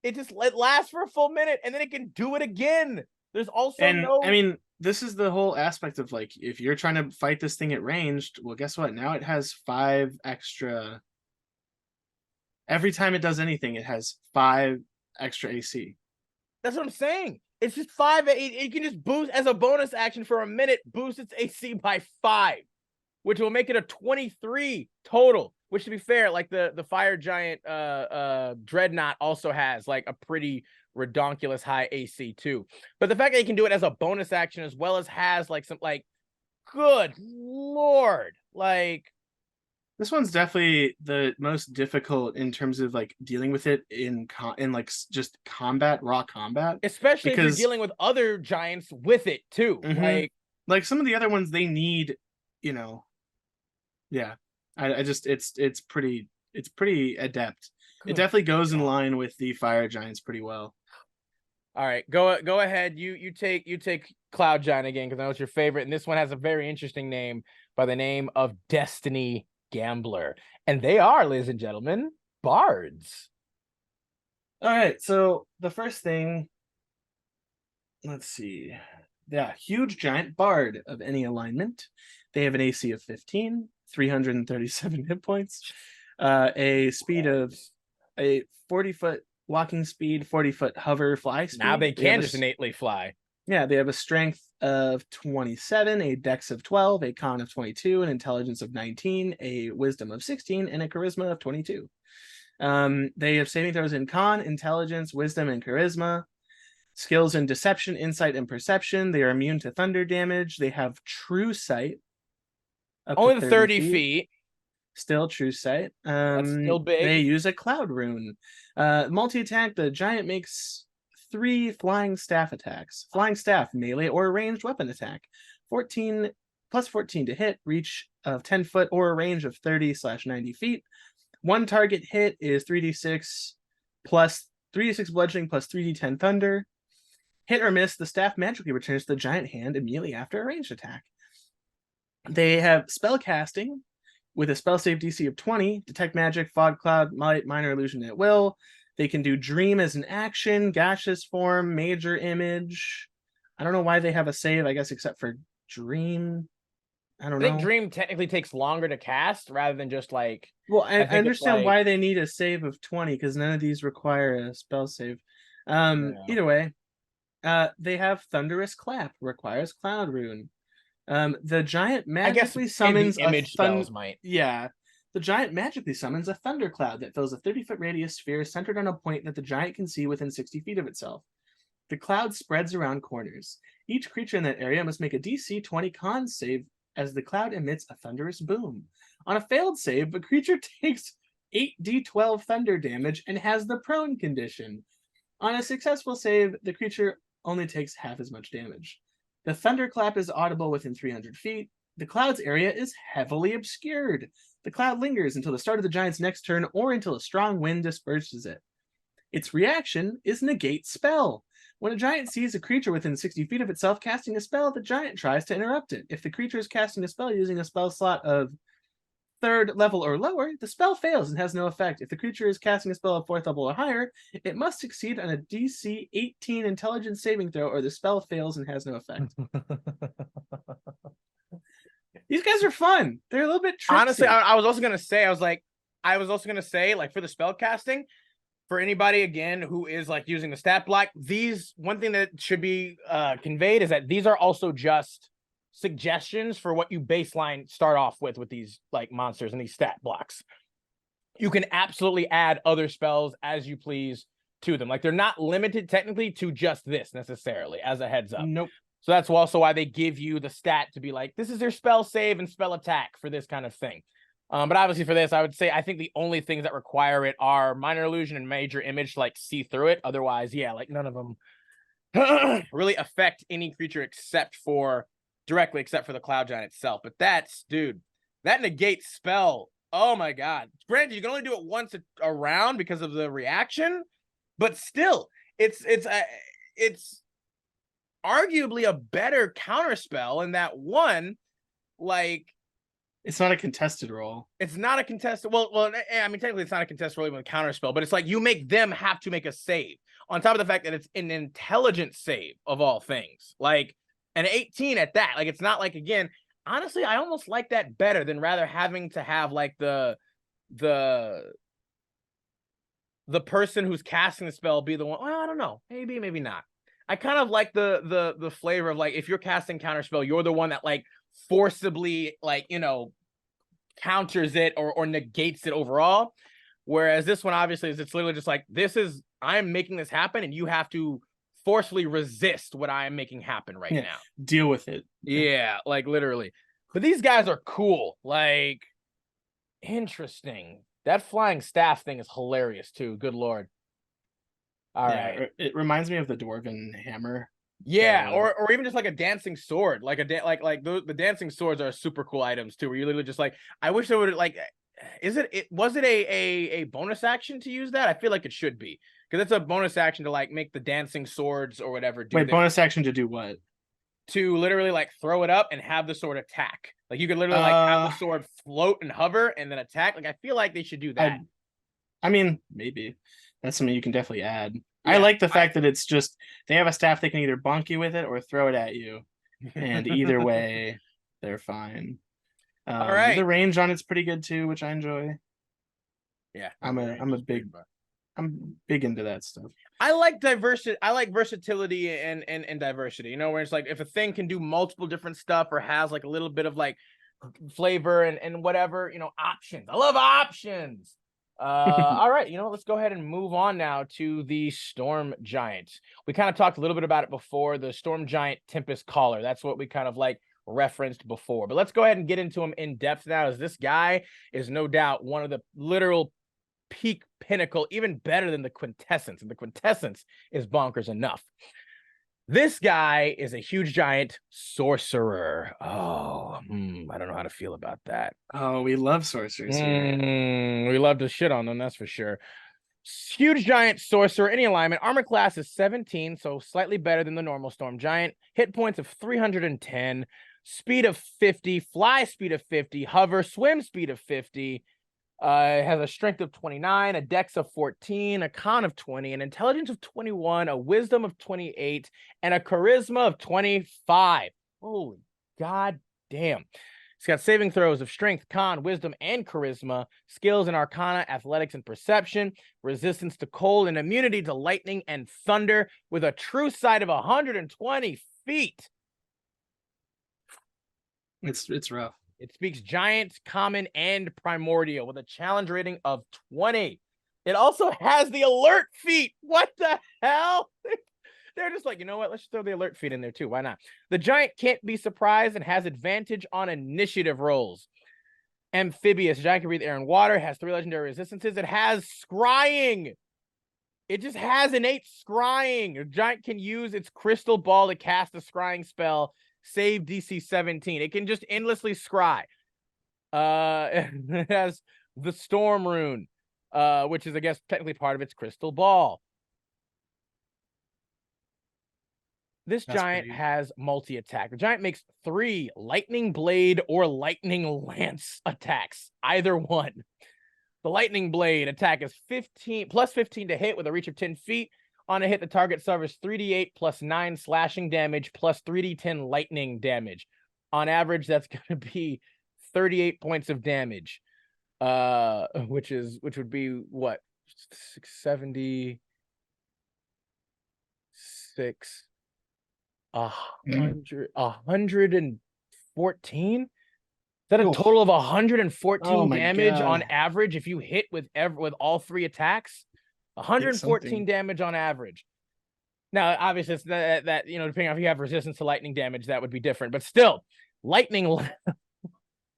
it lasts for a full minute, and then it can do it again. There's also I mean, this is the whole aspect of like, if you're trying to fight this thing at ranged, well, guess what? Now it has 5 extra. Every time it does anything, it has 5 extra AC. That's what I'm saying. It's just 5. It can just boost as a bonus action for a minute, boost its AC by 5, which will make it a 23 total. Which, to be fair, like the fire giant dreadnought also has like a pretty redonkulous high AC too. But the fact that you can do it as a bonus action as well as has like some like, good lord, like This one's definitely the most difficult in terms of like dealing with it in like just combat, raw combat, especially if you're because dealing with other giants with it too. like some of the other ones they need, you know, yeah. I just it's pretty adept. It Good definitely goes in God. line with the fire giants pretty well. All right, go ahead. You take Cloud Giant again because I know it's your favorite, and this one has a very interesting name by the name of Destiny Gambler, and they are, ladies and gentlemen, bards. All right, so the first thing, let's see. Yeah, huge giant bard of any alignment. They have an AC of 15, 337 hit points, a speed of a 40-foot walking speed, 40-foot hover fly speed. Now they can just innately fly. Yeah, they have a strength of 27, a dex of 12, a con of 22, an intelligence of 19, a wisdom of 16, and a charisma of 22. They have saving throws in con, intelligence, wisdom, and charisma. Skills in deception, insight, and perception. They are immune to thunder damage. They have true sight. Only the 30 feet. Still true sight. That's still big. They use a cloud rune. Multi-attack, the giant makes 3 flying staff attacks. Flying staff, melee or ranged weapon attack. 14 plus 14 to hit, reach of 10 foot or a range of 30/90 feet. One target hit is 3d6 plus 3d6 bludgeoning plus 3d10 thunder. Hit or miss, the staff magically returns to the giant hand immediately after a ranged attack. They have spell casting with a spell save DC of 20, detect magic, fog cloud, light, minor illusion at will. They can do dream as an action, gaseous form, major image. I don't know why they have a save, I guess, except for dream. I don't know. I think dream technically takes longer to cast rather than just like. Well, I understand why they need a save of 20 because none of these require a spell save. Either way, they have thunderous clap, requires cloud rune. The giant magically summons image spells might. Yeah. The giant magically summons a thundercloud that fills a 30-foot radius sphere centered on a point that the giant can see within 60 feet of itself. The cloud spreads around corners. Each creature in that area must make a DC 20 con save as the cloud emits a thunderous boom. On a failed save, the creature takes 8d12 thunder damage and has the prone condition. On a successful save, the creature only takes half as much damage. The thunderclap is audible within 300 feet. The cloud's area is heavily obscured. The cloud lingers until the start of the giant's next turn or until a strong wind disperses it. Its reaction is negate spell. When a giant sees a creature within 60 feet of itself casting a spell, the giant tries to interrupt it. If the creature is casting a spell using a spell slot of 3rd level or lower, the spell fails and has no effect. If the creature is casting a spell of 4th level or higher, it must succeed on a DC 18 intelligence saving throw or the spell fails and has no effect. These guys are fun. They're a little bit tricksy. Honestly, I was also going to say, like, for the spell casting, for anybody, again, who is, like, using the stat block, one thing that should be conveyed is that these are also just suggestions for what you baseline start off with these, like, monsters and these stat blocks. You can absolutely add other spells as you please to them. Like, they're not limited technically to just this necessarily, as a heads up. Nope. So that's also why they give you the stat to be like, this is their spell save and spell attack for this kind of thing. But obviously for this, I would say I think the only things that require it are minor illusion and major image to like see through it. Otherwise, yeah, like none of them really affect any creature directly except for the cloud giant itself. But dude, that negates spell. Oh my god. Granted, you can only do it once a round because of the reaction, but still, it's arguably a better counterspell in that one, like, it's not a contested roll. It's not a contested. Well, I mean, technically, it's not a contested roll with a counterspell, but it's like you make them have to make a save on top of the fact that it's an intelligence save of all things, like an 18 at that. Like, it's not like, again, honestly, I almost like that better than rather having to have like the person who's casting the spell be the one. Well, I don't know, maybe not. I kind of like the flavor of like if you're casting counterspell, you're the one that like forcibly, like, you know, counters it or negates it overall. Whereas this one obviously is, it's literally just like, I'm making this happen and you have to forcefully resist what I am making happen right now. Deal with it. Yeah, like literally. But these guys are cool. Like, interesting. That flying staff thing is hilarious too. Good Lord. All right. It reminds me of the dwarven hammer. Yeah, or even just like a dancing sword, like the dancing swords are super cool items too. Where you literally just like, I wish they would like, was it a bonus action to use that? I feel like it should be, because it's a bonus action to like make the dancing swords or whatever. Wait, bonus action to do what? To literally like throw it up and have the sword attack. Like you could literally like have the sword float and hover and then attack. Like I feel like they should do that. I mean, maybe that's something you can definitely add. Yeah, I like the fact that it's just, they have a staff they can either bonk you with it or throw it at you, and either way, they're fine. All right, the range on it's pretty good too, which I enjoy. Yeah, I'm big into that stuff. I like diversity. I like versatility and diversity. You know, where it's like if a thing can do multiple different stuff or has like a little bit of like flavor and whatever, you know, options. I love options. All right, you know, let's go ahead and move on now to the Storm Giant. We kind of talked a little bit about it before, the Storm Giant Tempest Caller. That's what we kind of like referenced before. But let's go ahead and get into him in depth now, as this guy is no doubt one of the literal peak pinnacle, even better than the Quintessence. And the Quintessence is bonkers enough. This guy is a huge giant sorcerer. Oh, I don't know how to feel about that. Oh, we love sorcerers here. We love to shit on them, that's for sure. Huge giant sorcerer, any alignment. Armor class is 17, so slightly better than the normal Storm Giant. Hit points of 310. Speed of 50. Fly speed of 50. Hover. Swim speed of 50. It has a strength of 29, a dex of 14, a con of 20, an intelligence of 21, a wisdom of 28, and a charisma of 25. Holy god damn. It's got saving throws of strength, con, wisdom, and charisma, skills in arcana, athletics, and perception, resistance to cold, and immunity to lightning and thunder, with a true sight of 120 feet. It's rough. It speaks giant, common, and primordial with a challenge rating of 20. It also has the alert feat. What the hell? They're just like, you know what? Let's just throw the alert feat in there too. Why not? The giant can't be surprised and has advantage on initiative rolls. Amphibious. Giant can breathe air and water. Has 3 legendary resistances. It has scrying. It just has innate scrying. A giant can use its crystal ball to cast a scrying spell. Save DC 17. It can just endlessly scry. It has the Storm Rune, which is, I guess, technically part of its crystal ball. This giant has multi-attack. The giant makes 3 lightning blade or lightning lance attacks, either one. The lightning blade attack is plus 15 to hit with a reach of 10 feet. On a hit, the target suffers 3d8 plus 9 slashing damage plus 3d10 lightning damage. On average, that's going to be 38 points of damage, which would be what, 676, 114. Is that a total of 114 damage on average if you hit with all 3 attacks? 114 damage on average. Now, obviously, it's that you know, depending on if you have resistance to lightning damage, that would be different. But still, lightning.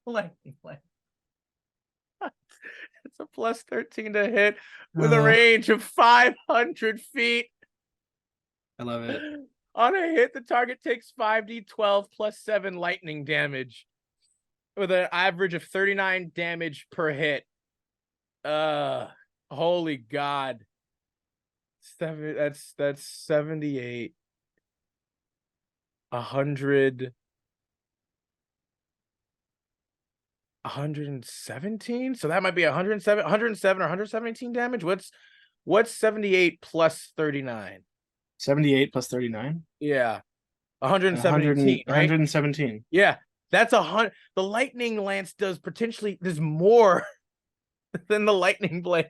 It's a plus 13 to hit with a range of 500 feet. I love it. On a hit, the target takes 5d12 plus 7 lightning damage, with an average of 39 damage per hit. Holy god. That's 78. 100. 117. So that might be 107 or 117 damage. What's 78 plus 39? 78 plus 39? Yeah. 117, right? 117. Yeah. That's 100. The lightning lance does more than the lightning blade.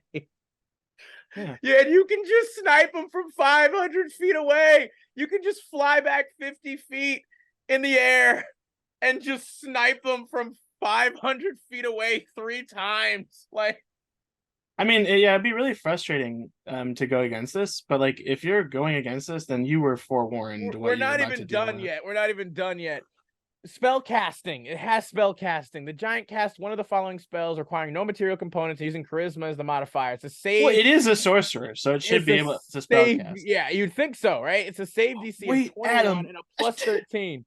Yeah, and you can just snipe them from 500 feet away. You can just fly back 50 feet in the air and just snipe them from 500 feet away 3 times. Like, I mean, yeah, it'd be really frustrating to go against this, but like if you're going against this, then you were forewarned we're what you were not about to even deal done with. yet. We're not even done yet. Spell casting. It has spell casting. The giant casts one of the following spells requiring no material components using charisma as the modifier. It's a Well, save. it is a sorcerer, so it should It's be a able to spell save. cast. Yeah, you'd think so, right? It's a save DC of Wait, 21 Adam. and a plus 13.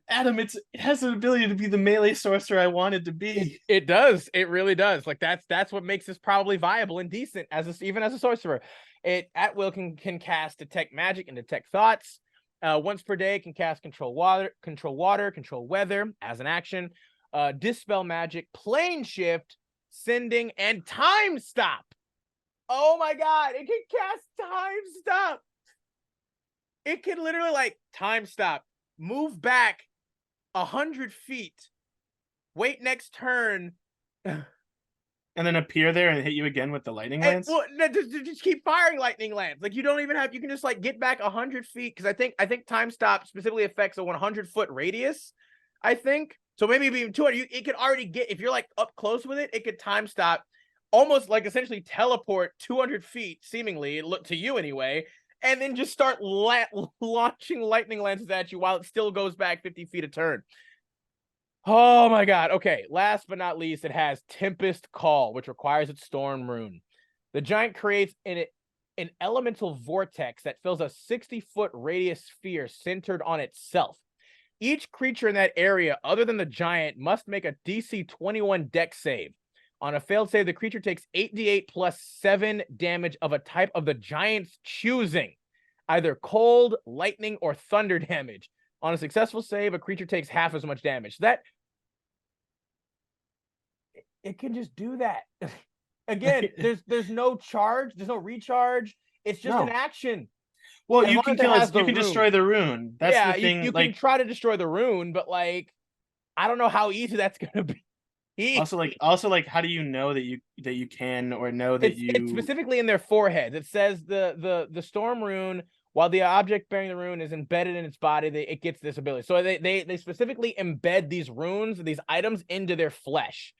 Adam, it has the ability to be the melee sorcerer I wanted to It, be. it does. It really does. Like that's what makes this probably viable and decent even as a sorcerer. It at will can cast detect magic and detect thoughts. Once per day, can cast control water, control weather as an action. Dispel magic, plane shift, sending, and time stop. Oh my god, it can cast time stop. It can literally like time stop, move back 100 feet, wait next turn, And then appear there and hit you again with the lightning lance. well, just keep firing lightning lance. Like you don't even have. You can just like get back 100 feet because I think time stop specifically affects a 100-foot radius. I think so. Maybe even 200. It could already get if you're like up close with it. It could time stop, almost like essentially teleport 200 feet, seemingly look to you anyway, and then just start launching lightning lances at you while it still goes back 50 feet a turn. Oh my god. Okay, last but not least, it has Tempest Call, which requires its Storm Rune. The giant creates an elemental vortex that fills a 60-foot radius sphere centered on itself. Each creature in that area, other than the giant, must make a DC 21 dex save. On a failed save, the creature takes 8d8 plus 7 damage of a type of the giant's choosing, either cold, lightning, or thunder damage. On a successful save, a creature takes half as much damage. That it can just do that. Again, there's no charge, there's no recharge. It's just an No. action. Well, As you long can as it kill has it. the You can rune. destroy the rune. That's Yeah, the thing. you Like can try to destroy the rune, but like I don't know how easy that's gonna be. also like how do you know that you can or know that It's specifically in their foreheads. It says the storm rune, while the object bearing the rune is embedded in its body, it gets this ability. So they specifically embed these runes, these items into their flesh.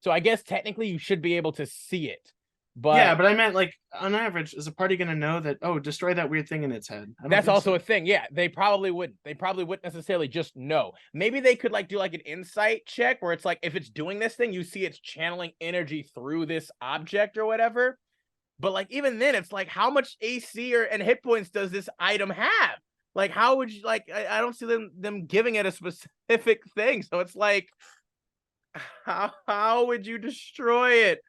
So I guess technically you should be able to see it. But yeah, but I meant like on average, is a party gonna know that, oh, destroy that weird thing in its head? I don't that's think also so. a thing. Yeah, they probably wouldn't. They probably wouldn't necessarily just know. Maybe they could like do like an insight check where it's like if it's doing this thing, you see it's channeling energy through this object or whatever. But like even then, it's like how much AC and hit points does this item have? Like how would you like? I don't see them giving it a specific thing. So it's like how would you destroy it?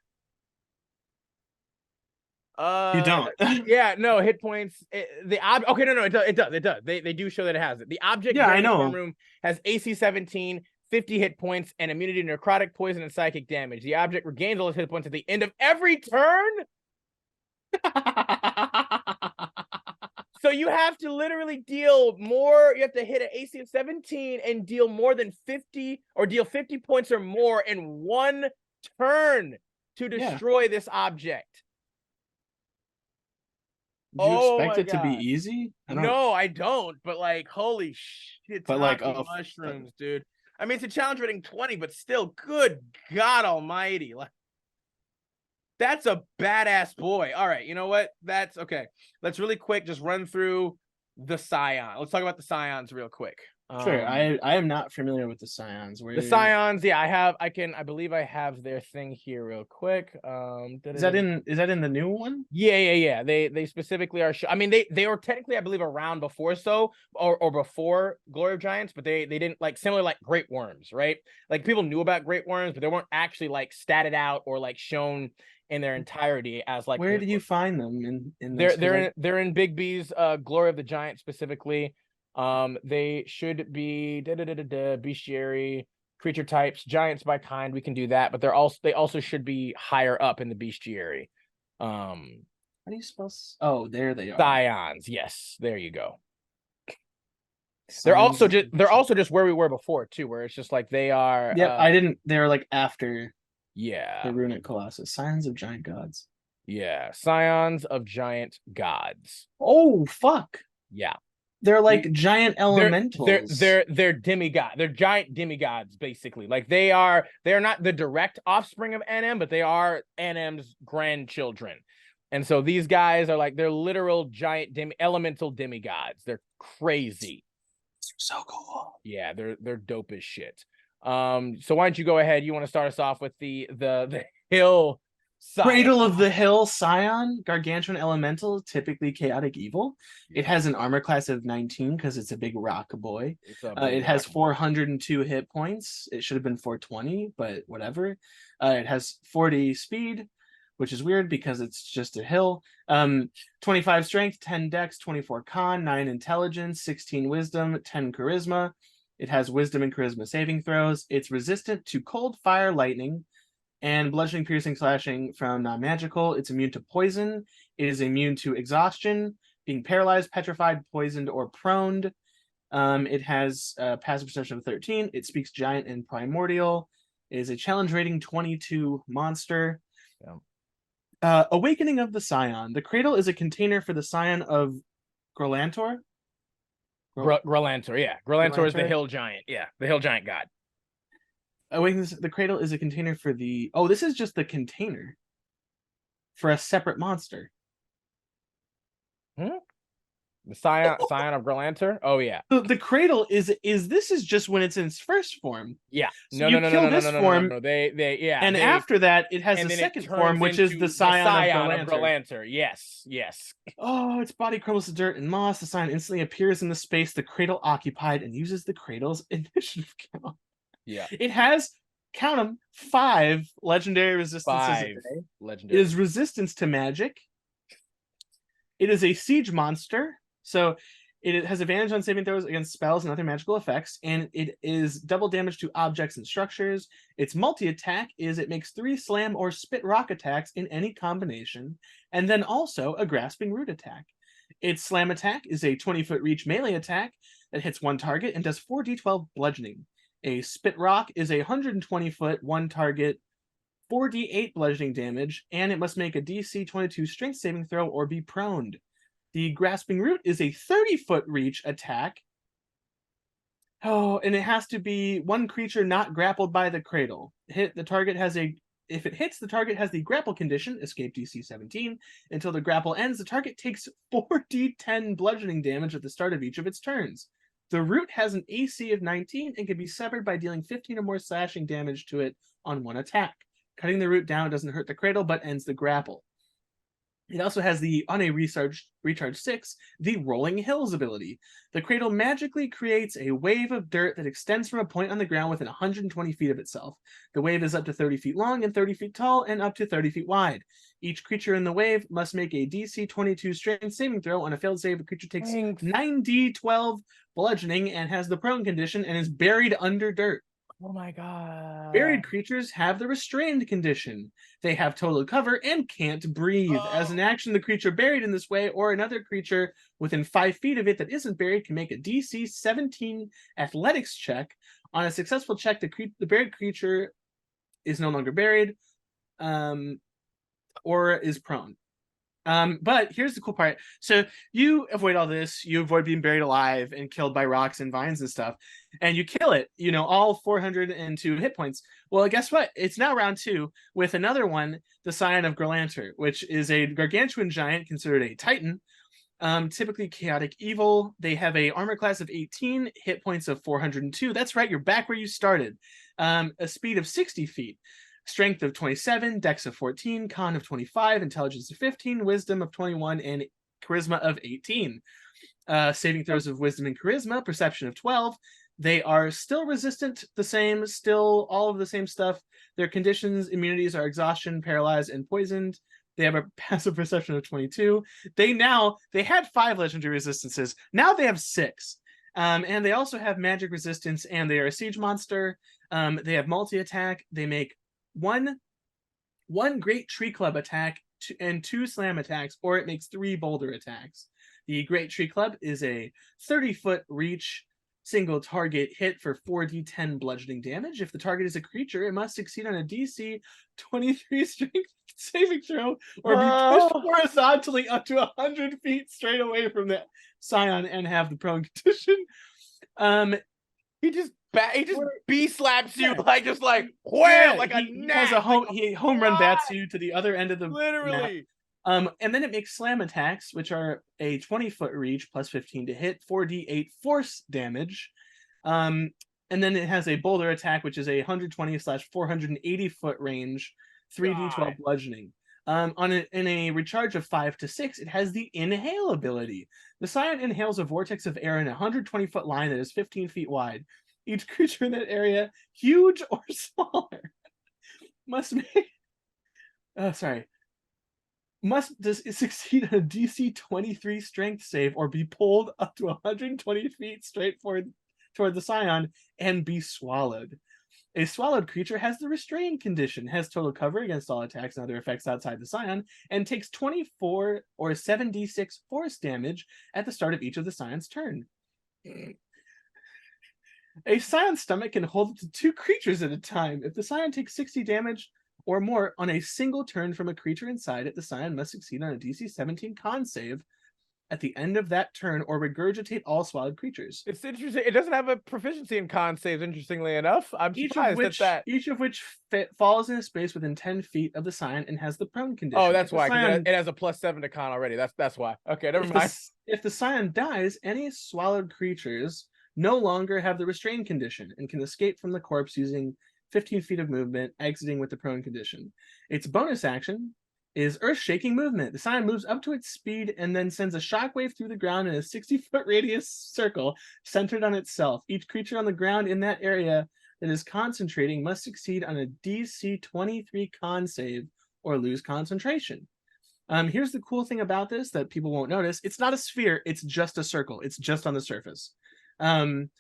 You don't. Yeah, no hit points. Okay, no, it does. They do show that it has it. The object Yeah, I bearing the storm know. room has AC 17, 50 hit points, and immunity to necrotic, poison, and psychic damage. The object regains all its hit points at the end of every turn. So you have to literally deal more. You have to hit an AC of 17 and deal more than 50 or deal 50 points or more in one turn to destroy this object. Do you Oh expect my it to be god. easy? I don't. No, I don't. But like, holy shit, But like, talking mushrooms, dude. I mean, it's a challenge rating 20, but still, good God Almighty! Like, that's a badass boy. All right, you know what? That's okay. Let's really quick just run through the Scion. Let's talk about the Scions real quick. Sure. I am not familiar with the Scions. The Scions, yeah, I believe I have their thing here real quick. Is that in the new one? Yeah. They specifically are. I mean, they were technically, I believe, around before or before Glory of Giants, but they didn't like similar like Great Worms, right? Like people knew about Great Worms, but they weren't actually like statted out or like shown in their entirety as like. Where did you find them in They're this? they're in Big B's Glory of the Giant specifically. They should be bestiary creature types, giants by kind. We can do that, but they also should be higher up in the bestiary. How do you spell? Oh, there they are. Scions. Yes, there you go. Scions. They're also just where we were before too, where it's just like they are. Yep, I didn't. They're like after. Yeah. The runic colossus, scions of giant gods. Yeah, scions of giant gods. Oh fuck! Yeah. They're like giant They're elementals. they're demigod. They're giant demigods, basically. Like they're not the direct offspring of NM, but they are NM's grandchildren. And so these guys are like they're literal giant elemental demigods. They're crazy. So cool. Yeah, they're dope as shit. So why don't you go ahead? You want to start us off with the hill scion. Cradle of the Hill Scion, Gargantuan Elemental, typically chaotic evil. Yeah. It has an armor class of 19 because it's a big rock boy. It has 402 hit points. It should have been 420, but whatever. It has 40 speed, which is weird because it's just a hill. 25 strength, 10 dex, 24 con, 9 intelligence, 16 wisdom, 10 charisma. It has wisdom and charisma saving throws. It's resistant to cold, fire, lightning, and bludgeoning, piercing, slashing from non-magical. It's immune to poison. It is immune to exhaustion, being paralyzed, petrified, poisoned, or proned. It has passive perception of 13. It speaks giant and primordial. It is a challenge rating 22 monster. Yeah. Awakening of the Scion. The cradle is a container for the Scion of Grolantor. Grolantor, yeah. Grolantor is the hill giant. Yeah, the hill giant god. The cradle is a container for the... Oh, this is just the container for a separate monster. The Scion of Grolantor? Oh, yeah. So the cradle is just when it's in its first form. Yeah. So no. Yeah. And after that, it has a second form, which is the Scion of Grolantor. Yes. Oh, its body crumbles to dirt and moss. The Scion instantly appears in the space the cradle occupied and uses the cradle's initiative count. Yeah. It has, count them, 5 legendary resistances. It is resistance to magic. It is a siege monster. So it has advantage on saving throws against spells and other magical effects, and it is double damage to objects and structures. Its multi-attack is it makes 3 slam or spit rock attacks in any combination, and then also a grasping root attack. Its slam attack is a 20-foot reach melee attack that hits one target and does 4d12 bludgeoning. A spit rock is a 120-foot, one target, 4d8 bludgeoning damage, and it must make a DC 22 strength saving throw or be proned. The grasping root is a 30-foot reach attack. Oh, and it has to be one creature not grappled by the cradle. If it hits, the target has the grapple condition, escape DC 17. Until the grapple ends, the target takes 4d10 bludgeoning damage at the start of each of its turns. The root has an AC of 19 and can be severed by dealing 15 or more slashing damage to it on one attack. Cutting the root down doesn't hurt the cradle, but ends the grapple. It also has on a recharge 6, the Rolling Hills ability. The cradle magically creates a wave of dirt that extends from a point on the ground within 120 feet of itself. The wave is up to 30 feet long and 30 feet tall and up to 30 feet wide. Each creature in the wave must make a DC 22 strength saving throw. On a failed save, the creature takes 9d12 bludgeoning and has the prone condition and is buried under dirt. Oh my god. Buried creatures have the restrained condition. They have total cover and can't breathe. As an action, the creature buried in this way or another creature within 5 feet of it that isn't buried can make a DC 17 athletics check. On a successful check, the buried creature is no longer buried or is prone. But here's the cool part. So you avoid all this, you avoid being buried alive and killed by rocks and vines and stuff, and you kill it, all 402 hit points. Well, guess what? It's now round 2 with another one, the Scion of Grolantor, which is a gargantuan giant considered a titan, typically chaotic evil. They have a armor class of 18, hit points of 402. That's right, you're back where you started. A speed of 60 feet. Strength of 27, dex of 14, con of 25, intelligence of 15, wisdom of 21, and charisma of 18. Saving throws of wisdom and charisma, perception of 12. They are still resistant, still all of the same stuff. Their conditions, immunities are exhaustion, paralyzed, and poisoned. They have a passive perception of 22. They had 5 legendary resistances. Now they have 6. And they also have magic resistance, and they are a siege monster. They have multi-attack. They make one great tree club attack and 2 slam attacks, or it makes 3 boulder attacks. The great tree club is a 30-foot reach single target hit for 4d10 bludgeoning damage. If the target is a creature, it must succeed on a DC 23 strength saving throw or be pushed Oh, horizontally up to 100 feet straight away from the scion and have the prone condition. he just B slaps you Yeah. like just like wham, Yeah, like a he has a gnat. home Like, he home run bats you to the other end of the map. literally. And then it makes slam attacks, which are a 20-foot reach plus 15 to hit, 4d8 force damage. And then it has a boulder attack, which is a 120/480-foot range, 3d12 God. bludgeoning. In a recharge of 5 to 6, it has the inhale ability. The Scion inhales a vortex of air in a 120-foot line that is 15 feet wide. Each creature in that area, huge or smaller, must make must succeed on a DC 23 strength save or be pulled up to 120 feet straight toward the Scion and be swallowed. A swallowed creature has the restrain condition, has total cover against all attacks and other effects outside the Scion, and takes 24 or 7d6 force damage at the start of each of the Scion's turn. A Scion's stomach can hold up to 2 creatures at a time. If the Scion takes 60 damage or more on a single turn from a creature inside it, the Scion must succeed on a DC 17 con save at the end of that turn or regurgitate all swallowed creatures. It's interesting. It doesn't have a proficiency in con saves, interestingly enough. I'm surprised at that. Each of which falls in a space within 10 feet of the Scion and has the prone condition. Oh, that's why. Scion, it has a +7 to con already. That's why. Okay, never mind. If the Scion dies, any swallowed creatures no longer have the restrain condition and can escape from the corpse using 15 feet of movement, exiting with the prone condition. Its bonus action is earth-shaking movement. The Scion moves up to its speed and then sends a shockwave through the ground in a 60-foot radius circle centered on itself. Each creature on the ground in that area that is concentrating must succeed on a DC 23 con save or lose concentration. Here's the cool thing about this that people won't notice. It's not a sphere, it's just a circle. It's just on the surface. And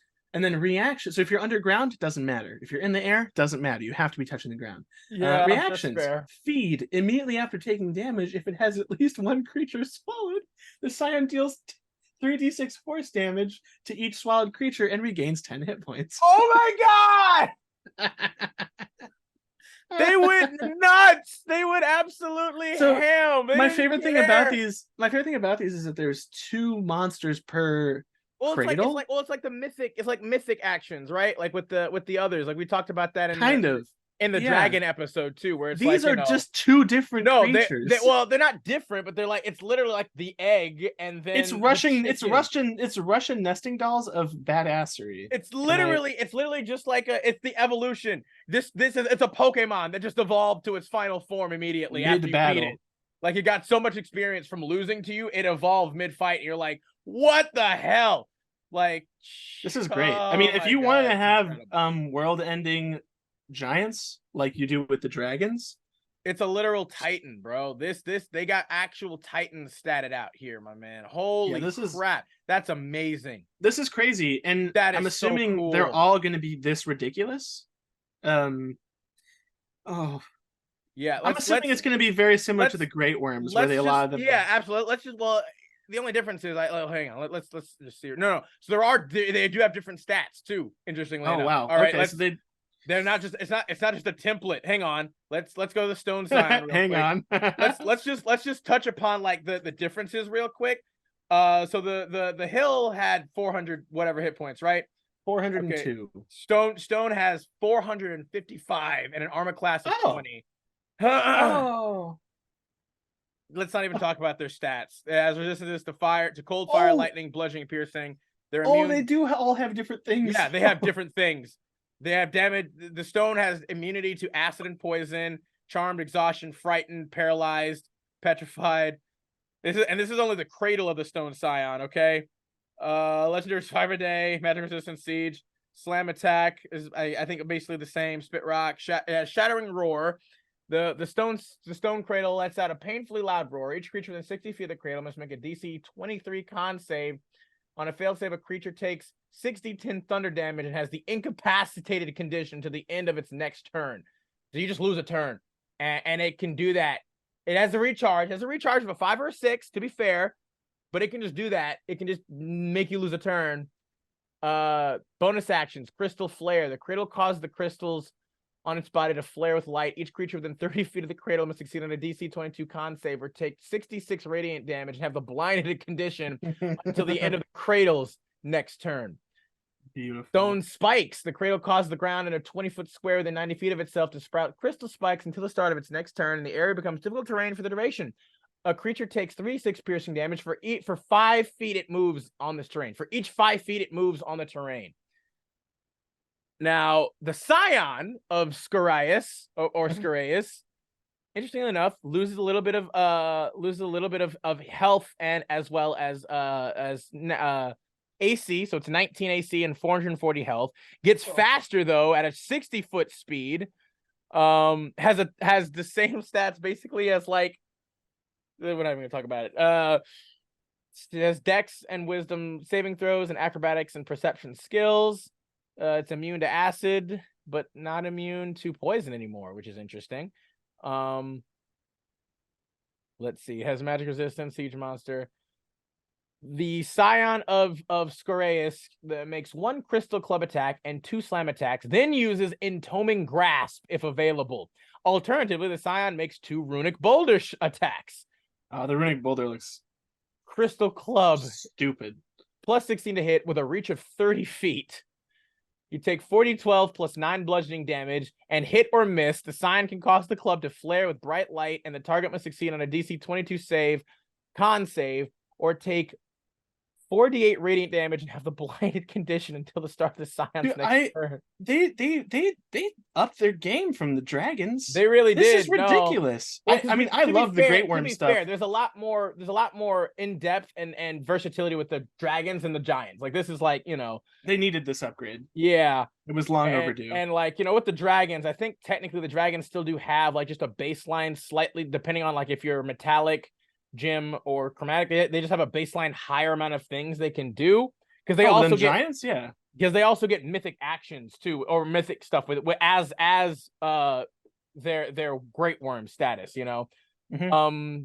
then reaction. So if you're underground, doesn't matter. If you're in the air, doesn't matter. You have to be touching the ground. Yeah, reactions. That's fair. Feed immediately after taking damage. If it has at least one creature swallowed, the Scion deals 3d6 force damage to each swallowed creature and regains 10 hit points. Oh my god! They went nuts. They went absolutely ham. My favorite thing about these is that there's 2 monsters per cradle. It's like the mythic. It's like mythic actions, right? Like with the others. Like we talked about that in the dragon episode too, where it's these are just 2 different creatures. They're not different, but they're like, it's literally like the egg, and then it's Russian nesting dolls of badassery. It's literally just like it's the evolution. It's a Pokemon that just evolved to its final form immediately after you beat it. Like, it got so much experience from losing to you, it evolved mid-fight, and you're like, what the hell? Like, this is great. I mean, if you want to have world-ending giants like you do with the dragons, it's a literal titan, bro. They got actual titans statted out here, my man. Holy crap. That's amazing. This is crazy. And I'm assuming so cool. They're all going to be this ridiculous. Yeah, I'm assuming it's going to be very similar to the Great Worms, where they allow them. Yeah, absolutely. The only difference is, hang on, let's just see. No. So they do have different stats too. Interestingly enough. Wow. All right, okay, so they're not just. It's not just a template. Hang on. Let's go to the stone sign. Hang on. let's just touch upon like the differences real quick. So the hill had 400 whatever hit points, right? 402. Okay. Stone has 455 and an armor class of 20. Let's not even talk about their stats. As resistance to fire, to cold, fire, lightning, bludgeoning, piercing. They're immune. They do all have different things. Yeah, they have different things. They have damage. The stone has immunity to acid and poison, charmed, exhaustion, frightened, paralyzed, petrified. This is only the cradle of the stone scion. Okay. Legendary survivor day, magic resistance, siege, slam attack is I think basically the same. Spit rock, shattering roar. The stone cradle lets out a painfully loud roar. Each creature within 60 feet of the cradle must make a DC 23 con save. On a failed save, a creature takes 60-10 thunder damage and has the incapacitated condition to the end of its next turn. So you just lose a turn, and it can do that. It has a recharge. It has a recharge of a 5 or a 6, to be fair, but it can just do that. It can just make you lose a turn. Bonus actions, Crystal Flare. The cradle causes the crystals on its body to flare with light. Each creature within 30 feet of the cradle must succeed on a DC 22 con save or take 66 radiant damage and have the blinded condition until the end of the cradle's next turn. Beautiful. Stone Spikes. The cradle causes the ground in a 20-foot square within 90 feet of itself to sprout crystal spikes until the start of its next turn, and the area becomes difficult terrain for the duration. A creature takes 3d6 piercing damage for 5 feet it moves on this terrain. For each 5 feet it moves on the terrain. Now, the Scion of Scorias or Scorias, interestingly enough, loses a little bit of health and as well as AC, so it's 19 AC and 440 health. Gets faster though at a 60-foot speed. Has the same stats basically as like, we're not even gonna talk about it. It has Dex and Wisdom saving throws and acrobatics and perception skills. It's immune to acid, but not immune to poison anymore, which is interesting. Let's see. It has magic resistance, siege monster. The Scion of Scorias that makes 1 crystal club attack and 2 slam attacks, then uses Entombing Grasp if available. Alternatively, the Scion makes 2 runic boulder attacks. The runic boulder looks Crystal club, stupid. plus 16 to hit with a reach of 30 feet. You take 40-12 plus 9 bludgeoning damage, and hit or miss, the Scion can cause the club to flare with bright light, and the target must succeed on a DC 22 save, con save, or take 48 radiant damage and have the blinded condition until the start of the Scion's next turn. They upped their game from the dragons. They really did. This is ridiculous. Well, I mean, I love the Great Worm stuff. Fair, there's a lot more in depth and versatility with the dragons and the giants. Like, this is like, you know, they needed this upgrade. Yeah, it was long overdue. And like, you know, with the dragons, I think technically the dragons still do have like just a baseline, slightly depending on like if you're metallic, gem, or chromatic. They just have a baseline higher amount of things they can do because they also get giants, yeah. Because they also get mythic actions too, or mythic stuff with as their Great Worm status, you know. Mm-hmm.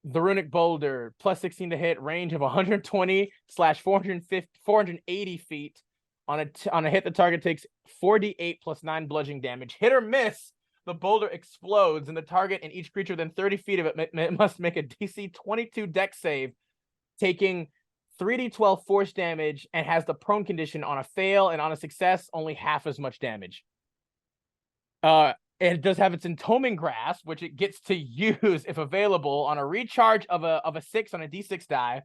The runic boulder, plus 16 to hit, range of 120/480 feet. On a hit, the target takes 48 plus 9 bludgeoning damage. Hit or miss, the boulder explodes, and the target and each creature within 30 feet of it must make a DC 22 Dex save, taking 3d12 force damage, and has the prone condition on a fail, and on a success, only half as much damage. It does have its Entombing Grasp, which it gets to use if available on a recharge of a 6 on a d6 die.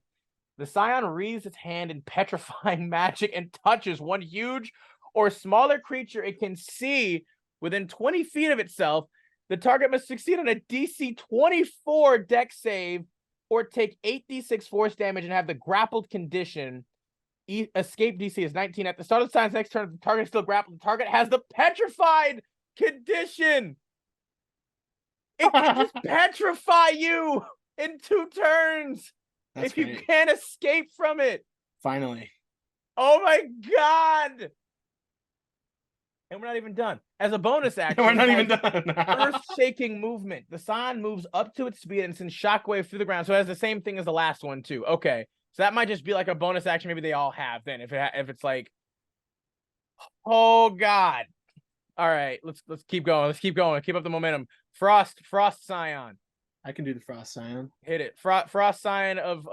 The Scion wreathes its hand in petrifying magic and touches one huge or smaller creature it can see within 20 feet of itself. The target must succeed on a DC 24 Dex save or take 8d6 force damage and have the grappled condition. Escape DC is 19. At the start of the Scion's next turn, the target is still grappled. The target has the petrified condition. It can just petrify you in 2 turns. That's if great. You can't escape from it. Finally. Oh my god. And we're not even done. As a bonus action, we're not even done. Earth-shaking movement. The Scion moves up to its speed and sends shockwave through the ground. So it has the same thing as the last one too. Okay, so that might just be like a bonus action. Maybe they all have then. If it's like, oh god. All right, let's keep going. Let's keep going. Keep up the momentum. Frost Scion. I can do the Frost Scion. Hit it. Frost Scion of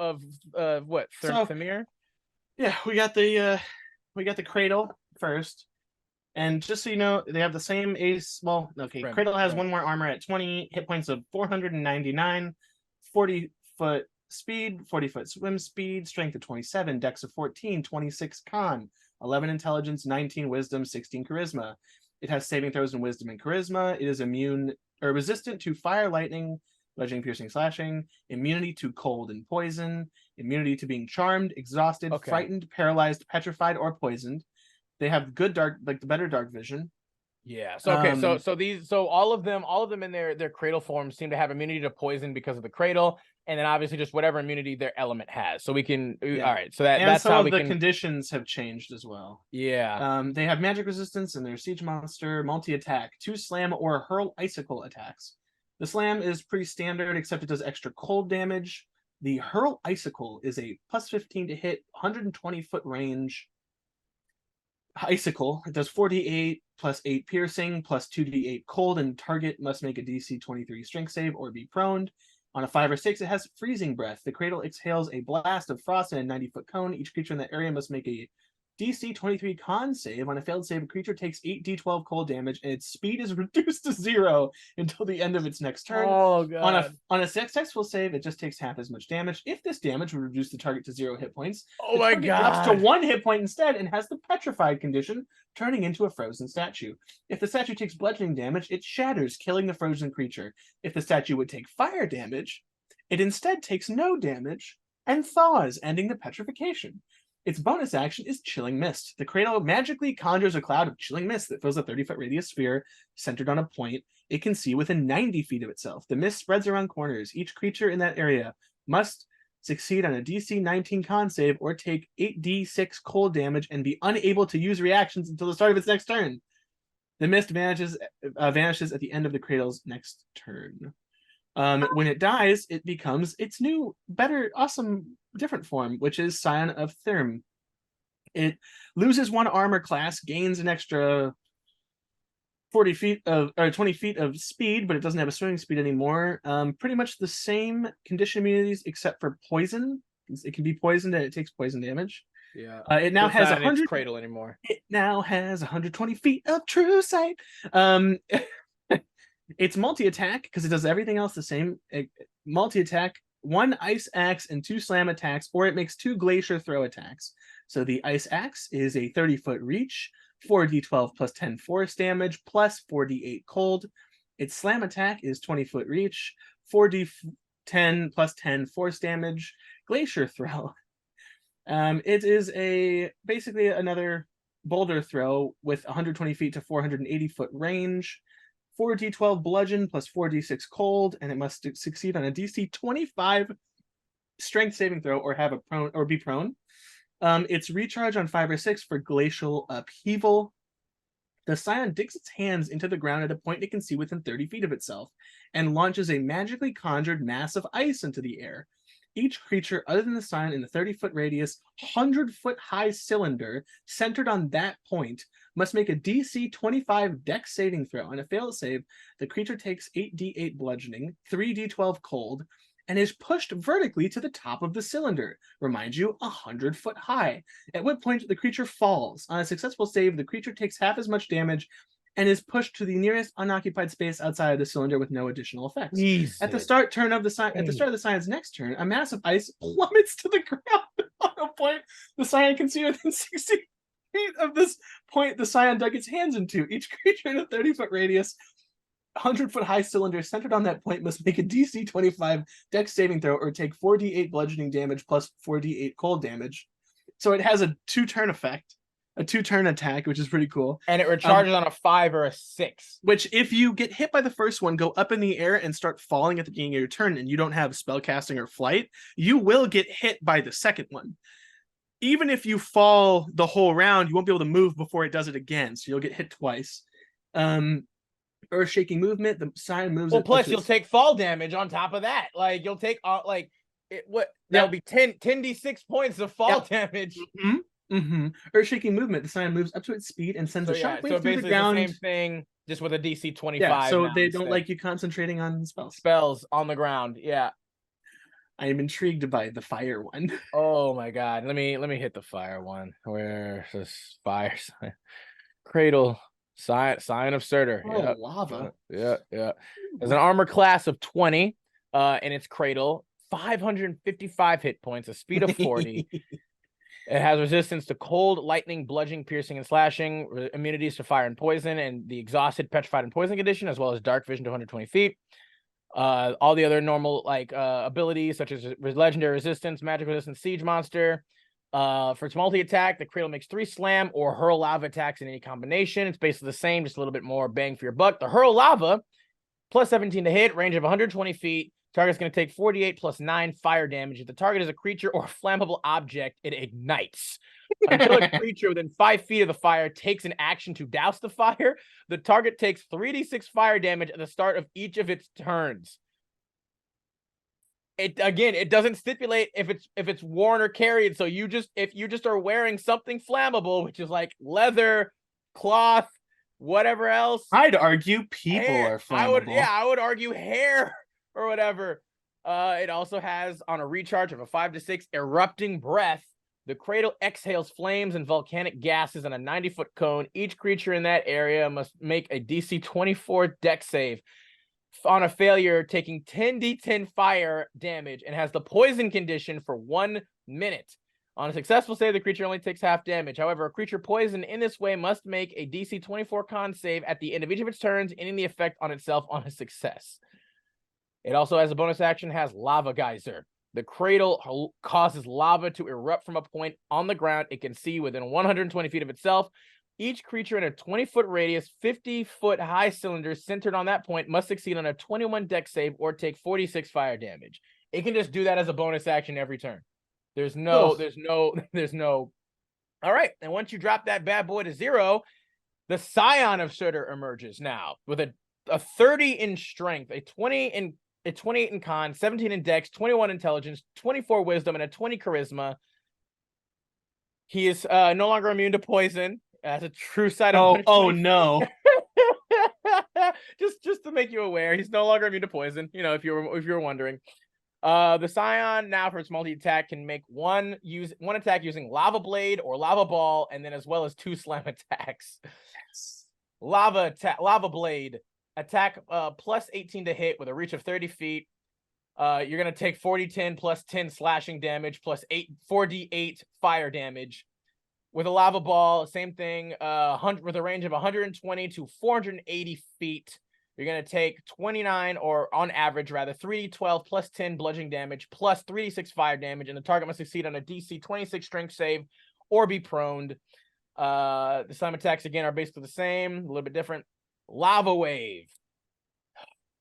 what? Thamir? Yeah, we got the cradle first. And just so you know, they have the same ace. Well, okay, Cradle has 1 more armor at 20, hit points of 499, 40-foot speed, 40-foot swim speed, strength of 27, dex of 14, 26 con, 11 intelligence, 19 wisdom, 16 charisma. It has saving throws in wisdom and charisma. It is immune or resistant to fire, lightning, bludgeoning, piercing, slashing, immunity to cold and poison, immunity to being charmed, exhausted, frightened, paralyzed, petrified, or poisoned. They have good dark, like the better dark vision. Yeah. So okay. So all of them in their cradle forms seem to have immunity to poison because of the cradle, and then obviously just whatever immunity their element has. So we can. Yeah. All right. So that's how we can. The conditions have changed as well. Yeah. They have magic resistance and their siege monster, multi-attack, 2 slam or hurl icicle attacks. The slam is pretty standard, except it does extra cold damage. The hurl icicle is a plus 15 to hit, 120-foot range. icicle. It does 48 plus 8 piercing plus 2d8 cold, and target must make a DC 23 strength save or be prone. On a 5 or 6, it has freezing breath. The cradle exhales a blast of frost in a 90-foot cone. Each creature in that area must make a DC 23 con save. On a failed save, a creature takes 8d12 cold damage, and its speed is reduced to 0 until the end of its next turn. Oh god. On a successful save, it just takes half as much damage. If this damage would reduce the target to 0 hit points, Oh the my target drops to god. 1 hit point instead and has the petrified condition, turning into a frozen statue. If the statue takes bludgeoning damage, it shatters, killing the frozen creature. If the statue would take fire damage, it instead takes no damage and thaws, ending the petrification. Its bonus action is Chilling Mist. The cradle magically conjures a cloud of chilling mist that fills a 30-foot radius sphere centered on a point it can see within 90 feet of itself. The mist spreads around corners. Each creature in that area must succeed on a DC 19 con save or take 8d6 cold damage and be unable to use reactions until the start of its next turn. The mist vanishes at the end of the cradle's next turn. When it dies, it becomes its new, better, awesome, different form, which is Scion of Therm. It loses 1 armor class, gains an extra 40 feet of, or 20 feet of speed, but it doesn't have a swimming speed anymore. Pretty much the same condition immunities except for poison. It can be poisoned and it takes poison damage. Yeah. It now has 100 cradle anymore. It now has 120 feet of true sight. It's multi-attack because it does everything else the same. Multi-attack, 1 ice axe and 2 slam attacks, or it makes 2 glacier throw attacks. So the ice axe is a 30-foot reach, 4d12 plus 10 force damage, plus 4d8 cold. Its slam attack is 20-foot reach, 4d10 plus 10 force damage, glacier throw. It is basically another boulder throw with 120 feet to 480 foot range. 4d12 bludgeon plus 4d6 cold, and it must succeed on a DC 25 strength saving throw or have a prone or be prone. It's recharge on 5 or 6 for glacial upheaval. The Scion digs its hands into the ground at a point it can see within 30 feet of itself and launches a magically conjured mass of ice into the air. Each creature other than the Scion in the 30-foot radius, 100-foot high cylinder centered on that point must make a DC 25 dex saving throw. On a failed save, the creature takes 8d8 bludgeoning, 3d12 cold, and is pushed vertically to the top of the cylinder. Remind you, 100-foot high. At what point the creature falls. On a successful save, the creature takes half as much damage and is pushed to the nearest unoccupied space outside of the cylinder with no additional effects. Jesus. At the start of the Scion's next turn, a mass of ice plummets to the ground on a point the Scion can see within 60 feet of this point the Scion dug its hands into. Each creature in a 30-foot radius, 100-foot high cylinder centered on that point must make a DC 25 dex saving throw or take 4d8 bludgeoning damage plus 4d8 cold damage. So it has a 2-turn effect. A 2-turn attack, which is pretty cool. And it recharges on a 5 or a 6. Which, if you get hit by the first one, go up in the air and start falling at the beginning of your turn, and you don't have spellcasting or flight, you will get hit by the second one. Even if you fall the whole round, you won't be able to move before it does it again, so you'll get hit twice. Earth-shaking movement, the Scion moves. Well, plus you'll take fall damage on top of that. Like you'll take that'll be 10 d6 points of fall damage. Mm-hmm. Mm-hmm. Earth-shaking movement. The Scion moves up to its speed and sends a shockwave through the ground. The same thing, just with a DC 25. Yeah, so they don't like you concentrating on spells. Spells on the ground. Yeah. I am intrigued by the fire one. Oh my god. Let me hit the fire one. Where's this fire sign? Cradle. Scion of Surtur. Oh, yeah. Lava. Yeah. There's an armor class of 20 in its cradle, 555 hit points, a speed of 40. It has resistance to cold, lightning, bludgeoning, piercing, and slashing, immunities to fire and poison, and the exhausted, petrified, and poison condition, as well as dark vision to 120 feet. All the other normal abilities, such as legendary resistance, magic resistance, siege monster. For its multi-attack, the cradle makes 3 slam or hurl lava attacks in any combination. It's basically the same, just a little bit more bang for your buck. The hurl lava, plus 17 to hit, range of 120 feet. Target's going to take 48 plus 9 fire damage. If the target is a creature or a flammable object, it ignites. Until a creature within 5 feet of the fire takes an action to douse the fire, the target takes 3d6 fire damage at the start of each of its turns. it doesn't stipulate if it's worn or carried. So if you just are wearing something flammable, which is like leather, cloth, whatever else, I'd argue people hair. are flammable. I would argue hair or whatever. It also has on a recharge of a 5 to 6 erupting breath. The cradle exhales flames and volcanic gases on a 90-foot cone. Each creature in that area must make a DC 24 dex save. On a failure, taking 10d10 fire damage, and has the poison condition for 1 minute. On a successful save, the creature only takes half damage. However, a creature poisoned in this way must make a DC 24 con save at the end of each of its turns, ending the effect on itself on a success. It also, as a bonus action, has Lava Geyser. The cradle causes lava to erupt from a point on the ground it can see within 120 feet of itself. Each creature in a 20-foot radius, 50-foot high cylinder centered on that point must succeed on a 21 dex save or take 46 fire damage. It can just do that as a bonus action every turn. There's no. All right, and once you drop that bad boy to 0, the Scion of Surtur emerges now with a 30 in strength, a 28 in con, 17 in dex, 21 intelligence, 24 wisdom, and a 20 charisma. He is no longer immune to poison. As a true side of no. just to make you aware, he's no longer immune to poison. You know, if you were wondering. The Scion now for its multi-attack can make one attack using Lava Blade or Lava Ball, and then as well as 2 slam attacks. Yes. Lava Blade attack plus 18 to hit with a reach of 30 feet. You're gonna take 40-10 plus 10 slashing damage plus 4d8 fire damage. With a Lava Ball, same thing, with a range of 120 to 480 feet. You're going to take 29, or on average, rather, 3d12 plus 10 bludgeoning damage plus 3d6 fire damage, and the target must succeed on a DC 26 strength save or be proned. The slime attacks, again, are basically the same, a little bit different. Lava Wave.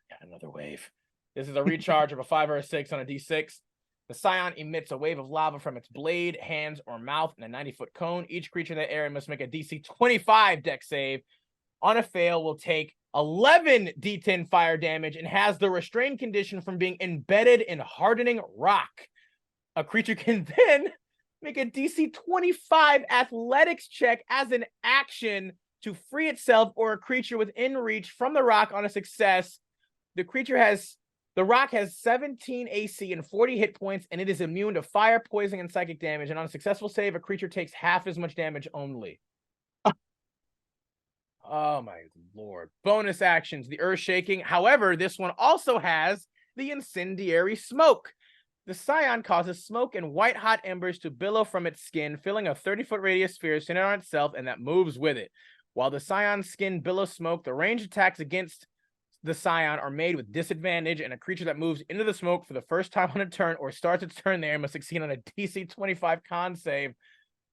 Got another wave. This is a recharge of a 5 or a 6 on a d6. The Scion emits a wave of lava from its blade, hands, or mouth in a 90-foot cone. Each creature in that area must make a DC 25 dex save. On a fail, will take 11 d10 fire damage and has the restrained condition from being embedded in hardening rock. A creature can then make a DC 25 athletics check as an action to free itself or a creature within reach from the rock on a success. The rock has 17 AC and 40 hit points, and it is immune to fire, poison, and psychic damage. And on a successful save, a creature takes half as much damage only. Oh my lord. Bonus actions, the earth shaking. However, this one also has the incendiary smoke. The Scion causes smoke and white-hot embers to billow from its skin, filling a 30-foot radius sphere centered on itself, and that moves with it. While the Scion's skin billows smoke, the ranged attacks against the Scion are made with disadvantage, and a creature that moves into the smoke for the first time on a turn or starts its turn there must succeed on a DC 25 con save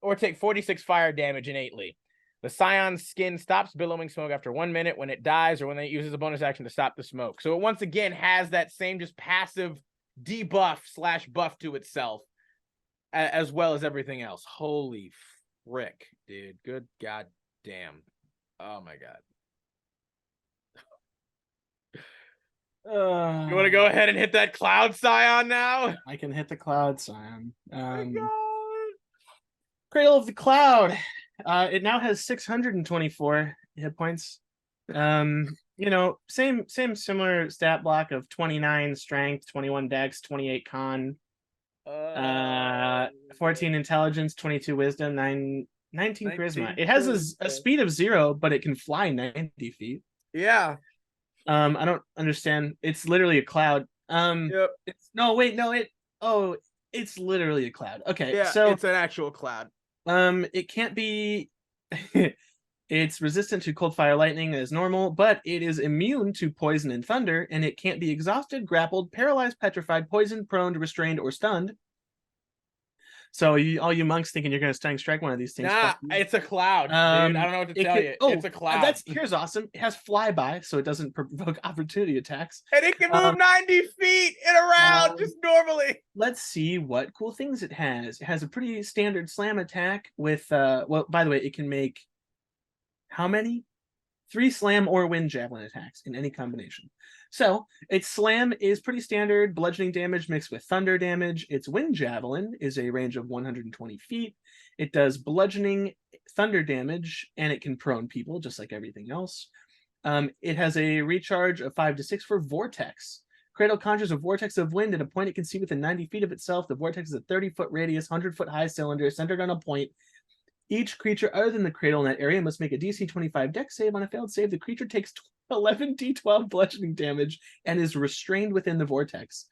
or take 46 fire damage innately. The Scion's skin stops billowing smoke after 1 minute when it dies or when it uses a bonus action to stop the smoke. So it once again has that same just passive debuff/buff to itself as well as everything else. Holy frick, dude. Good goddamn. Oh my god. You want to go ahead and hit that Cloud Scion now? I can hit the Cloud Scion. My god. Cradle of the Cloud. It now has 624 hit points. Similar stat block of 29 strength, 21 dex, 28 con, 14 intelligence, 22 wisdom, 19 charisma. It has a speed of 0, but it can fly 90 feet. Yeah. I don't understand. It's literally a cloud. Yep. It's literally a cloud. Okay, yeah, so it's an actual cloud. It can't be. It's resistant to cold, fire, lightning as normal, but it is immune to poison and thunder, and it can't be exhausted, grappled, paralyzed, petrified, poisoned, prone, restrained, or stunned. So all you monks thinking you're going to stunning strike one of these things. Nah, it's a cloud, dude. I don't know what to tell you. It's a cloud. Here's awesome. It has flyby, so it doesn't provoke opportunity attacks. And it can move 90 feet and around just normally. Let's see what cool things it has. It has a pretty standard slam attack with, by the way, it can make how many? 3 slam or wind javelin attacks in any combination. So its slam is pretty standard, bludgeoning damage mixed with thunder damage. Its wind javelin is a range of 120 feet. It does bludgeoning, thunder damage, and it can prone people just like everything else. It has a recharge of 5 to 6 for vortex. Cradle conjures a vortex of wind at a point it can see within 90 feet of itself. The vortex is a 30-foot radius, 100-foot high cylinder centered on a point. Each creature other than the cradle in that area must make a DC 25 dex save. On a failed save, the creature takes 11 d12 bludgeoning damage and is restrained within the vortex.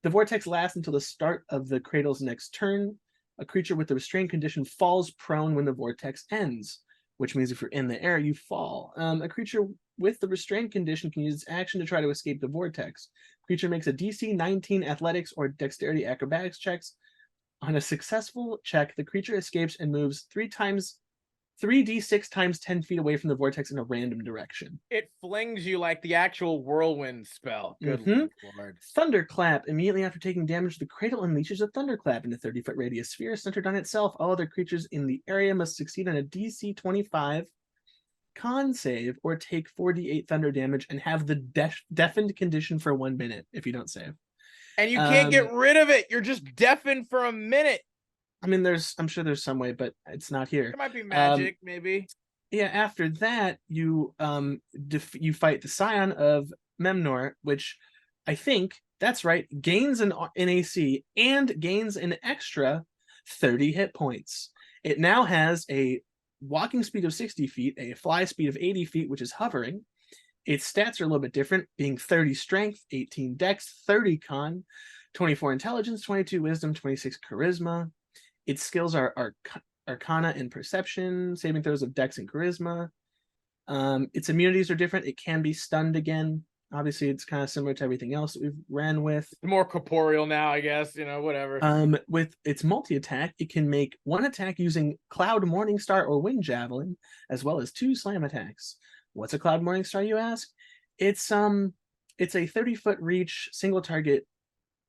The vortex lasts until the start of the cradle's next turn. A creature with the restrained condition falls prone when the vortex ends, which means if you're in the air, you fall. A creature with the restrained condition can use its action to try to escape the vortex. Creature makes a DC 19 athletics or dexterity acrobatics checks. On a successful check, the creature escapes and moves 3d6 times 10 feet away from the vortex in a random direction. It flings you like the actual whirlwind spell. Good Lord. Thunderclap. Immediately after taking damage, the cradle unleashes a thunderclap in a 30-foot radius sphere centered on itself. All other creatures in the area must succeed on a DC 25 con save or take 4d8 thunder damage and have the deafened condition for 1 minute if you don't save. And you can't get rid of it. You're just deafened for a minute. I mean, I'm sure there's some way, but it's not here. There might be magic, maybe. Yeah, after that, you you fight the Scion of Memnor, which I think, that's right, gains an AC and gains an extra 30 hit points. It now has a walking speed of 60 feet, a fly speed of 80 feet, which is hovering. Its stats are a little bit different, being 30 strength, 18 dex, 30 con, 24 intelligence, 22 wisdom, 26 charisma. Its skills are arcana and perception, saving throws of dex and charisma. Its immunities are different. It can be stunned again. Obviously, it's kind of similar to everything else that we've ran with. More corporeal now, I guess, whatever. With its multi-attack, it can make 1 attack using Cloud Morningstar or Wind Javelin, as well as 2 slam attacks. What's a Cloud Morningstar, you ask? It's a 30-foot reach, single target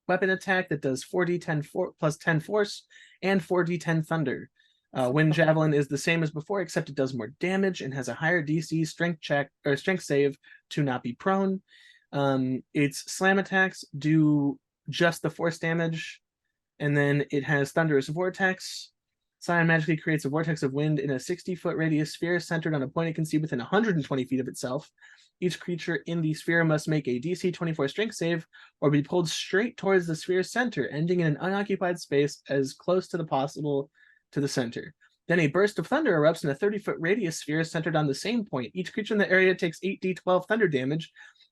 weapon attack that does 4d10 plus 10 force and 4d10 thunder. Wind Javelin is the same as before, except it does more damage and has a higher DC strength check or strength save to not be prone. Its slam attacks do just the force damage, and then it has Thunderous Vortex. Scion magically creates a vortex of wind in a 60-foot radius sphere centered on a point it can see within 120 feet of itself. Each creature in the sphere must make a DC 24 strength save or be pulled straight towards the sphere's center, ending in an unoccupied space as close to the possible to the center. Then a burst of thunder erupts in a 30-foot radius sphere centered on the same point. Each creature in the area takes 8d12 thunder damage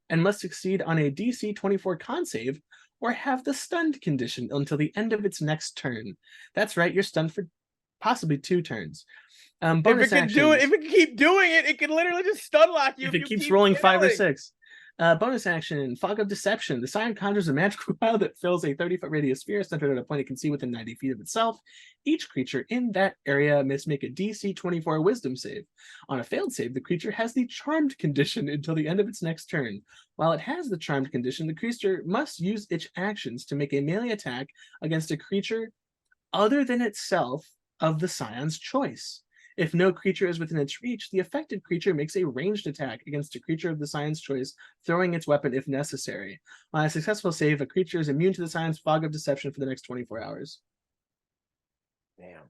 and must succeed on a DC 24 con save or have the stunned condition until the end of its next turn. That's right, you're stunned for possibly 2 turns. Bonus actions. If it can keep doing it, it can literally just stun lock you. If it keeps rolling 5 or 6. Bonus action, Fog of Deception. The Scion conjures a magical cloud that fills a 30-foot radius sphere centered at a point it can see within 90 feet of itself. Each creature in that area must make a DC 24 wisdom save. On a failed save, the creature has the charmed condition until the end of its next turn. While it has the charmed condition, the creature must use its actions to make a melee attack against a creature other than itself of the Scion's choice. If no creature is within its reach, the affected creature makes a ranged attack against a creature of the Scion's choice, throwing its weapon if necessary. On a successful save, a creature is immune to the Scion's Fog of Deception for the next 24 hours. Damn.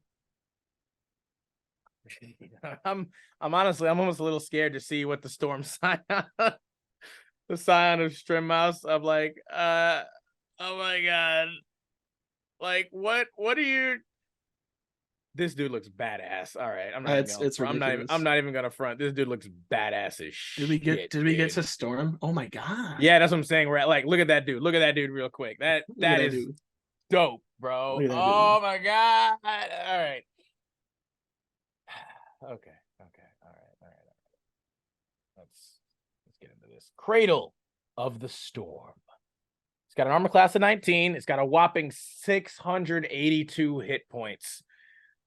I'm honestly, I'm almost a little scared to see what the Storm Scion, the Scion of Strimmouse. I'm like, oh my god, like what are you? This dude looks badass. All right, I'm not even gonna front. This dude looks badass as shit. Did we get to Storm? Oh my god. Yeah, that's what I'm saying. Right, like look at that dude. Look at that dude real quick. That is dude. Dope, bro. Oh my god. All right. Okay. All right. Let's get into this. Cradle of the Storm. It's got an armor class of 19. It's got a whopping 682 hit points.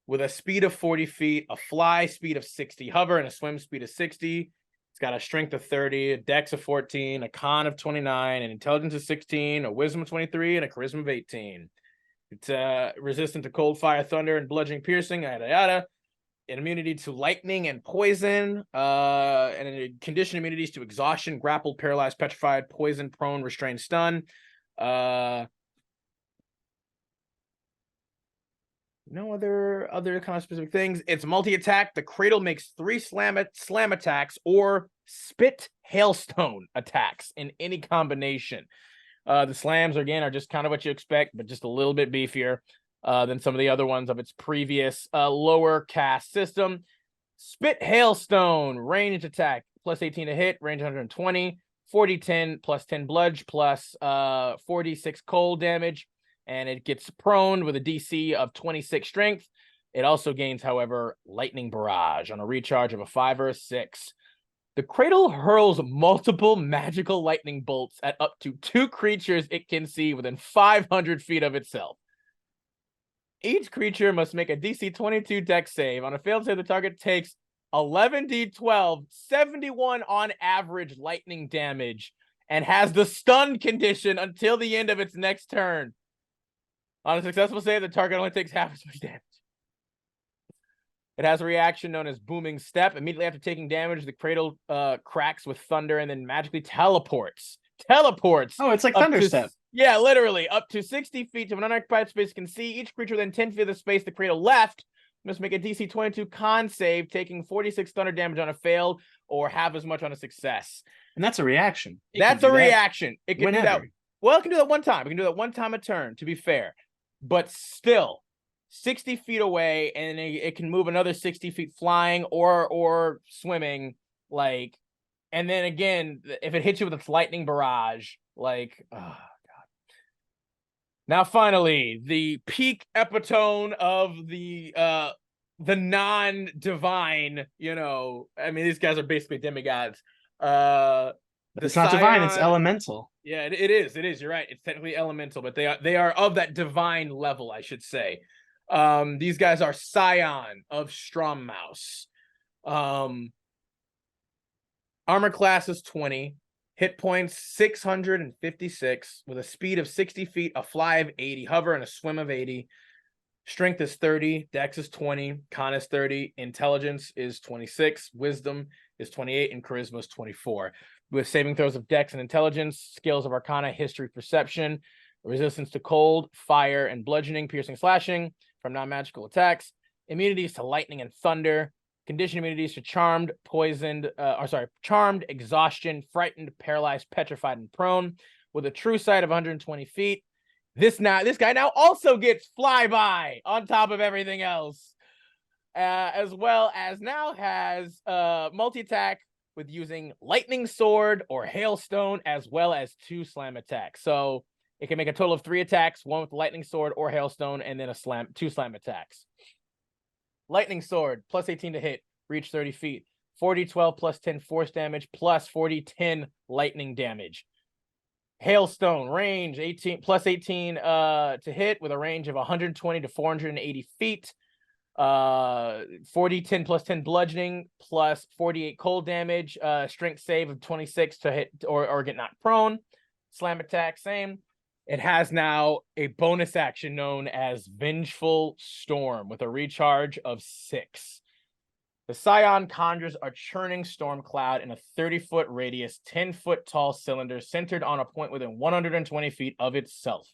With a speed of 40 feet, a fly speed of 60, hover, and a swim speed of 60. It's got a strength of 30, a dex of 14, a con of 29, an intelligence of 16, a wisdom of 23, and a charisma of 18. It's resistant to cold, fire, thunder, and bludgeoning, piercing, yada, yada. an immunity to lightning and poison, and a condition immunities to exhaustion, grappled, paralyzed, petrified, poison, prone, restrained, stun. No other kind of specific things. It's multi-attack. The Cradle makes 3 slam attacks or spit hailstone attacks in any combination. The slams, again, are just kind of what you expect, but just a little bit beefier than some of the other ones of its previous lower cast system. Spit hailstone, ranged attack, plus 18 to hit, range 120, 40-10, plus 10 bludge, plus 46 cold damage. And it gets prone with a DC of 26 strength. It also gains, however, lightning barrage on a recharge of a 5 or a 6. The Cradle hurls multiple magical lightning bolts at up to 2 creatures it can see within 500 feet of itself. Each creature must make a DC 22 dex save. On a failed save, the target takes 11d12, 71 on average lightning damage, and has the stun condition until the end of its next turn. On a successful save, the target only takes half as much damage. It has a reaction known as Booming Step. Immediately after taking damage, the Cradle cracks with thunder and then magically teleports. Oh, it's like Thunder Step. Yeah, literally. Up to 60 feet to an unoccupied space can see. Each creature within 10 feet of the space the Cradle left must make a DC 22 con save, taking 46 thunder damage on a failed or half as much on a success. And that's a reaction. That's a reaction. It can do that. Well, it can do that one time. It can do that one time a turn, to be fair. But still, 60 feet away, and it can move another 60 feet flying or swimming, like, and then again, if it hits you with its lightning barrage, like, oh god. Now, finally, the peak epitome of the non-divine, I mean, these guys are basically demigods. It's not divine, it's elemental. Yeah, it is. You're right. It's technically elemental, but they are of that divine level, I should say. These guys are Scion of Strommouse. Armor class is 20. Hit points 656 with a speed of 60 feet, a fly of 80, hover, and a swim of 80. Strength is 30, Dex is 20, Con is 30, Intelligence is 26, Wisdom is 28, and Charisma is 24. With saving throws of Dex and Intelligence, skills of Arcana, History, Perception, resistance to cold, fire, and bludgeoning, piercing, slashing from non-magical attacks, immunities to lightning and thunder, condition immunities to charmed, charmed, exhaustion, frightened, paralyzed, petrified, and prone, with a true sight of 120 feet. This guy now also gets flyby on top of everything else, as well as now has multi-attack with using lightning sword or hailstone, as well as 2 slam attacks. So it can make a total of 3 attacks, 1 with lightning sword or hailstone, and then 2 slam attacks. Lightning sword, plus 18 to hit, reach 30 feet. 40-12 plus 10 force damage, plus 40-10 lightning damage. Hailstone, range 18 plus 18 to hit with a range of 120 to 480 feet. 40-10 plus 10 bludgeoning, plus 48 cold damage. Strength save of 26 to hit or get knocked prone. Slam attack, same. It has now a bonus action known as Vengeful Storm with a recharge of 6. The Scion conjures a churning storm cloud in a 30-foot radius, 10-foot tall cylinder centered on a point within 120 feet of itself.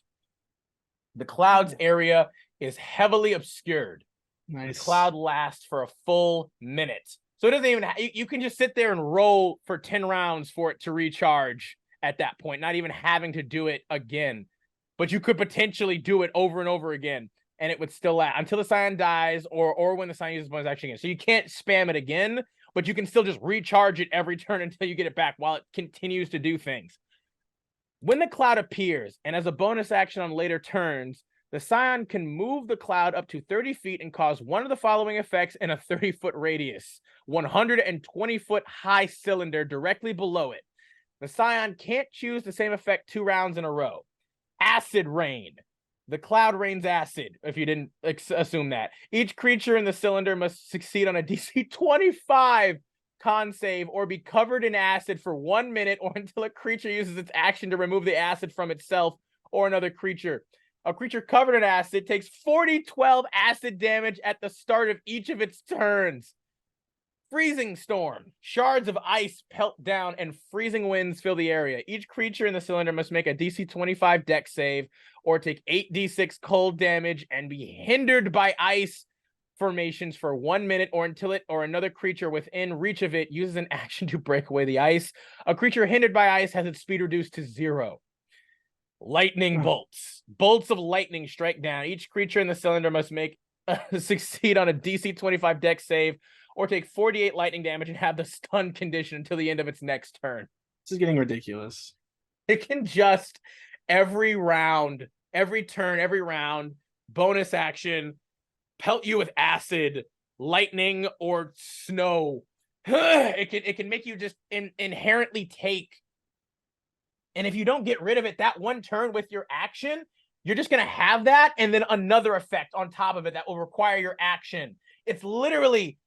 The cloud's area is heavily obscured. Nice. The cloud lasts for a full minute. So it doesn't even you can just sit there and roll for 10 rounds for it to recharge at that point, not even having to do it again. But you could potentially do it over and over again, and it would still last until the Scion dies or when the Scion uses bonus action again. So you can't spam it again, but you can still just recharge it every turn until you get it back while it continues to do things. When the cloud appears, and as a bonus action on later turns, the Scion can move the cloud up to 30 feet and cause one of the following effects in a 30-foot radius. 120-foot high cylinder directly below it. The Scion can't choose the same effect 2 rounds in a row. Acid rain. The cloud rains acid, if you didn't assume that. Each creature in the cylinder must succeed on a DC 25 con save or be covered in acid for 1 minute or until a creature uses its action to remove the acid from itself or another creature. A creature covered in acid takes 40-12 acid damage at the start of each of its turns. Freezing Storm. Shards of ice pelt down and freezing winds fill the area. Each creature in the cylinder must make a DC 25 dex save or take 8d6 cold damage and be hindered by ice formations for 1 minute or until it or another creature within reach of it uses an action to break away the ice. A creature hindered by ice has its speed reduced to 0. Lightning bolts. Bolts of lightning strike down. Each creature in the cylinder must make succeed on a DC 25 dex save or take 48 lightning damage and have the stun condition until the end of its next turn. This is getting ridiculous. It can just every round, every turn, every round, bonus action, pelt you with acid, lightning, or snow. It can make you just inherently take. And if you don't get rid of it that one turn with your action, you're just going to have that and then another effect on top of it that will require your action. It's literally,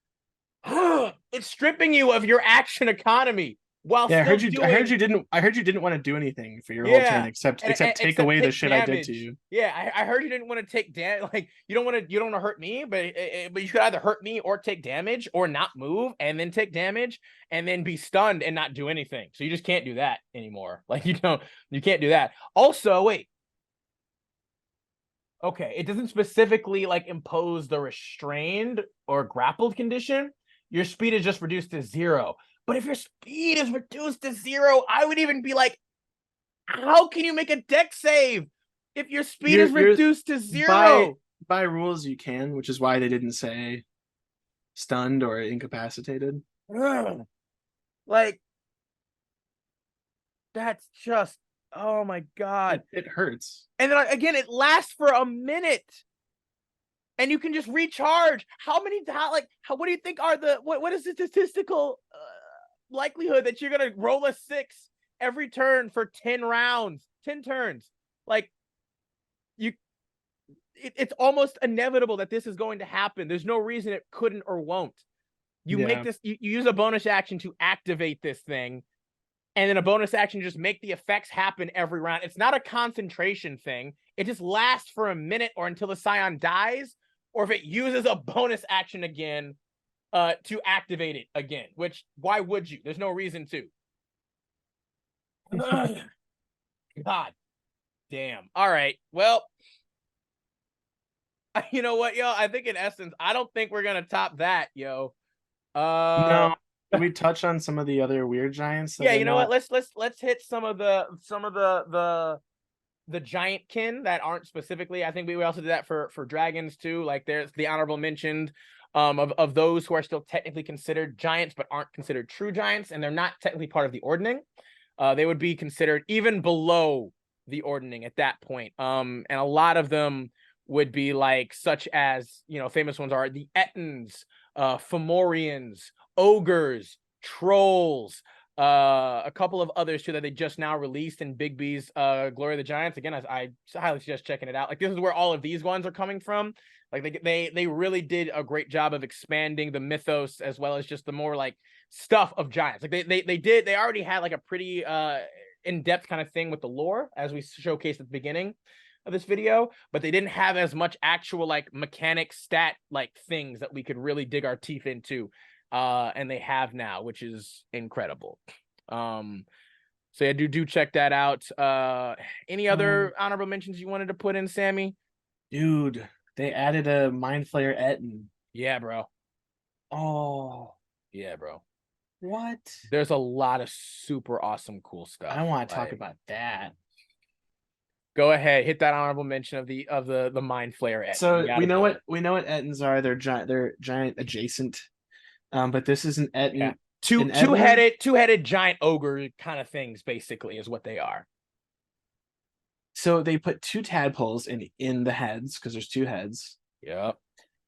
it's stripping you of your action economy. While I heard you didn't want to do anything for your whole turn except take away the shit damage. I did to you. Yeah, I heard you didn't want to take damage. Like you don't want to hurt me, but you could either hurt me or take damage or not move and then take damage and then be stunned and not do anything. So you just can't do that anymore. Like you can't do that. Also, wait. Okay, it doesn't specifically like impose the restrained or grappled condition. Your speed is just reduced to 0. But if your speed is reduced to 0, I would even be like, how can you make a dex save if your speed is reduced to 0? By rules, you can, which is why they didn't say stunned or incapacitated. Like, that's just, oh my God. It hurts. And then again, it lasts for a minute. And you can just recharge. What do you think are what is the statistical likelihood that you're gonna roll a 6 every turn for 10 rounds, 10 turns? Like it's almost inevitable that this is going to happen. There's no reason it couldn't or won't. Make this, you use a bonus action to activate this thing, and then a bonus action to just make the effects happen every round. It's not a concentration thing. It just lasts for a minute or until the scion dies, or if it uses a bonus action again to activate it again, which why would you? There's no reason to. God damn. All right. Well, you know what, yo? I think in essence, I don't think we're gonna top that, yo. No. Can we touch on some of the other weird giants? Yeah, you know what? Let's hit some of the giant kin that aren't specifically. I think we also did that for dragons too. Like there's the honorable mentioned of those who are still technically considered giants but aren't considered true giants, and they're not technically part of the ordning. They would be considered even below the ordning at that point. And a lot of them would be like such as, famous ones are the Ettins, Fomorians, ogres, trolls, a couple of others too that they just now released in Big B's Glory of the Giants. Again, I highly suggest checking it out. Like this is where all of these ones are coming from. Like they really did a great job of expanding the mythos as well as just the more like stuff of giants. Like they already had like a pretty in-depth kind of thing with the lore as we showcased at the beginning of this video, but they didn't have as much actual like mechanic stat like things that we could really dig our teeth into. And they have now, which is incredible. So yeah, do check that out. Any other honorable mentions you wanted to put in, Sammy? Dude, they added a Mind Flayer Ettin. Yeah, bro. Oh. Yeah, bro. What? There's a lot of super awesome cool stuff. I want to talk about that. Go ahead, hit that honorable mention of the Mind Flayer Ettin. So we know what Ettins are. They're giant adjacent. But this is an Ettin. Yeah. Two-headed giant ogre kind of things, basically, is what they are. So they put 2 tadpoles in the heads because there's 2 heads. Yep.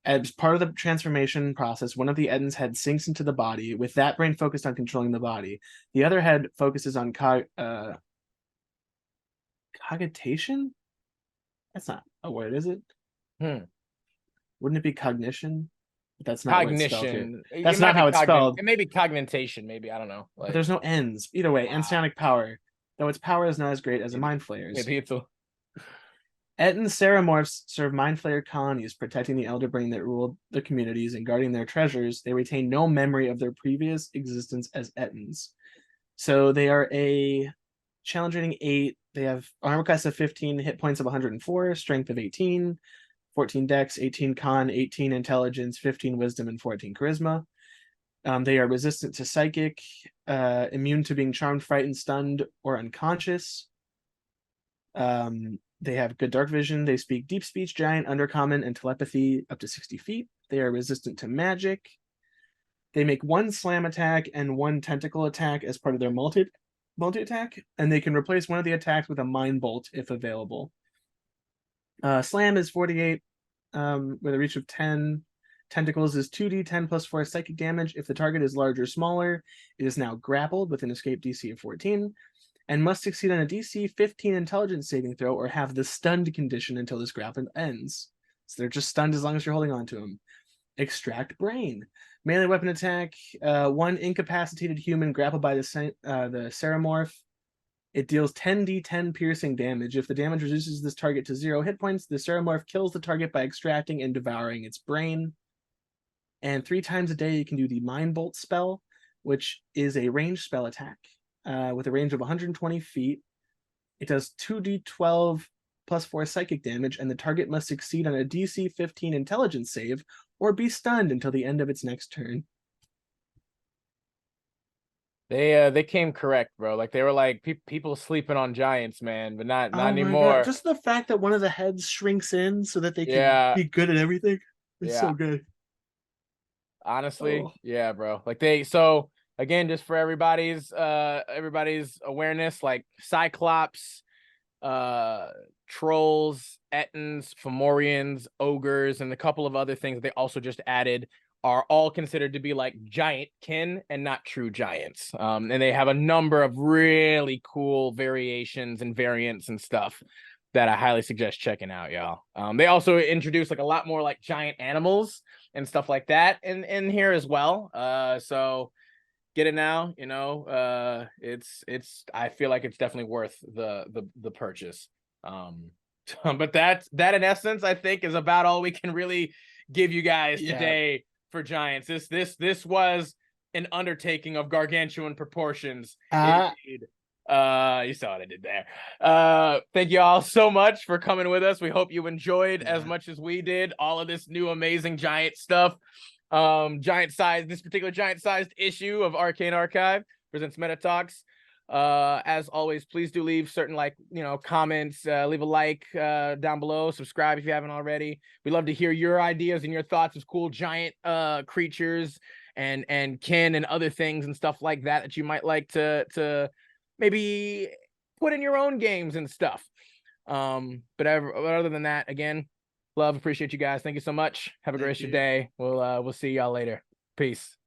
As part of the transformation process, one of the Ettins' head sinks into the body, with that brain focused on controlling the body. The other head focuses on cogitation? That's not a word, is it? Wouldn't it be cognition? But that's not cognition. That's not how it's spelled. It may be cognitation, maybe. I don't know. But there's no ends. Either way, Ensonic power. Though its power is not as great as a Mind Flayer's. Maybe it's Etten Ceramorphs serve mind flayer colonies, protecting the elder brain that ruled the communities and guarding their treasures. They retain no memory of their previous existence as Ettins. So they are a challenge rating 8. They have armor class of 15, hit points of 104, strength of 18, 14 dex, 18 con, 18 intelligence, 15 wisdom, and 14 charisma. They are resistant to psychic, immune to being charmed, frightened, stunned, or unconscious. They have good dark vision. They speak deep speech, giant, undercommon, and telepathy up to 60 feet. They are resistant to magic. They make one slam attack and one tentacle attack as part of their multi attack, and they can replace one of the attacks with a mind bolt if available. Slam is 48 with a reach of 10. Tentacles is 2d10 plus 4 psychic damage. If the target is larger or smaller, it is now grappled with an escape DC of 14 and must succeed on a DC 15 intelligence saving throw or have the stunned condition until this grappling ends. So they're just stunned as long as you're holding on to them. Extract brain. Melee weapon attack. One incapacitated human grappled by the Ceramorph. It deals 10d10 piercing damage. If the damage reduces this target to 0 hit points, the Ceramorph kills the target by extracting and devouring its brain. And 3 times a day, you can do the Mind Bolt spell, which is a ranged spell attack with a range of 120 feet. It does 2d12 plus 4 psychic damage, and the target must succeed on a DC 15 intelligence save or be stunned until the end of its next turn. They came correct, bro. Like they were like people sleeping on giants, man, but not anymore. Just the fact that one of the heads shrinks in so that they can Yeah. be good at everything is Yeah. so good. Honestly, yeah, bro. Like so again, just for everybody's awareness, like Cyclops, trolls, Ettins, Fomorians, ogres, and a couple of other things they also just added are all considered to be like giant kin and not true giants. And they have a number of really cool variations and variants and stuff that I highly suggest checking out, y'all. They also introduce like a lot more like giant animals and stuff like that in here as well. So get it now, you know. It's I feel like it's definitely worth the purchase. But that in essence, I think, is about all we can really give you guys today for giants. This was an undertaking of gargantuan proportions. Indeed. You saw what I did there. Thank you all so much for coming with us. We hope you enjoyed as much as we did all of this new amazing giant stuff. This particular giant sized issue of Arcane Archive presents MetaTalks. As always, please do leave certain comments, leave a like down below, subscribe if you haven't already. We'd love to hear your ideas and your thoughts of cool giant creatures and kin and other things and stuff like that you might like to maybe put in your own games and stuff. But other than that, again, appreciate you guys. Thank you so much. Have a great day. We'll see y'all later. Peace.